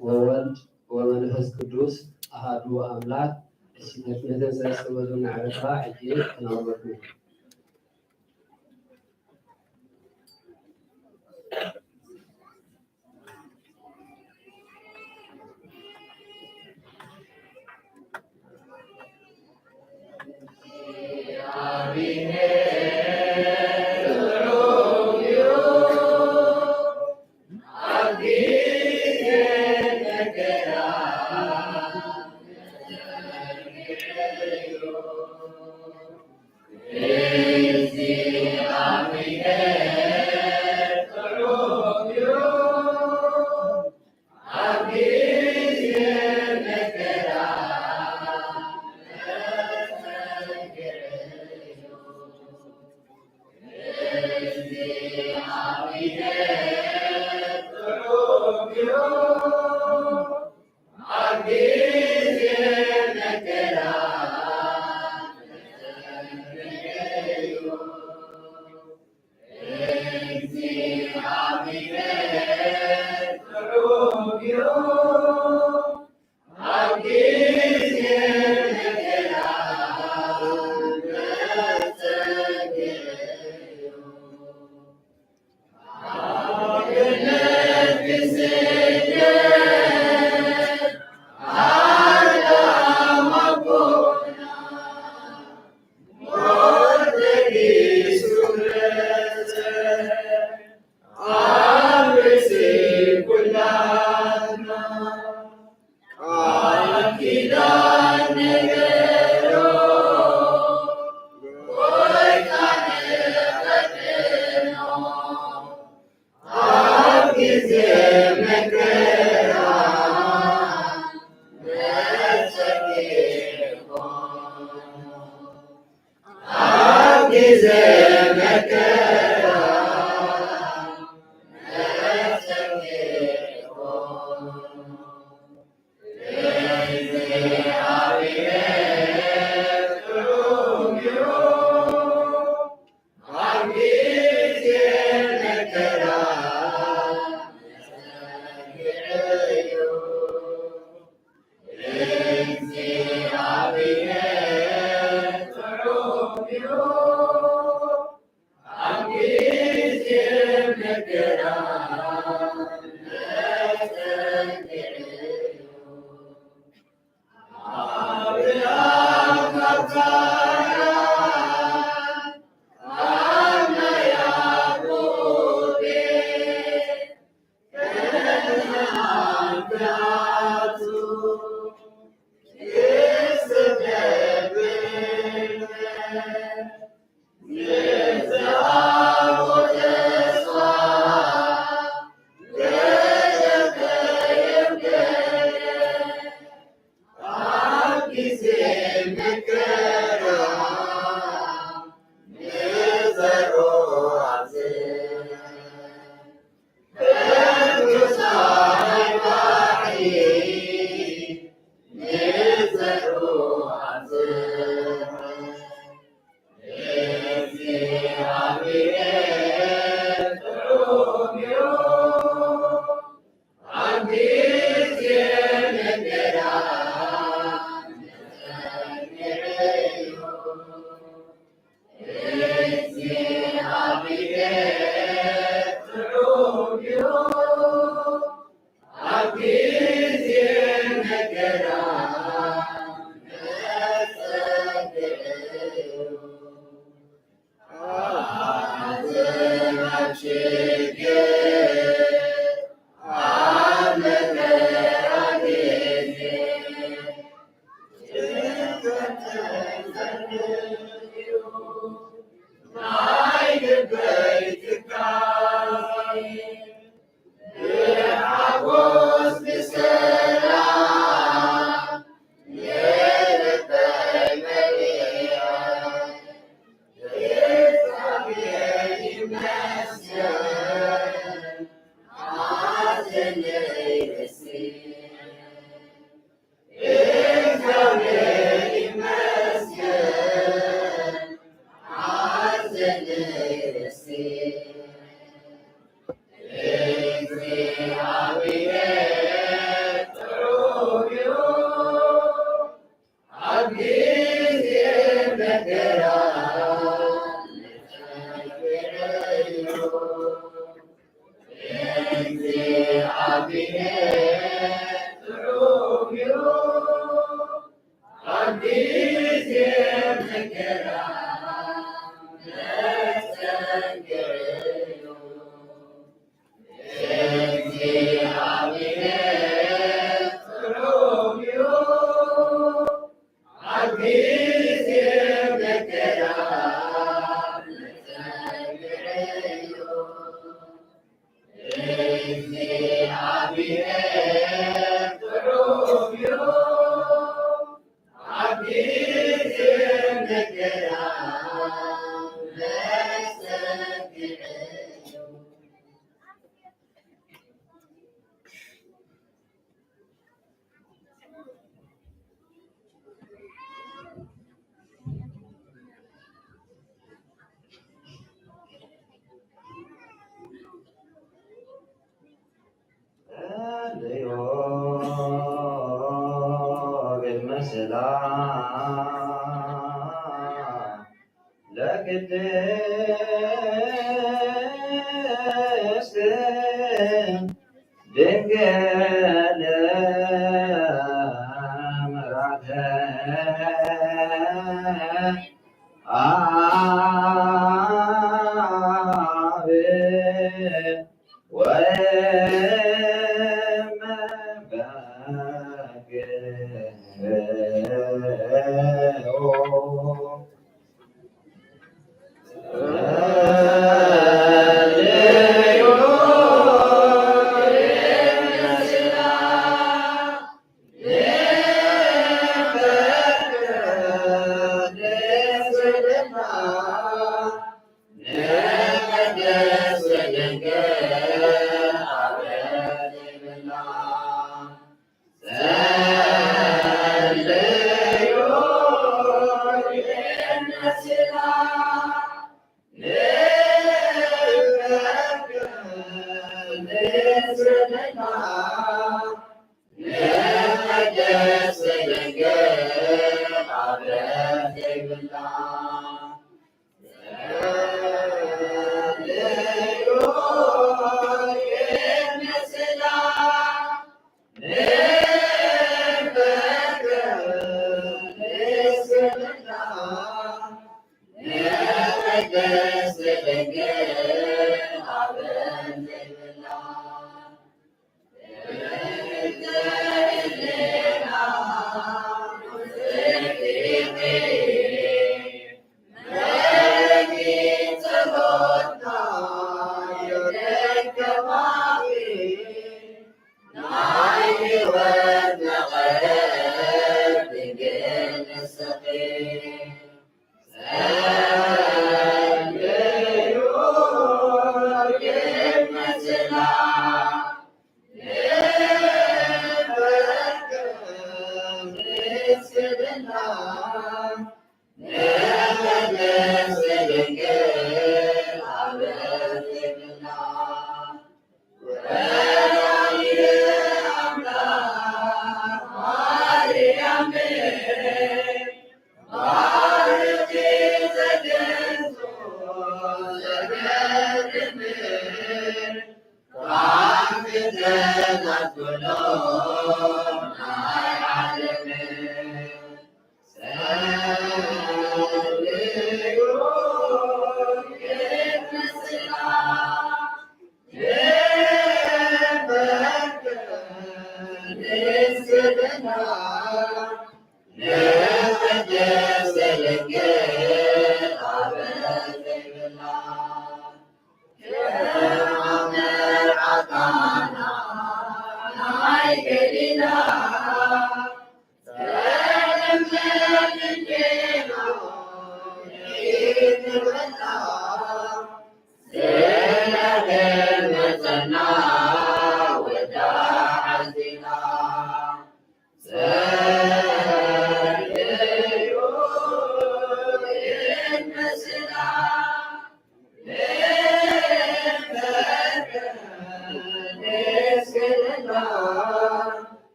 ወወልድ ወመንፈስ ቅዱስ አሐዱ አምላክ እሺነትን ስለሰበዙና ዓረፋ ሕጂ ተናገሩ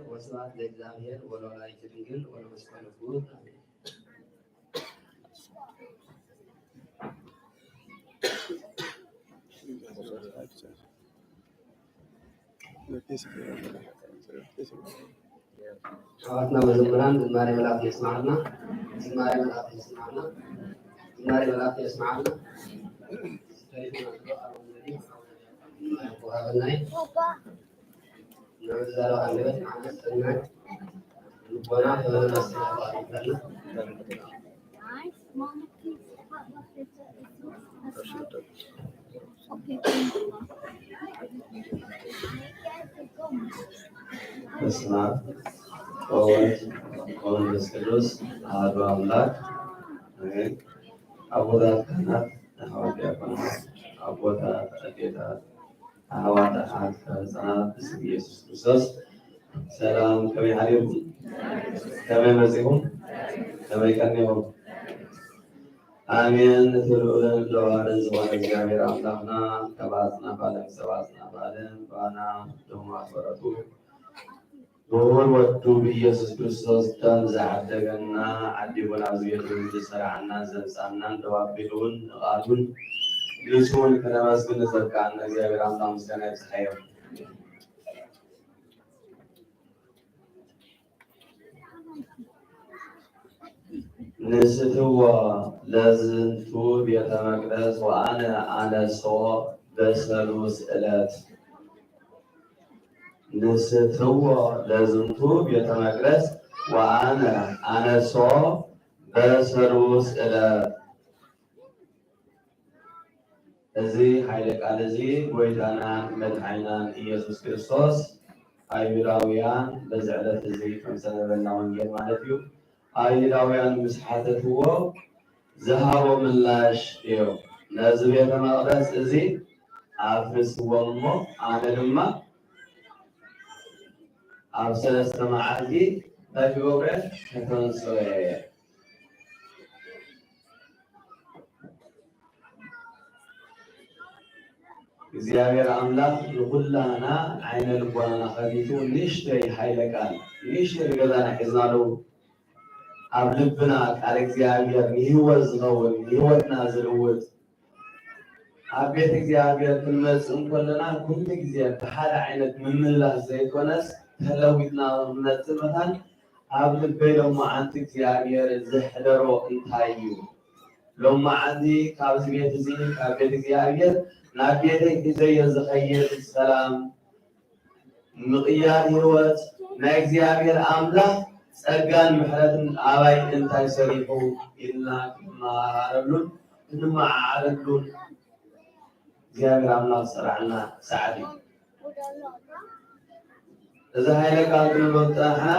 ወስብሐት ለእግዚአብሔር ወለወላዲቱ ድንግል ወለመስቀሉ ክቡር አሜን። ሐዋርያትና መዘምራን ዝማሬ መላእክት ይስማዕና፣ ዝማሬ መላእክት ይስማዕና፣ ዝማሬ መላእክት ይስማዕና። ወሃበናይ ነብዛለው አንደበት አንስተናይ ልቦና ተመለስተናል ይላል። በስመ አብ ወወልድ ወመንፈስ ቅዱስ አሐዱ አምላክ አሜን። አቦታት ካህናት፣ ሐዋርያት ዲያቆናት፣ አቦታት አዴታት፣ አሕዋት አሓት ህፃናት ብስም ኢየሱስ ክርስቶስ ሰላም ከመይ ሓልዮም? ከመይ መጺኦም? ከመይ ቀኒኦም? አሜን። ትልዑልን ለዋህድን ዝኾነ እግዚአብሔር አምላክና ከባፅና ባለም ሰባፅና ባለም ባና ደሞ አክበረቱ ብውር ወዱ ብኢየሱስ ክርስቶስ ደም ዝዓደገና ዓዲጉን ኣብዚ ቤቱ ዝሰርዓና ዘምፃናን ተዋቢሉን ንቓሉን ንስሙን ከነመስግን ንዘብቃና እግዚአብሔር አምላክ ምስጋና ይብፅሐዮ። ንስትዎ ለዝንቱ ቤተ መቅደስ ወአነ አነስኦ በሰሉስ ዕለት። ንስትዎ ለዝንቱ ቤተ መቅደስ ወአነ አነስኦ በሰሉስ ዕለት። እዚ ሓይለ ቃል እዚ ጎይታናን መድሓኒናን ኢየሱስ ክርስቶስ አይሁዳውያን በዚ ዕለት እዚ ከም ዝተነበበና ወንጌል ማለት እዩ አይሁዳውያን ምስ ሓተትዎ ዝሃቦ ምላሽ እዩ። ነዚ ቤተ መቅደስ እዚ ኣፍርስዎ እሞ ኣነ ድማ ኣብ 3 መዓልቲ እንታይ ክገብሮ ከተንስኦ እየ። እግዚአብሔር አምላክ ንኩላና ዓይነ ልቦናና ከፊቱ ንእሽተይ ሓይለ ቃል ንእሽተይ ገዛና ሒዝናለው ኣብ ልብና ቃል እግዚአብሔር ንህይወት ዝኸውን ንህይወትና ዝልውጥ ኣብ ቤተ እግዚአብሔር ክንመፅእ ከለና ኩሉ ግዜ ብሓደ ዓይነት ምምልላስ ዘይኮነስ ተለዊጥና ንመፅእ መታን ኣብ ልበይ ሎማዓንቲ እግዚአብሔር ዝሕደሮ እንታይ እዩ? ሎማዓንቲ ካብዚ ቤት እዚ ካብ ቤተ እግዚአብሔር ናብ ቤተይ ሒዘየ ዝኸይድ ሰላም ምቕያር ህይወት ናይ እግዚአብሔር አምላክ ጸጋን ምሕረትን ኣባይ እንታይ ሰሪሑ ኢልና ክንመሃረሉን ክንመዓዓረሉን እግዚአብሔር አምላክ ዝሰርዓልና ሰዓት እዩ። እዚ ሃይለ ቃል ክንብሎ ጥራሕና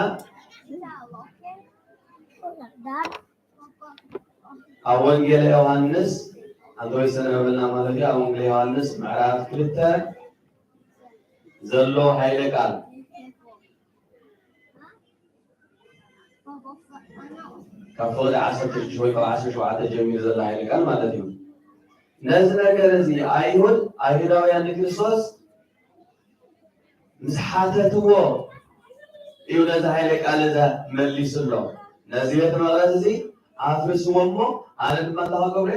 ኣብ ወንጌል ዮሃንስ አንተ ወይ ሰነበልና ማለት ያ ወንጌል ዮሐንስ ምዕራፍ 2 ዘሎ ሃይለ ቃል ካብ ፍቅዲ 16 ወይ ካብ 17 ጀሚሩ ዘሎ ሃይለ ቃል ማለት እዩ ነዚ ነገር እዚ አይሁዳውያን ንክርስቶስ ምስ ሓተትዎ እዩ ነዚ ሃይለ ቃል እዛ መሊሱሎ ነዚ ቤተ መቅደስ እዚ ኣፍርስዎ እሞ ኣነ ድማ እንታይ ክገብረ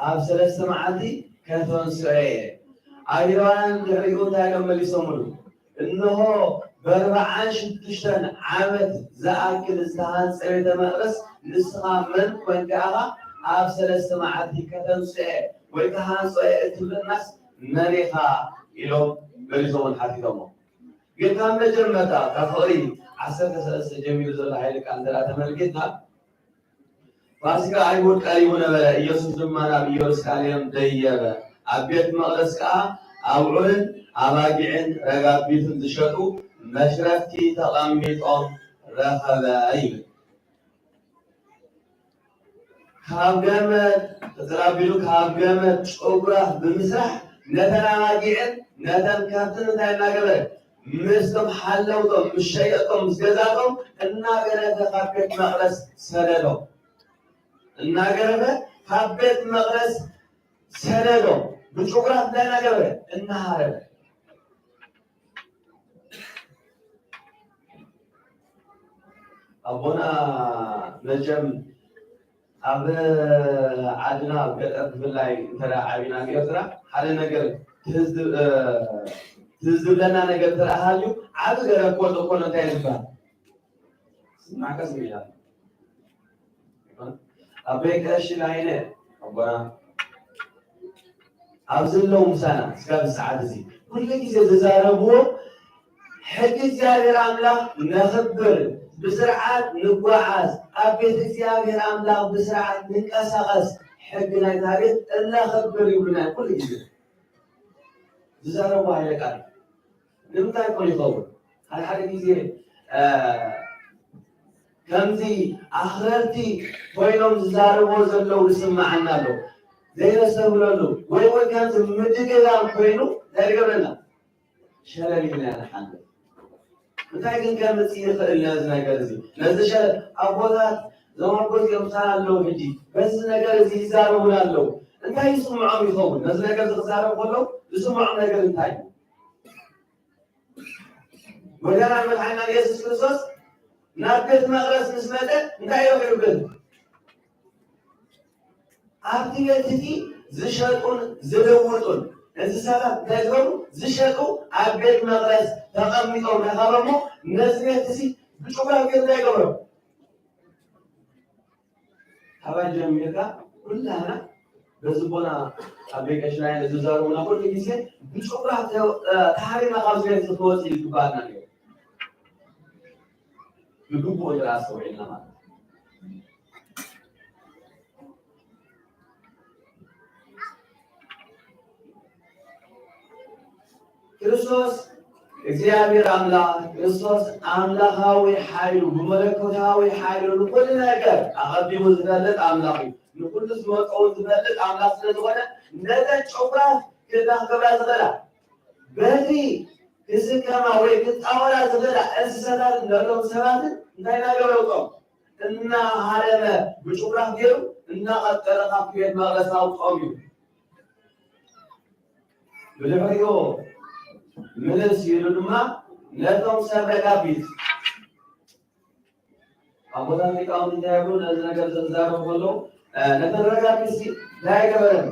ኣብ 3 መዓልቲ ከተንስኦ እየ አይሁዳውያን ድሕሪኡ እንታይ ኢሎም መሊሶምሉ እንሆ ብ46 ዓመት ዝኣክል ዝተሃንፀ ቤተ መቅደስ ንስኻ መን ኮንካ ኢኻ ኣብ 3 መዓልቲ ከተንስኦ እየ ወይ ከሃንፅኦ እየ እትብለናስ መን ኢኻ ኢሎም መሊሶምን ሓቲቶሞ ግን ካብ መጀመርታ ካብ ፍቅሪ 13 ጀሚሩ ዘሎ ሃይለ ቃል እንተዳ ተመልኪትና ፋሲካ አይሁድ ቀሪቡ ነበረ ኢየሱስ ድማ ናብ ኢየሩሳሌም ደየበ ኣብ ቤት መቅደስ ከዓ ኣብዑርን ኣባጊዕን ረጋቢትን ዝሸጡ መሽረፍቲ ተቐሚጦም ረኸበ ይብል ካብ ገመድ ተዘራቢሉ ካብ ገመድ ጨጉራፍ ብምስራሕ ነተን ኣባጊዕን ነተን ከብትን እንታይ እናገበረ ምስቶም ሓለውቶም ምስ ሸየጦም ምስ ገዛቶም እናገረፈ ካብ ቤት መቅደስ ሰደዶም እናገረፈ ካብ ቤት መቅደስ ሰደዶም ብጨጉራፍ እንታይ እናገበረ እናሃረበ ኣቦና መቸም ኣብ ዓድና ኣብ ገጠር ብፍላይ እንተዳ ዓቢና ኤርትራ ሓደ ነገር ትዝብለና ነገር ተረኣሃልዩ ዓብ ገረብ ኮሎ ኮሎ እንታይ ዝበሃል ስማዕከስ ይላል ኣበይ ቀሺ ላይነ ኣቦና ኣብዚ ለው ምሳና እስካብ ሰዓት እዚ ኩሉ ግዜ ዝዛረብዎ ሕጊ እግዚአብሔር ኣምላኽ ነኽብር بسرعة نقعد أبيت እግዚአብሔር أملاك بسرعة ننقسقس حق نتابع إلا خبر يقولنا كل جزء زاروا على قال نمتى يكون يطول هل حد جزء كم زي آخرتي وينهم زاروا زلوا يسمعنا له زي نسمع له وين كان مدق لهم وينه لا يقولنا شلالي لنا الحمد እንታይ ግን ከምጽእ ይኽእል ነዚ ነገር እዚ ነዚ ኣቦታት ዘማርኮት የምሳን ኣለዉ ሕጂ በዚ ነገር እዚ ይዛረቡን ኣለዉ እንታይ ይስምዖም ይኸውን ነዚ ነገር ዝዛረቡ ከለዉ ዝስምዖም ነገር እንታይ ጎዳና መድሓኒና ኢየሱስ ክርስቶስ ናብ ቤት መቅደስ ምስ መጠ እንታይ እዮም ይብል ኣብቲ ቤት እቲ ዝሸጡን ዝልውጡን እንስሳታት እንታይ ዝገብሩ ዝሸጡ ኣብ ቤት መቅደስ ተቐሚጦም ረኸበሞ ነዚ ቤት እዚ ብጨጉራፍ ገዛ ይገብሮም ሓባይ ጀሚርካ ኩላና በዚ ቦና ኣብ ቤት ቀሺ ላይ ዝዛረቡና ኩሉ ግዜ ብጨጉራፍ ተሓሪና ካብ ቤት ክትወፅእ ይግባአና ነይሩ ብግቡእ ጥራይ ሰውዒልና ማለት ክርስቶስ እግዚአብሔር አምላክ ክርስቶስ አምላካዊ ኃይሉ በመለኮታዊ ኃይሉ ለኩሉ ነገር አቀዲሙ ዝፈልጥ አምላክ ለኩሉ ዝወቀው ዝፈልጥ አምላክ ስለሆነ ነዘ ጨጉራፍ ክዳንከብራ ዝበላ በዚ ክስከማ ወይ ክጣወላ ዝበላ እንስሳታት እንደሎም ሰባትን እንታይ ናገረውጦም እና ሃረመ ብጨጉራፍ ገይሩ እና ቀጠለ ካብ ቤት መቅደስ አውጥኦም እዩ ብድሕሪኡ ምንስ ይሉ ድማ ነቶም ሰብ ረጋቢት ኣቦታት ሊቃውንት እንታይ ይብሉ ነዚ ነገር ዝዛረቡ ከለዉ ነተን ረጋቢት እንታይ ኣይገበረን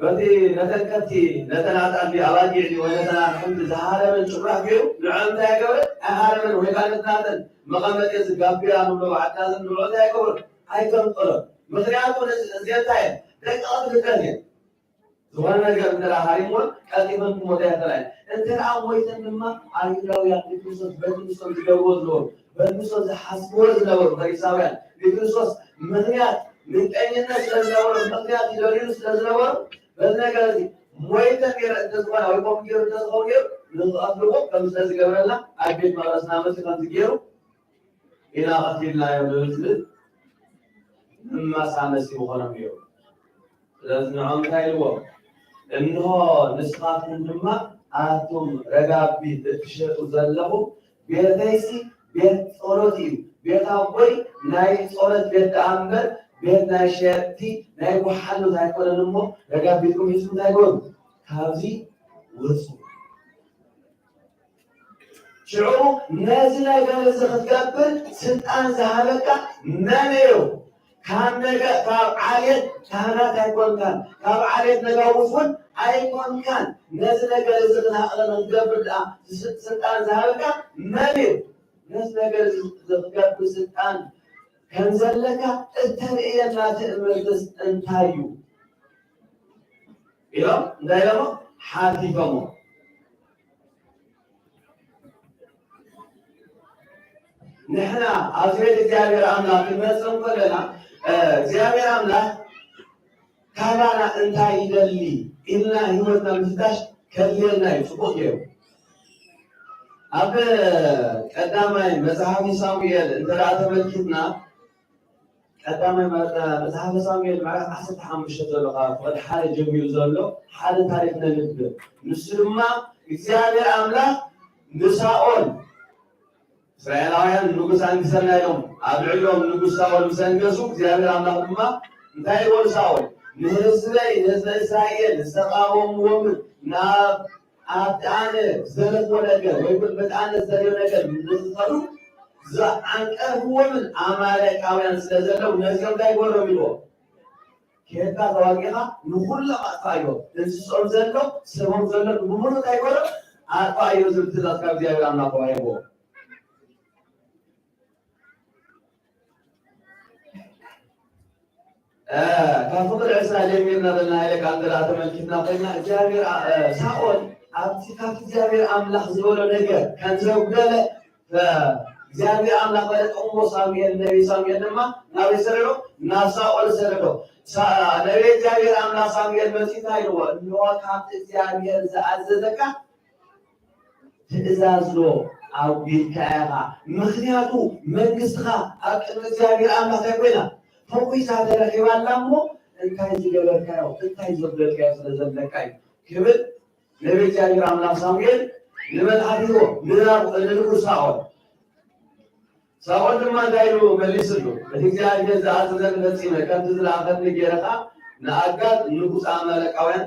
በቲ ነተን ከብቲ ነተን ኣጣንዲ ኣባጊዕ ወይ ነተን ኣሕምቲ ዝሃረመን ጭራፍ ገይሩ ንዕኦም እንታይ ኣይገበረን ኣይሃረመን ወይ ከዓ ነትናተን መቐመጢ ዝጋቢያ ንብሎ ዓዳትን ንብሎ እንታይ ኣይገበረን ኣይገምጠሎን ምክንያቱ እዚአን እንታይ እየን ደቀቕቲ ፍጥረት እየን ዝኾነ ነገር እንተዳ ሃሪሞን ቀጢፈን ክሞታ ያተላየ እንተዳ ሞይተን ድማ አይሁዳውያን ንክርስቶስ በክርስቶስ ዝገብርዎ ዝነበሩ በክርስቶስ ዝሓስብዎ ዝነበሩ ፈሪሳውያን ንክርስቶስ ምክንያት ምንቀኝነት ስለዝነበሩ ምክንያት ይደልሉ ስለዝነበሩ በዚ ነገር እዚ ሞይተን ገይረ እንተዝኾነ ወይ ከምኡ ገይሩ እንተዝኸውን ገይሩ ንክቐትልዎ ከም ስለዝገብረልና ኣብ ቤት መቅደስና መሲ ከምዚ ገይሩ ኢና ቀቲልናዮ ዝብል ዝብል ምማሳመሲ ምኾኖም ገይሩ ስለዚ ንዖም እንታይ ኢልዎም እንሆ ንስኻትኩም ድማ ኣቶም ረጋቢት እትሸጡ ዘለኹም ቤተይሲ ቤት ጸሎት እዩ ቤት ኣቦይ ናይ ጸሎት ቤት ተኣምበር ቤት ናይ ሸየጥቲ ናይ ጓሓሉት ኣይኮነን እሞ ረጋቢትኩም ሒዝኩም እንታይ ገበሩ ካብዚ ውፁ ሽዑ ነዚ ነገር እዚ ክትገብር ስልጣን ዝሃበካ መን እዩ ካብ ዓሌት ካህናት ኣይኮንካን ካብ ዓሌት ነጋውት እውን ኣይኮንካን ነዚ ነገር እዚ ክናቕለን ክትገብር ድኣ ስልጣን ዝሃበካ መን እዩ ነዚ ነገር እዚ ክትገብር ስልጣን ከም ዘለካ እተርእየና ትእምርትስ እንታይ እዩ ኢሎም እንታይ ኢሎሞ ሓቲቶሞ ንሕና ኣብ ቤት እግዚአብሔር ኣምላክ ክንመፅም ከለና እግዚአብሔር ኣምላክ ካባና እንታይ ይደሊ ኢልና ሂወትና ምፍታሽ ከድልየልና እዩ ፅቡቅ ገይሩ ኣብ ቀዳማይ መፅሓፍ ሳሙኤል እንተደኣ ተመልኪትና ቀዳማይ መፅሓፍ ሳሙኤል ምዕራፍ 15 ዘሎ ካብ ፍቅዲ ሓደ ጀሚሩ ዘሎ ሓደ ታሪክ ነንብብ ንሱ ድማ እግዚአብሔር ኣምላክ ንሳኦል እስራኤላውያን ንጉስ አንግሰና ኢሎም ኣብ ልዕሊኦም ንጉስ ሳኦል ምስ አንገሱ እግዚአብሔር ኣምላክ ድማ እንታይ ይበሉ ሳኦል ንህዝበይ ንህዝበ እስራኤል ዝተቃወምዎምን ናብ ኣብቲ ኣነ ዘለኽዎ ነገር ወይ በቲ ኣነ ዝደልዮ ነገር ንዝኸዱ ዝዓንቀፍዎምን ኣማሌቃውያን ስለ ዘለው ነዚኦም እንታይ ይገበሮም ኢልዎ ኬድካ ተዋጊኻ ንኩሎም ኣጥፋ እዮም እንስሶም ዘሎ ሰቦም ዘሎ ብምሉ እንታይ ይገበሮም ኣጥፋ እዮ ዝብል ትእዛዝ ካብ እግዚአብሔር ኣምላክ ተዋሂቦ ካብ ፍቅሪ ዕስራ ጀሚርና ዘለና ኢለ ካብ እንተደኣ ተመልኪትና ኮይና እግዚአብሔር ሳኦል ኣብቲ ካብቲ እግዚአብሔር ኣምላክ ዝበሎ ነገር ከም ዘጉደለ እግዚአብሔር ኣምላክ በለጠሞ ሳሙኤል ነቢይ ሳሙኤል ድማ ናብ ሰረዶ ናብ ሳኦል ሰረዶ ነቢይ እግዚአብሔር ኣምላክ ሳሙኤል መሲታ ኢልዎ እንሆ ካብቲ እግዚአብሔር ዝኣዘዘካ ትእዛዝ ዶ ኣውቢልካ ኢኻ ምክንያቱ መንግስትኻ ኣብ ቅድሚ እግዚአብሔር ኣምላክ ኣይኮይና ፈዊሳ ተረኺባላ እሞ እንታይ ዝገበርካዮ እንታይ ዘብለልካዮ ስለ ዘለካ እዩ ክብል ነቢይ እግዚአብሔር ኣምላክ ሳሙኤል ንመድሓቲዎ ንንጉስ ሳኦል ድማ እንታይ ኢሉ መሊስሉ እቲ እግዚአብሔር ዝኣዘዘኒ ፈፂመ ከምቲ ዝለኣኸኒ ጌረኻ ንኣጋድ ንጉስ ኣማሌቃውያን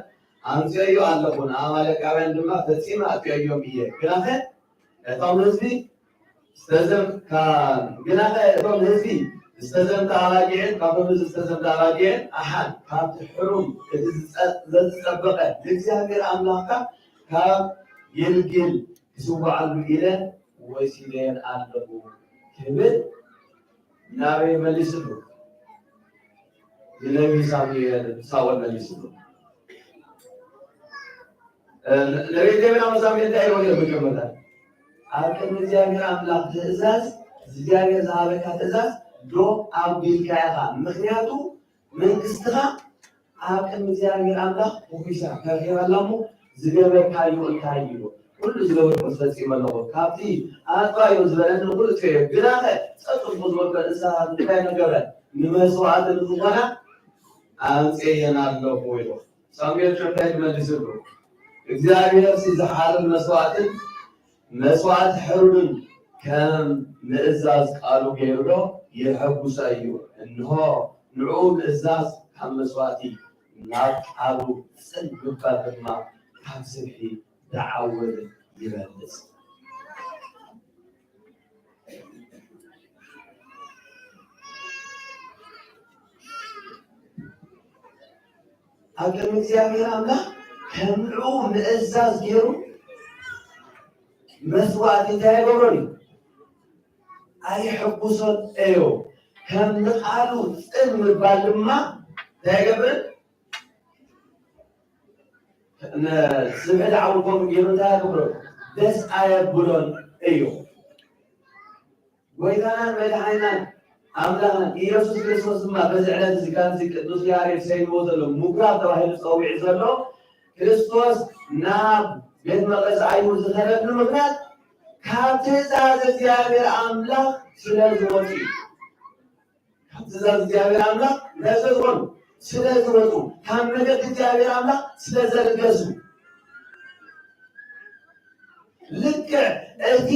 ኣምፅዮ ኣለኹ ንኣማሌቃውያን ድማ ፈፂመ ኣጥፍዮም እየ ግናኸ እቶም ህዝቢ ዝተዘምተ ኣባጊዕን ካብቶም ህዝቢ ዝተዘምተ ኣባጊዕን ኣሓን ካብቲ ሕሩም እቲ ዘዝፀበቐ ንእግዚአብሔር ኣምላኽካ ካብ ይልግል ክስዋዓሉ ኢለ ወሲደን ኣለኹ ክብል ናበይ መሊስሉ ንነቢይ ሳኦል መሊስሉ ነቢይ እግዚአብሔር ኣምላክ ሳሙኤል እንታይ ኢልዎ ነይሩ መጀመርያ ኣብ ቅድሚ እግዚአብሔር ኣምላክ ትእዛዝ እግዚአብሔር ዝሃበካ ትእዛዝ ዶ ኣውቢልካ ኢኻ ምክንያቱ መንግስትኻ ኣብ ቅድሚ እግዚአብሔር ኣምላክ ፈዊሳ ተረኺባላ እሞ ዝገበርካዮ እንታይ ኢሉ ኩሉ ዝገበርኩ ዝፈፂመ ኣለኹ ካብቲ ኣጥፋዮ ዝበለኒ ኩሉ ትዮ ግናኸ ፀጥፉ ዝበልኮ እንስሳት እንታይ ነገረን ንመስዋዕቲ ዝኾና ኣምፅየን ኣለኹ ኢሉ ሳሙኤል እንታይ ትመልስሉ እግዚአብሔር ዝሓርድ መስዋዕትን መስዋዕት ሕሩድን ከም ምእዛዝ ቃሉ ገይሩ ዶ ይሕጉሶ እዩ እንሆ ንዑ ምእዛዝ ካብ መስዋዕቲ ናብ ቃሉ ፅን ምባል ድማ ካብ ስብሒ ዝዓወት ይበልፅ ኣብ ቅድሚ እግዚአብሔር ኣምላክ ከም ንዑ ምእዛዝ ገይሩ መስዋዕቲ እንታይ ይገብሮን እዩ ኣይሕጉሶን እዩ ከም ንቃሉ ፅን ምባል ድማ እንታይ ይገብርን ስብሒ ዝዓውት ከምኡ ገይሩ እንታይ ይገብሮን ደስ ኣየብሎን እዩ ጎይታናን መድሓኒትናን ኣምላኽና ኢየሱስ ክርስቶስ ድማ በዚ ዕለት እዚ ከምዚ ቅዱስ ያሬድ ሰይምዎ ዘሎ ምኩራብ ተባሂሉ ፀዊዑ ዘሎ ክርስቶስ ናብ ቤት መቅደስ ኣይሁድ ዝኸደሉ ምክንያት ካብ ትእዛዝ እግዚአብሔር ኣምላክ ስለ ዝወፅኡ ካብ ትእዛዝ እግዚአብሔር ኣምላክ እንታይ ስለ ዝኾኑ ስለዝወጡ ካብ ነገር እግዚአብሔር አምላክ ስለዘርገዙ ልክ እቲ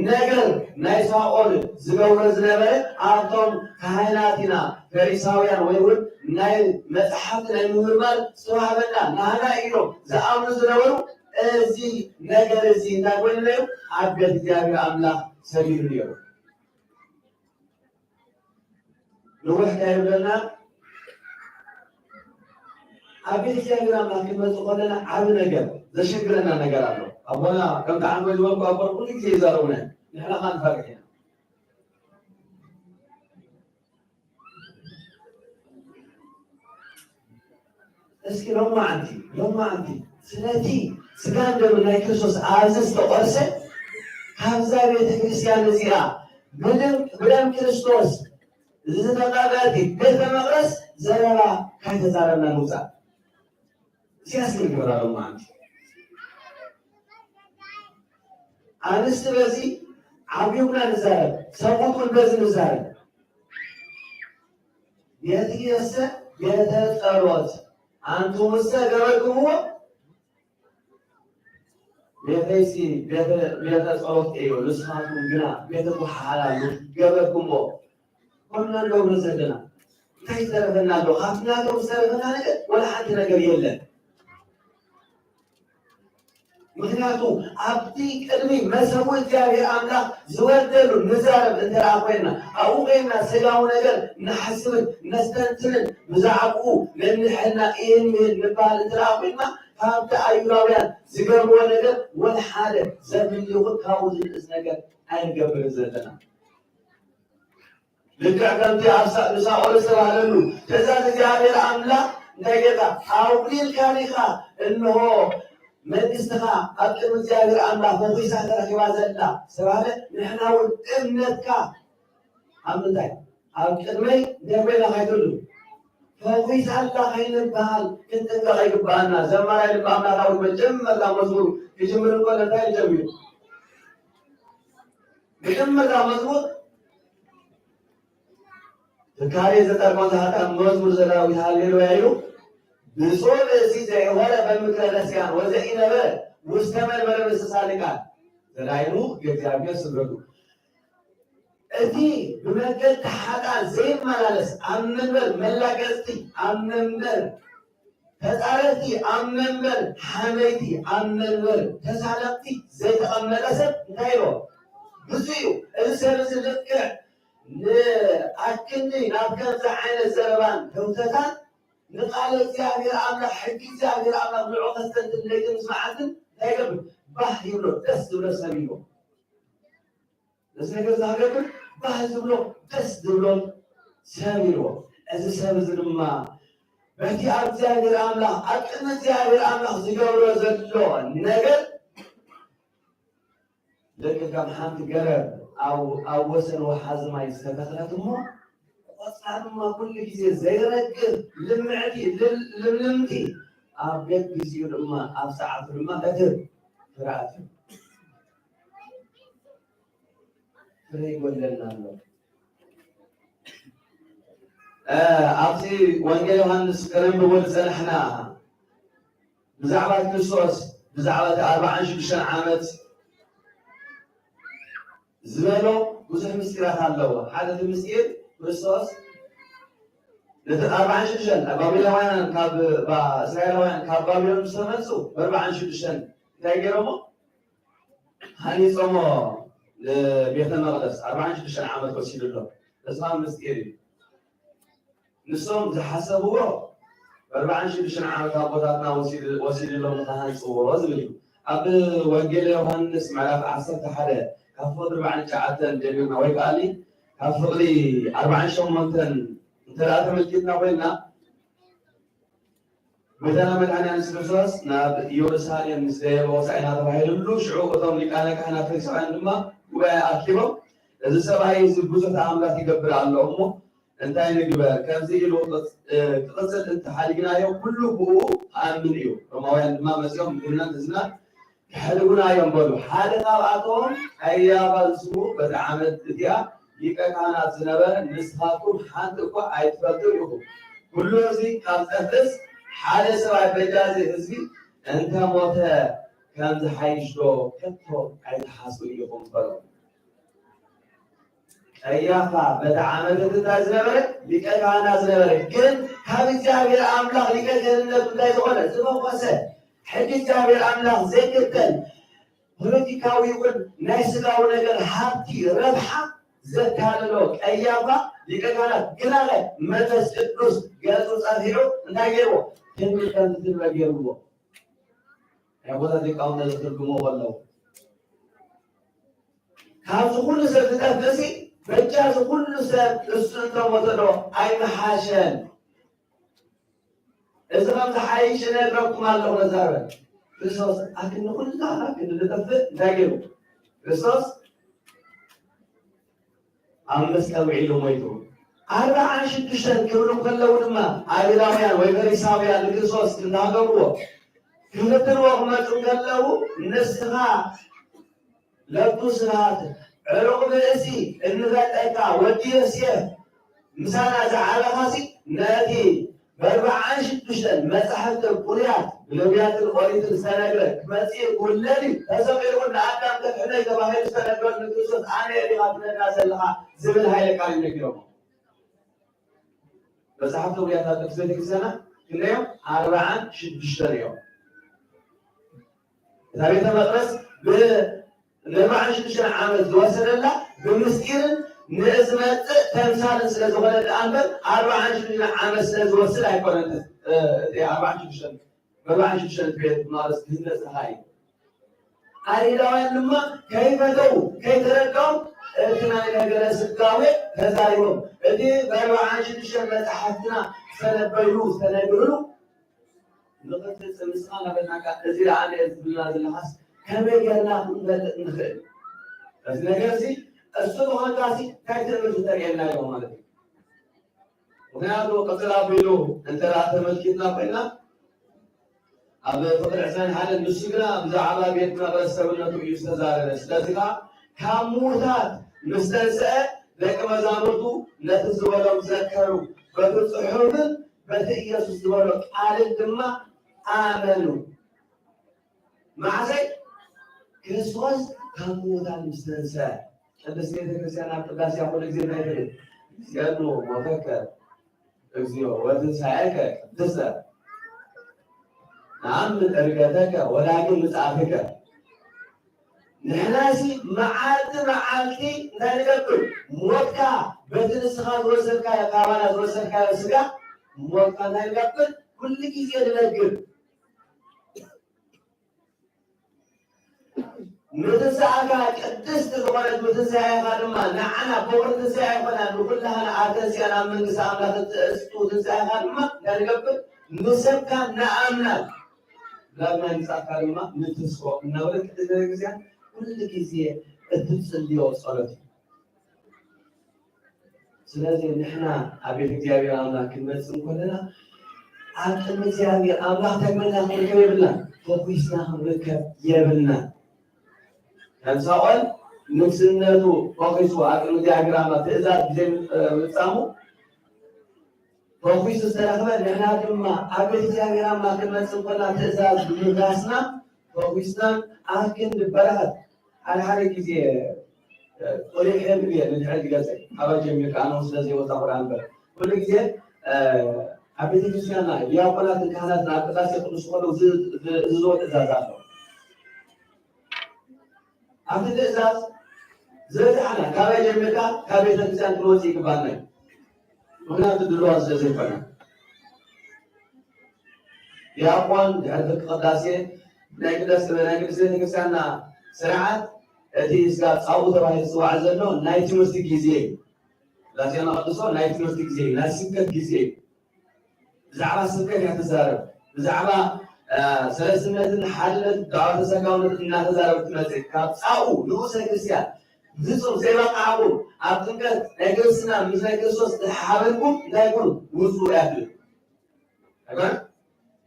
ነገር ናይ ሳኦል ዝገብሮ ዝነበረ ኣብቶም ካህናትና ፈሪሳውያን ወይ እውን ናይ መፅሓፍቲ ናይ ምምርማር ዝተዋህበና ናህና ኢሎም ዝኣምኑ ዝነበሩ እዚ ነገር እዚ እንታይ ኮይኑ ነይሩ ኣብ ቤተ እግዚአብሔር አምላክ ሰቢሩ ነይሩ ንውሕ ካይብለና ኣብ ቤተ እግዚአብሔር አምላክ ክንመፅእ ከለና ዓብ ነገር ዘሸግረና ነገር ኣሎ أبونا كم تعمل جوالك أبونا كل شيء يزارونه نحن ما نفرق هنا اسكي لو ما عندي سنتي سكان دم نايكسوس عزيز تقرسه كابزا بيت كريستيان زيرا بدم كريستوس زتقابلتي بيت مقرس زررا كايت زارنا نوزا سياسي كبرى لو ما عندي አንስት በዚህ አብዩና ንዛረብ ሰቁቱን በዚህ ንዛረብ የትየሰ የተጸሎት አንቱ ሙሰ ገበግሞ ቤተሲ ቤተ ጸሎት እዩ ንስኻቱ ግና ቤተ ኩሓላሉ ገበግሞ ኮና ነው ዘደና እንታይ ተረፈና ነው ሀፍና ነው ሰረፈና ነገር ወላ ሓንቲ ነገር የለን ምክንያቱ ኣብቲ ቅድሚ መሰቡ እግዚአብሔር አምላክ ዝወደሉ ንዛረብ እንተራ ኮይና ኣብኡ ኮይና ስጋዊ ነገር ንሓስብን ነስተንትንን ብዛዕባኡ ነንሕና ይህን ንባል እንተራ ኮይና ካብቲ ኣዩራውያን ዝገብርዎ ነገር ወላ ሓደ ዘምልኹን ካብኡ ዝንእስ ነገር ኣይንገብርን ዘለና ልክዕ ከምቲ ኣብ ሳኦል ዝተባሃለሉ ትእዛዝ እግዚአብሔር አምላክ እንታይ ጌታ ኣውሊልካ ዲኻ እንሆ መንግስትኻ ኣብ ቅድሚ እግዚአብሔር አምላክ ፈኺሳ ተረኺባ ዘላ ዝተባሃለ ንሕና እውን እምነትካ ኣብ ምንታይ ኣብ ቅድመይ ደበይና ካይተሉ ፈኺሳ ኣላ ከይንበሃል ክንጥንቀቕ ይግባአና ዘማራይ ልቢ ኣምላካዊ መጀመርታ መዝሙር ክጅምር እንከሎ እንታይ ይጀምሩ መጀመርታ መዝሙር ትካሬ ዘጠርቆዛታ መዝሙር ዘዳዊት ሃሌሉያ ኢሉ ብፁዕ ብእሲ ዘይሆነ በምክረ ነስያን ወዘኢነበረ ውስተ መንበረ እንስሳ ልቃል ዘላይኑ የእግዚአብሔር ስብረቱ እቲ ብመንገድ ሓጣን ዘይመላለስ ኣብ መንበር መላገፅቲ ኣብ መንበር ተፃረርቲ ኣብ መንበር ሓመይቲ ኣብ መንበር ተሳለቕቲ ዘይተቐመጠ ሰብ እንታይ ኢሎ ብፁዕ እዩ እዚ ሰብ እዚ ልክዕ ንኣክኒ ናብ ከምዚ ዓይነት ዘረባን ተውተታት ንቃል እግዚአብሔር አምላክ ሕጊ እግዚአብሔር አምላክ ንዑ ከስተንትን ለይትን ምስማዓትን ታይገብር ባህ ይብሎ ደስ ዝብሎ ሰብ ይብሎ እዚ ነገር ዝሃገብር ባህ ዝብሎ ደስ ዝብሎ ሰብ ይብሎ እዚ ሰብ እዚ ድማ በቲ ኣብ እግዚአብሔር አምላክ ኣብ ቅድሚ እግዚአብሔር አምላክ ዝገብሮ ዘሎ ነገር ልክ ከም ሓንቲ ገረብ ኣብ ወሰን ወሓዚ ማይ ዝተተኽለት እሞ ቆፅላድማ ኩሉ ግዜ ዘይረግብ ልምዕቲ ልምልምቲ ኣብ ቤት ግዚኡ ድማ ኣብ ሰዓቱ ድማ እትር ፍርኣት ፍረ ይጎለልና ኣሎ ኣብዚ ወንጌል ዮሃንስ ከነንብቦ ዝፀናሕና ብዛዕባ ክርስቶስ ብዛዕባ 46 ዓመት ዝበሎ ብዙሕ ምስጢራት ኣለዎ ሓደ እቲ ምስጢር ክርስቶስ ነቲ 46 ባቢሎናውያን ካብ እስራኤላውያን ካብ ባቢሎን ዝተመፁ 46 እንታይ ገይሮሞ ሃኒፆሞ ቤተ መቅደስ 46 ዓመት ወሲዱሎ እስማ ምስጢር እዩ ንሶም ዝሓሰብዎ 46 ዓመት ኣቦታትና ወሲድሎም ንኸሃንፅዎ ዝብል እዩ ኣብ ወንጌል ዮሃንስ ምዕራፍ 11 ካብ ፍቅሪ 49 ጀሚርና ወይ ከዓኒ ካብ ፍቅሪ 48 እንተኣ ተመልኪትና ኮይና ጎዳና መድኃኒያን ክርስቶስ ናብ ኢየሩሳሌም ምስ ደየበ ወፃኢና ተባሂሉሉ ሽዑ እቶም ሊቃነ ካህናት ፈሪሳውያን ድማ ጉባኤ ኣኪቦም እዚ ሰብኣይ እዚ ብዙሕ ተኣምራት ይገብር ኣሎ እሞ እንታይ ንግበር ከምዚ ኢሉ ክቅፅል እንተሓሊግናዮ ኩሉ ብኡ ኣምን እዩ ሮማውያን ድማ መፅኦም ምድናን ህዝና ክሕልጉናዮም በሉ ሓደ ካብኣቶም ቀያፋ ዝስሙ በቲ ዓመት እቲኣ ሊቀ ካህናት ዝነበረ ንስኻትኩም ሓንቲ እኳ ኣይትፈልጡ ኢኹም كل هذه كالتفس حالة سواء بجازي هزبي أنت موتا كان زحايش دو كتو عيد حاسو يقوم برو أيافا بتعامل تتازنبرك لكي كان أزنبرك كن هذا جابر أملاح لكي جنة بلاي زغنة زبا وقسة حكي جابر أملاح زي كتن ፖለቲካዊ ይሁን ናይ ስጋው ነገር ሃብቲ ረብሓ ዘካለሎክ ኣያባ ሊቀ ካህናት ግና ላይ መንፈስ ቅዱስ ገጹ ጸፊዑ እንታይ ገይርዎ ትንቢት ገይርዎ ቦታ ሊቃውንት ዘትርጉሞ ከለዉ ካብዚ ኩሉ ሰብ ዝጠፍእሲ በጃ ዚ ኩሉ ሰብ እሱ እንተሞተ ዶ ኣይመሓሸን እዚ ከም ዝሓይሽ ነግረኩም ኣለኹ ነዛረበ ክርስቶስ አክን ሁላ አክን ለተፈ ዳገሩ ክርስቶስ አምስት ቀብዒሉ ሞይቱ 46 ክብሩ ከለው ድማ አይሁዳውያን ወይ ፈሪሳውያን ክርስቶስ እናገርዎ ክልትሮ መጡ ከለው ንስኻ ለቱ ስራት ዕሩቅ ብእሲ እንበጠካ ወዲ ዮሴፍ ምሳና ዘዓለኻሲ ነቲ ب46 መጽሐፍተ ቁርያት ነቢያት ኦሪት ሰነግረክ መጽእ ኩለሊ ተሰቂሉን ለአዳም ተክሕነ ተባሂሉ ዝተነገረ ንክርስቶስ ኣነ ዲኻ ትነግራ ዘለኻ ዝብል ሃይለ ቃል ይነግሮም መጽሐፍተ ቁርያት ኣብ ቅድስት ቤተክርስቲያና ክንደዮም 46 እዮም እታ ቤተ መቅደስ ብ46 ዓመት ዝወሰደላ ብምስጢርን ንእዝመት ተምሳል ስለዝኾነ አንበር 46 ዓመት ስለዝወስድ አይኮነን 46 ቤት ማለት ህንፃ ሃይ አይሁዳውያን ድማ ከይፈተው ከይተረዳው እትናይ ነገረ ስጋዌ ተዛሪቦም እቲ በ46 መጽሐፍትና ሰነበዩ ተነግሩ ንቅጽ ምስኻና በናካ እዚ ለዓለ ዝብልና ዘለኻስ ከመይ ጌርና ክንፈልጥ ንኽእል እዚ ነገር እዚ እሱ ሆንታሲ ታይተል ተጠሪየና ነው ማለት ነው ምክንያቱም ቀጥላ ቢሉ እንተራ ተመልኪትና ኮይና ኣብ ፍቅር ዕስራን ሓደ ንሱ ግና ብዛዕባ ቤት መቅደስ ሰብነቱ እዩ ዝተዛረበ ስለዚ ካብ ሙታት ምስ ተንስአ ደቂ መዛሙርቱ ነቲ ዝበሎም ዘከሩ በቲ ፅሑፍን በቲ ኢየሱስ ዝበሎ ቃልን ድማ ኣመኑ ማዕሰይ ክርስቶስ ካብ ሙታት ምስ ተንስአ ቅድስት ቤተክርስቲያን ኣብ ቅዳሴ ኩሉ ግዜ እንታይ ትብል ሲአኑ ሞተከ እግዚኦ ወትንሣኤከ ቅድስተ نعمد أرقاتك ولكن متعافك نحناسي معالتي نالقبل موتكا بيتن السخات ورسلكا يا قابانات ورسلكا يا سقا موتكا نالقبل كل كيزي نالقبل متنساعك قدست الغلط متنساعك لما نعنا فوق تنساعك فلا نقولها أنا آتنسي أنا من قسام لا تستو تنساعك لما نالقبل نسبكا نعمنا لما نسأل ما نتسوق نقولك إذا كذا كل كذي التصلي وصلتي. سلازم نحنا أبي تجاوي الله كلمة سنقولنا عقل تجاوي الله تكملنا خلك يبلنا فوقيسنا خلك يبلنا. كان سؤال نفسنا تو فوقيسوا عقل تجاوي الله تأذى زي متسامو فوقيس استراحة نحن كما أبي تجاوي الله كلمة سنقولنا تأذى بمدرسنا فوقيسنا أكن بالبلد على هذا كذي قولي حلم بيه نتحدث جالسين أول جميع كانوا سلسلة وتقول عن بلد قولي كذي أبي تجسينا يا قناة الكهنة ناقصة يخلص قالوا زود إزازات أبي الإزاز زود أنا كابي جميع كابي تجسيان كلوزي كبارنا هنا تدلوا زي فنا يا قوان هذا قداسة ناقصة تجسينا سرعات هذه إسقاط صعوبة تبعه سواء عزلنا نايت مستك جزء لكن أنا أقصد نايت مستك جزء ناس سكت جزء زعما سكت يتزارب زعما سلسلة حلت دعوة سكانة إنها تزارب تمسك كاب صعو نوسة كريستيان زيتهم زي ما قابو أبتنك نجلسنا مثل كريستوس حابلكم لا يكون وصول أهل أكون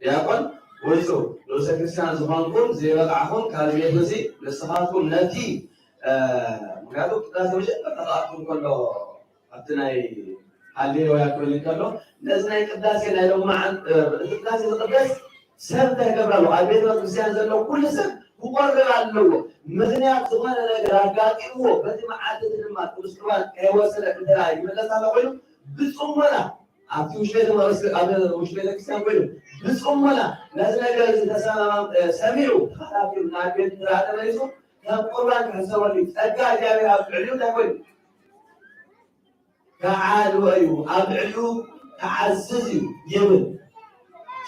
يكون وصول لو سكريستيان زمانكم زي ما قاعدون كلامي يدوسي لصفاتكم نتي مكانو كذا سويش تقاطكم كله أبتناي هالليلويا كل كله نزنا يقداس لا لو مع القداس القداس سبت قبره البيت الكريستيان زلوا كل سب وقرر له ምክንያት ዝኾነ ነገር አጋጢሞ በዚህ መዓልቲ ድማ ቅዱስ ቁርባን ከወሰደ ክደራ ይመለሳል ኮይኑ ብጽሞና ኣብቲ ውሽጢ ቤተክርስቲያን ኮይኑ ብጽሞና ነዚ ነገር ዝተሰማማ ሰሚዑ ተኸታቲሉ ናብ ቤት እንድራ ተመሊሱ ከም ቁርባን ክሕሰበሉ ጸጋ እግዚአብሔር ኣብ ልዕሊኡ እንታይ ኮይኑ ከዓልዎ እዩ ኣብ ልዕሊኡ ከዓዝዝ እዩ ይብል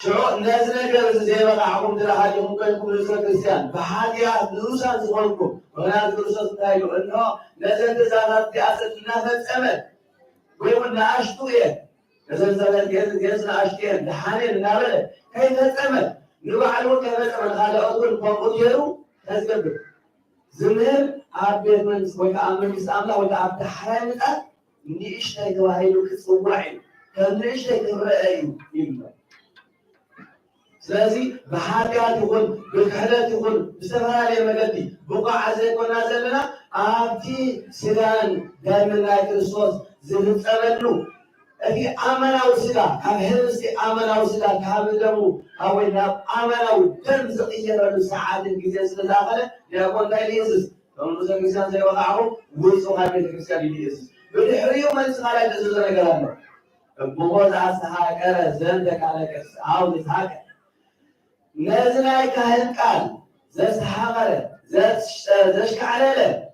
شو الناس نقدر زي ما قاعدين تلاحظوا ممكن يكون رسالة كريستيان بحاجة دروسا زغلكم ولا دروسا تايلو إنه لازم تزالات سياسة الناس أمل ويقول نعشتوا إيه لازم تزالات سياسة نعشتين لحالين نعمله كيف تأمل نروح على الوقت كيف تأمل هذا أول فوق يرو تزقبل زمير عبيد من ويتعامل بساملا ويتعامل تحرمت إني إيش تيجوا هايلو كتصورين كان إيش تيجوا رأيو يلا ስለዚህ በኃጢአት ይሁን በክህደት ይሁን በተፈላለየ መንገዲ ብቋዕ ዘይኮና ዘለና ኣብቲ ስጋን ደምን ናይ ክርስቶስ ዝንፀበሉ እቲ ኣመናዊ ስጋ ካብ ህብስቲ ኣመናዊ ስጋ ካብ ደሙ ወይ ናብ ኣመናዊ ደም ዝቕየረሉ ሰዓትን ግዜ ስለዝኣኸለ ዲያቆን እንታይ ይእዝዝ ከምኡ ቤተክርስቲያን ዘይወቃዕኹ ውፁ ካብ ቤተክርስቲያን ይእዝዝ ብድሕሪኡ መልሲ ካልኣይ ዝእዝዞ ነገር ኣሎ እቦ ዝኣስተሃቀረ ዘንተቃለቀስ ኣው ዝሃቀ نازل كهن قال زس حقره زش كعلله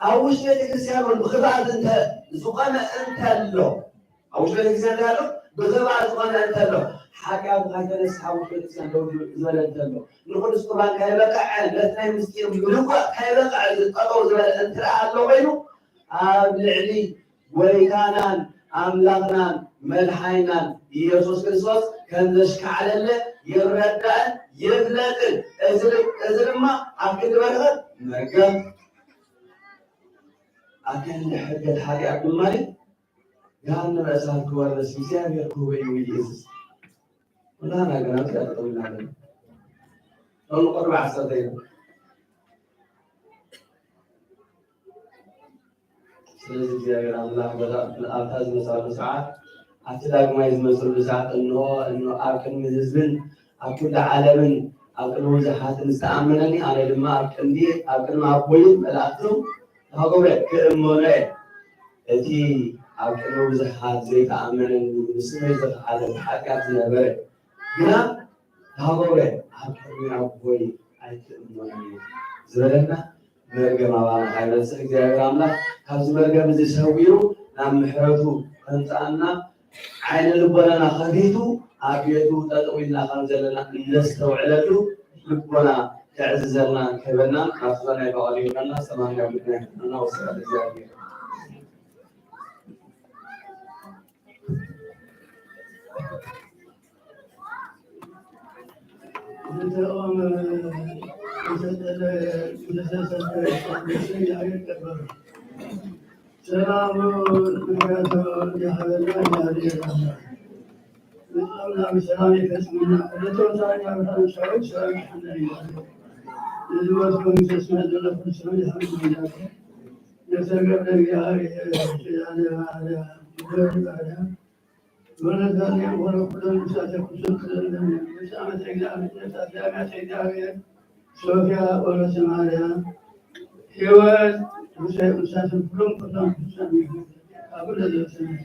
اوش بيت كريستيان بخبعه انت زقنا انت له اوش بيت كريستيان قالوا بخبعه زقنا انت له حاجه بغيت نسحب بيت كريستيان دول زول انت له نقول القران كاي بقى الاثنين مسكين بيقولوا كاي بقى الطقو زول انت له بينه العلي ويكانان املاقنا ملحينا ኢየሱስ ክርስቶስ ከንዘሽ ካዓለለ ይረዳን ይፍለጥን እዝርማ አክል በረኸት መርገም አክል ሕገት ኃጢአት ማለት ያን ርዕሳት ክወረስ እግዚአብሔር ክበዩ ኢየሱስ ወላ ነገራት ያጠውላለን ነው ቆርባ አሰደይ ስለዚህ እግዚአብሔር አምላክ በአልታዝ መሳሉ ሰዓት አትዳግማይ ዝመስሉ ሰዓት እንሆ ኣብ ቅድሚ ህዝብን ኣብ ኩሉ ዓለምን ኣብ ቅድሚ ብዙሓትን ዝተኣመነኒ ኣነ ድማ ኣብ ቅድሚ ኣቦይን መላእክቱም ተሃገበ ክእመኖ እቲ ኣብ ቅድሚ ብዙሓት ዘይተኣመነኒ ምስመይ ዝተኸሓለ ብሓጢኣት ዝነበረ ግና ተሃገበ ኣብ ቅድሚ ኣቦይ ኣይትእመኖን ዝበለና መርገም ኣባና ካይበፅሕ እግዚአብሔር ኣምላክ ካብዚ መርገም እዚ ሰዊሩ ናብ ምሕረቱ ከምፃኣና عين لبنا خفيتو عافيتو تطويلنا خمزلنا نستوعلتو لبنا تعززنا كبنا خاصنا يبغالينا سمعنا بدنا وصل الزاوية سلام يا حبيبنا يا الله بسلام يكسبنا لتوصل يا رب سعود سلام الحمد لله لذواتكم تسمع لكم سلام الحمد لله يسرق لك يا على على ولدني ولا كل مساعدة كل مساعدة مساعدة سوفيا ولا سماعها حوار مسافر كلهم كلهم مسافر أقول هذا السنة